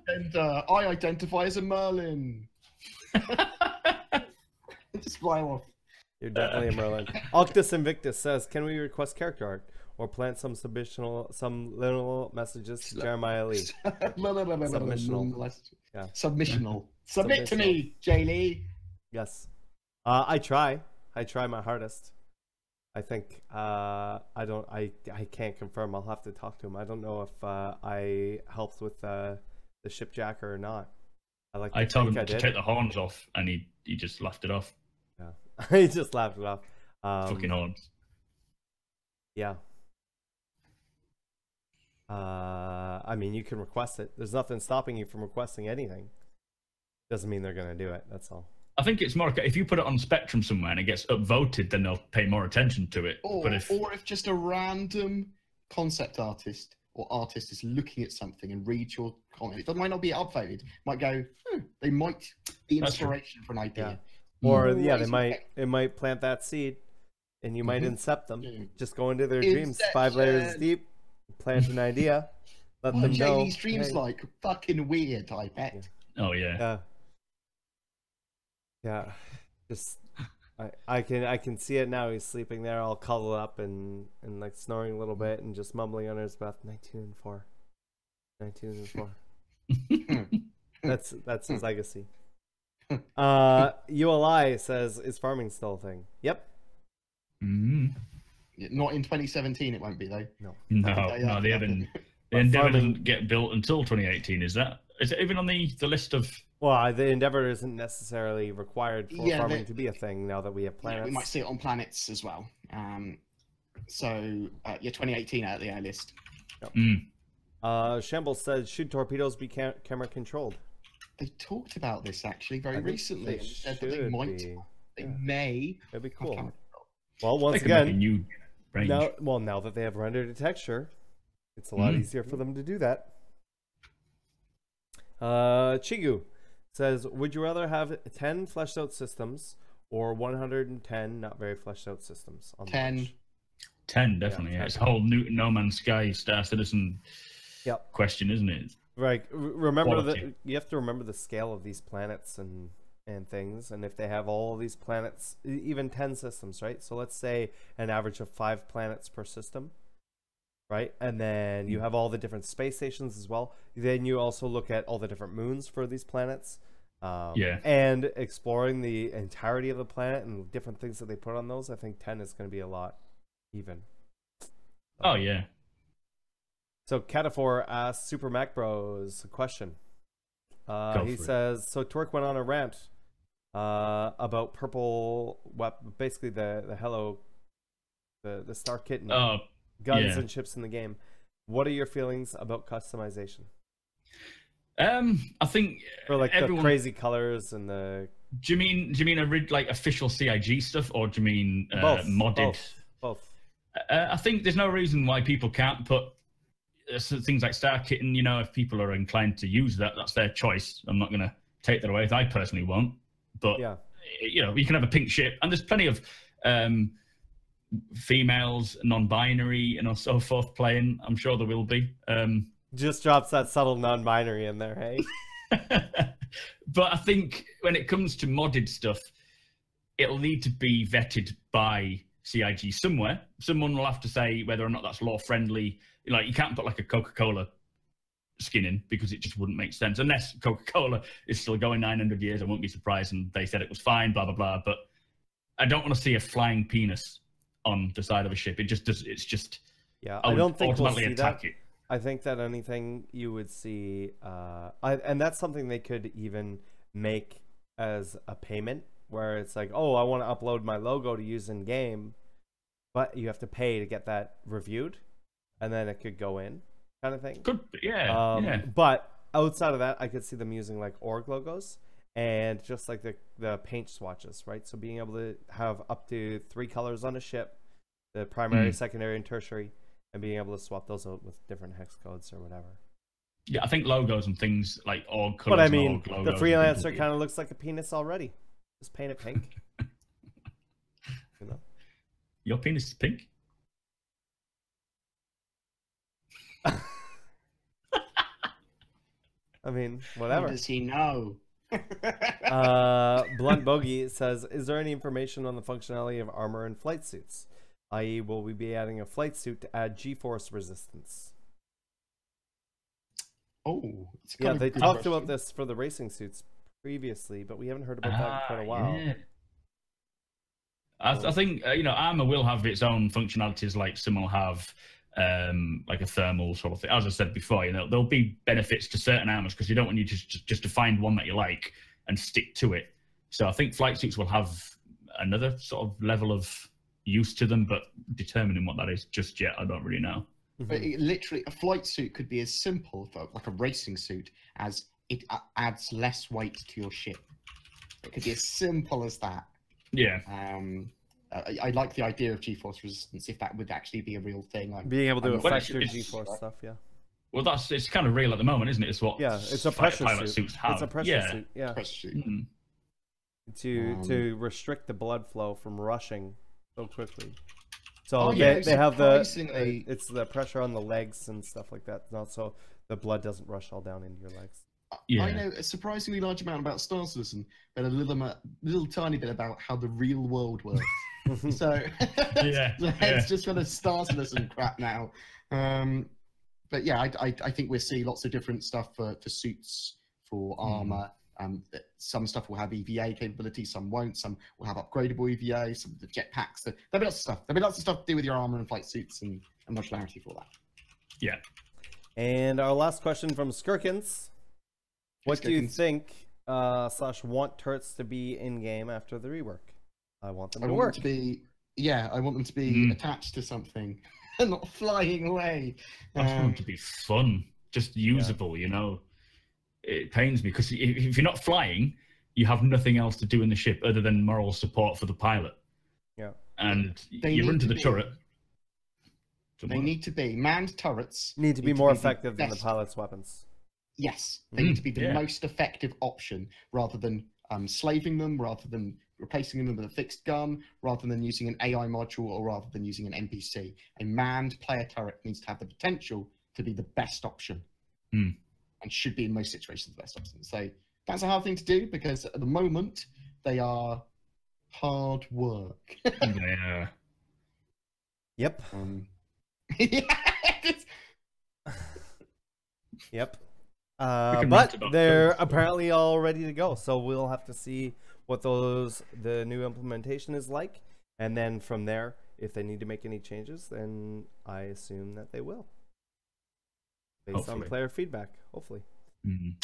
And I identify as a Merlin. Just fly off. You're definitely a Merlin. Octus Invictus says, can we request character art or plant some little messages to Jeremiah Lee? Submissional. Yeah. Submissional. Submit to me, Jay Lee. Yes. I try my hardest. I think I can't confirm. I'll have to talk to him. I don't know if I helped with the shipjacker or not. I told him to take the horns off, and he just laughed it off. Yeah, he just laughed it off. Fucking horns. Yeah. I mean, you can request it. There's nothing stopping you from requesting anything. Doesn't mean they're gonna do it. That's all. I think it's more if you put it on Spectrum somewhere and it gets upvoted, then they'll pay more attention to it. Or if just a random concept artist or artist is looking at something and reads your comment, it might not be upvoted. Might go, they might be inspiration for an idea. Yeah. Or it might plant that seed, and you might incept them. Just go into their dreams 5 layers deep, plant an idea. Let What them know. JD streams hey. like fucking weird, I bet. Oh yeah. Yeah. Just I can see it now. He's sleeping there, all cuddled up and like snoring a little bit and just mumbling under his breath. 1904. 1904. That's his legacy. ULI says, is farming still a thing? Yep. Not in 2017, it won't be though. No, they haven't. The Endeavour doesn't get built until 2018. Is it even on the list of? Well, the Endeavour isn't necessarily required for farming to be a thing now that we have planets. Yeah, we might see it on planets as well. So 2018 at the earliest. Yep. Shambles says, should torpedoes be camera controlled? They talked about this actually very recently. They said that they might. be. They may. It'd be cool. Camera Well, once They can make a again, new range. now that they have rendered a texture, it's a lot easier for them to do that. Chigu says, would you rather have 10 fleshed out systems or 110 not very fleshed out systems on 10. launch? 10 definitely. Yeah, it's a whole new No Man's Sky Star Citizen question, isn't it? Right. Remember Quality. you have to remember the scale of these planets and things, and if they have all these planets, even 10 systems, right? So let's say an average of 5 planets per system, right? And then you have all the different space stations as well. Then you also look at all the different moons for these planets, and exploring the entirety of the planet and different things that they put on those. I think 10 is going to be a lot even. Oh yeah. So Cataphor asks Super Mac Bros a question. He says, so Twerk went on a rant about purple, basically the Hello, the Star Kitten guns and ships in the game. What are your feelings about customization? I think for like the crazy colors and the. Do you mean like official CIG stuff, or do you mean both, modded? Both. I think there's no reason why people can't put things like Star Kitten. You know, if people are inclined to use that, that's their choice. I'm not going to take that away. I personally won't. But you know, you can have a pink ship, and there's plenty of females, non-binary, and so forth playing. I'm sure there will be. Just drops that subtle non-binary in there, hey? But I think when it comes to modded stuff, it'll need to be vetted by CIG somewhere. Someone will have to say whether or not that's law friendly. Like, you can't put like a Coca-Cola skin in because it just wouldn't make sense unless Coca-Cola is still going 900 years. I won't be surprised, and they said it was fine, blah blah blah. But I don't want to see a flying penis on the side of a ship. It just does. It's just I don't think we'll see attack that. it. I think that anything you would see, and that's something they could even make as a payment, where it's like, oh, I want to upload my logo to use in game, but you have to pay to get that reviewed, and then it could go in, kind of thing. Good, yeah. But outside of that, I could see them using like org logos and just like the paint swatches, right? So being able to have up to 3 colors on a ship, the primary, secondary, and tertiary, and being able to swap those out with different hex codes or whatever. Yeah, I think logos and things like org colors. But I mean, and org the logos freelancer kind of looks like a penis already. Just paint it pink. You know? Your penis is pink? I mean, whatever. How does he know? Blunt Bogey says, is there any information on the functionality of armor and flight suits? I.e., will we be adding a flight suit to add G-force resistance? Oh, it's yeah, they talked about this for the racing suits previously, but we haven't heard about that in quite a while. Yeah. I think you know, armor will have its own functionalities, like some will have like a thermal sort of thing. As I said before, you know, there'll be benefits to certain armors because you don't want you just to find one that you like and stick to it. So I think flight suits will have another sort of level of use to them, but determining what that is just yet, I don't really know. But literally, a flight suit could be as simple, for like a racing suit, as it adds less weight to your ship. It could be as simple as that. Yeah. I like the idea of G-force resistance, if that would actually be a real thing. Like, being able to affect your it's G-force stuff, yeah. Well, it's kind of real at the moment, isn't it? It's what it's a pressure pilot suit. suits have. It's a pressure suit, yeah. Pressure suit. To restrict the blood flow from rushing so quickly. So yeah, they have the surprisingly- it's the pressure on the legs and stuff like that, not so the blood doesn't rush all down into your legs. Yeah. I know a surprisingly large amount about Star Citizen, but a little tiny bit about how the real world works. So Yeah, it's just kind of Star Citizen crap now. But yeah, I think we'll see lots of different stuff for suits, for armor. Some stuff will have EVA capability, some won't. Some will have upgradable EVA. Some of the jetpacks. There'll be lots of stuff. There'll be lots of stuff to do with your armor and flight suits and modularity for that. Yeah. And our last question from Skirkins. What do you Skirkins. think / want turrets to be in game after the rework? I want them I to want work. them to be, I want them to be attached to something and not flying away. I just want them to be fun, just usable, you know. It pains me because if you're not flying, you have nothing else to do in the ship other than moral support for the pilot. Yeah. And They you run need to to the be- turret. They need to be manned turrets. Need to be more the effective than the best- pilot's weapons. Yes, they need to be the yeah. most effective option rather than slaving them, rather than replacing them with a fixed gun, rather than using an AI module, or rather than using an NPC. A manned player turret needs to have the potential to be the best option. And should be in most situations the best option. So that's a hard thing to do because at the moment they are hard work. Yeah. Yep. Yeah, it's- Yep. can rant But about they're turrets. apparently all ready to go, so we'll have to see what the new implementation is like, and then from there, if they need to make any changes, then I assume that they will, based on Hopefully. player feedback. Hopefully.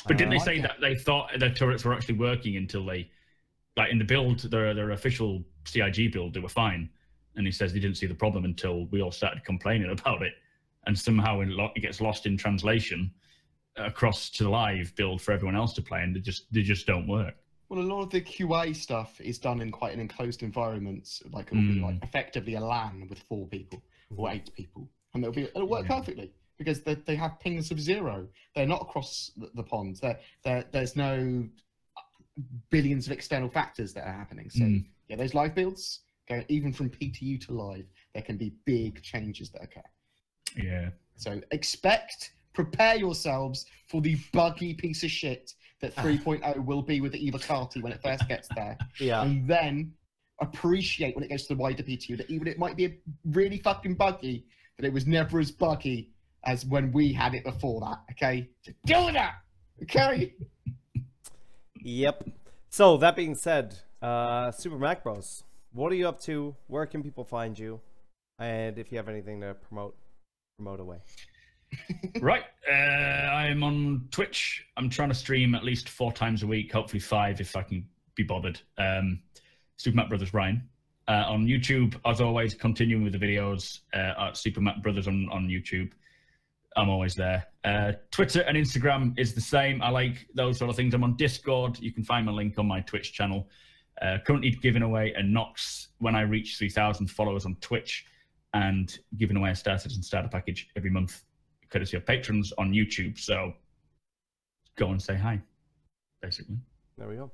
But didn't they I say get- that they thought their turrets were actually working until they, like in the build, their official CIG build, they were fine. And he says they didn't see the problem until we all started complaining about it. And somehow it gets lost in translation across to the live build for everyone else to play, and they just don't work. Well, a lot of the QA stuff is done in quite an enclosed environment, like it'll be like effectively a LAN with 4 people or 8 people, and it'll work perfectly because they have pings of 0. They're not across the pond. There's no billions of external factors that are happening. So yeah, those live builds, even from PTU to live, there can be big changes that occur. Yeah. So prepare yourselves for the buggy piece of shit that 3.0 will be with the Evocati when it first gets there. Yeah. And then appreciate when it goes to the wider PTU that even it might be really fucking buggy, that it was never as buggy as when we had it before that, okay? So deal with that, okay? Yep. So that being said, Super Mac Bros, what are you up to? Where can people find you? And if you have anything to promote away. Right. I'm on Twitch. I'm trying to stream at least 4 times a week, hopefully 5 if I can be bothered. Super Mac Brothers Ryan. On YouTube, as always, continuing with the videos at Super Mac Brothers on YouTube. I'm always there. Twitter and Instagram is the same. I like those sort of things. I'm on Discord. You can find my link on my Twitch channel. Currently giving away a Nox when I reach 3,000 followers on Twitch, and giving away a Star Citizen starter package every month, courtesy of patrons on YouTube. So go and say hi, basically. There we go.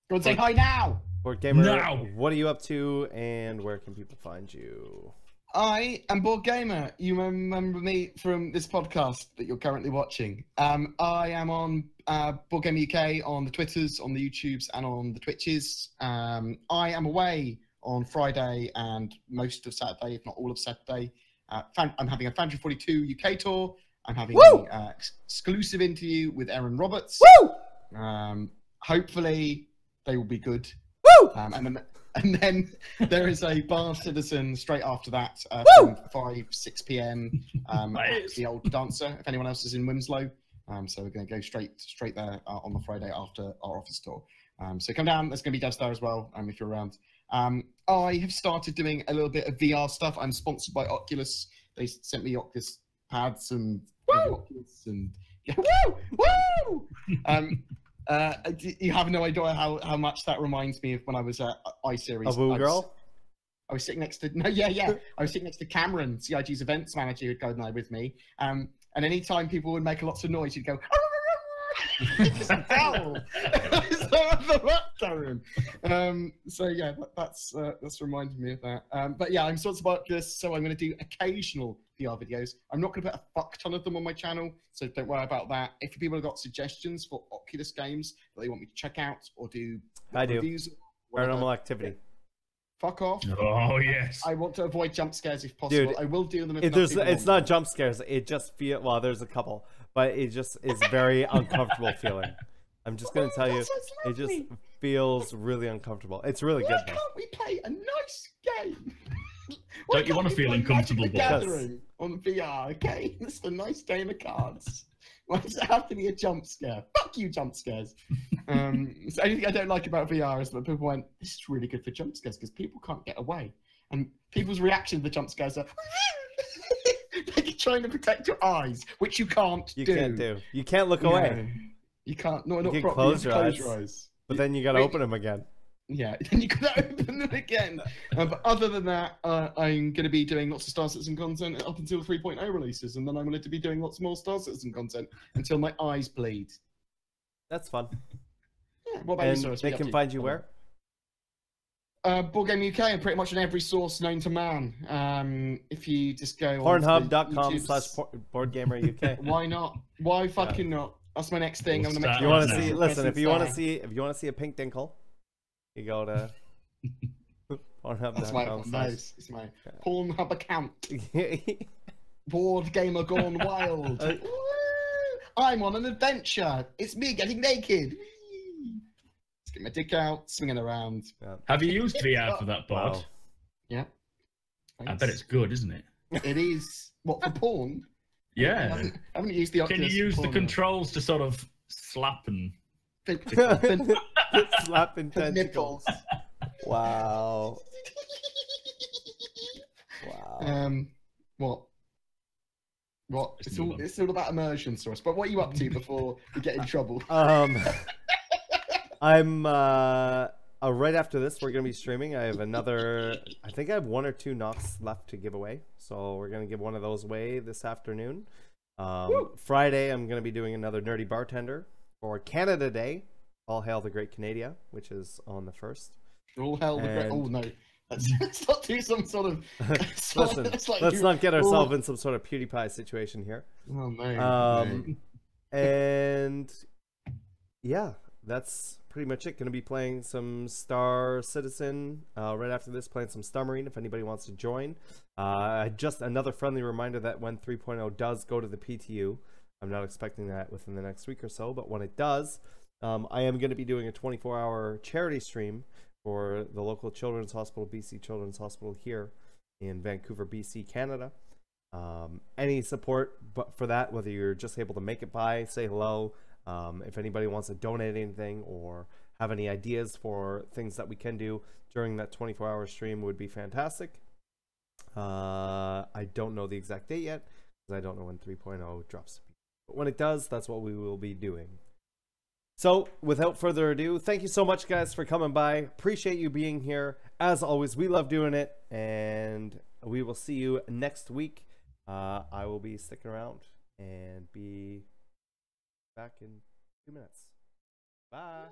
Go and say hi now! BoredGamer, Now! what are you up to, and where can people find you? I am BoredGamer. You remember me from this podcast that you're currently watching. I am on BoredGamerUK on the Twitters, on the YouTubes, and on the Twitches. I am away on Friday and most of Saturday, if not all of Saturday. I'm having a Fan 42 UK tour. I'm having an exclusive interview with Aaron Roberts. Woo! Hopefully, they will be good. Woo! And then there is a Bar Citizen straight after that from 6 p.m. At the Old Dancer, if anyone else is in Winslow. So we're going to go straight there on the Friday after our office tour. So come down. There's going to be devs there as well if you're around. I have started doing a little bit of VR stuff. I'm sponsored by Oculus. They sent me Oculus pads and Oculus and woo! You have no idea how much that reminds me of when I was at iSeries. A woo girl? I was sitting next to I was sitting next to Cameron, CIG's events manager, who'd go there with me. And anytime people would make lots of noise, he'd go. Just howl. So what the Skyrim. So yeah, that's reminded me of that. But yeah, I'm sort of about this, so I'm going to do occasional VR videos. I'm not going to put a fuck ton of them on my channel, so don't worry about that. If people have got suggestions for Oculus games that they want me to check out or do reviews, Paranormal Activity. Fuck off. Oh yes. I want to avoid jump scares if possible. Dude, I will do them if it's not jump scares. It just feel well. There's a couple, but it just is very uncomfortable feeling. I'm just gonna tell you, it just feels really uncomfortable. It's really good. Why can't we play a nice game? Don't you want to feel uncomfortable, Gathering on VR? Okay, it's a nice game of cards. Why does it have to be a jump scare? Fuck you, jump scares. So anything I don't like about VR is that people went, this is really good for jump scares because people can't get away. And people's reaction to the jump scares are, they're trying to protect your eyes, which you can't do. You can't do. You can't look away. You can't. No, not you can properly. close your eyes. But then you gotta open them again. Yeah, then you gotta open them again. But other than that, I'm going to be doing lots of Star Citizen content up until 3.0 releases, and then I'm going to be doing lots more Star Citizen content until my eyes bleed. That's fun. Yeah, what about you, and they can find you where? BoredGamerUK and pretty much on every source known to man. If you just go Pornhub.com/BoredGamerUK. Why not? Why fucking not? That's my next thing. I'm gonna make. You want to see? Listen, if you want to see a pink dinkle, you go to Pornhub.com. Nice. It's my Pornhub account. Board Gamer Gone Wild. I'm on an adventure. It's me getting naked. Let's get my dick out, swinging around. Yeah. Have you used VR for that board? Wow. Yeah. I bet it's good, isn't it? It is. What, for porn? Yeah. I haven't used the Oculus. Can you use the controls to sort of slap and slapping tentacles? Wow. Wow. What? It's all about immersion, Source. But what are you up to before we get in trouble? I'm right after this we're gonna be streaming. I have another. I think I have 1 or 2 Nox left to give away, so we're gonna give one of those away this afternoon. Friday I'm gonna be doing another Nerdy Bartender for Canada Day. All hail the Great Canada, which is on the 1st. All hail the Great. Oh no. Let's not do some sort of. Listen, let's not get ourselves in some sort of PewDiePie situation here. Oh no. And yeah, that's pretty much it. Going to be playing some Star Citizen right after this. Playing some StarEngine if anybody wants to join. Just another friendly reminder that when 3.0 does go to the PTU, I'm not expecting that within the next week or so, but when it does, I am going to be doing a 24-hour charity stream for the local Children's Hospital, BC Children's Hospital here in Vancouver, BC, Canada. Any support for that, whether you're just able to make it by, say hello, if anybody wants to donate anything or have any ideas for things that we can do during that 24-hour stream would be fantastic. I don't know the exact date yet because I don't know when 3.0 drops. But when it does, that's what we will be doing. So, without further ado, thank you so much, guys, for coming by. Appreciate you being here. As always, we love doing it, and we will see you next week. I will be sticking around and be back in 2 minutes. Bye.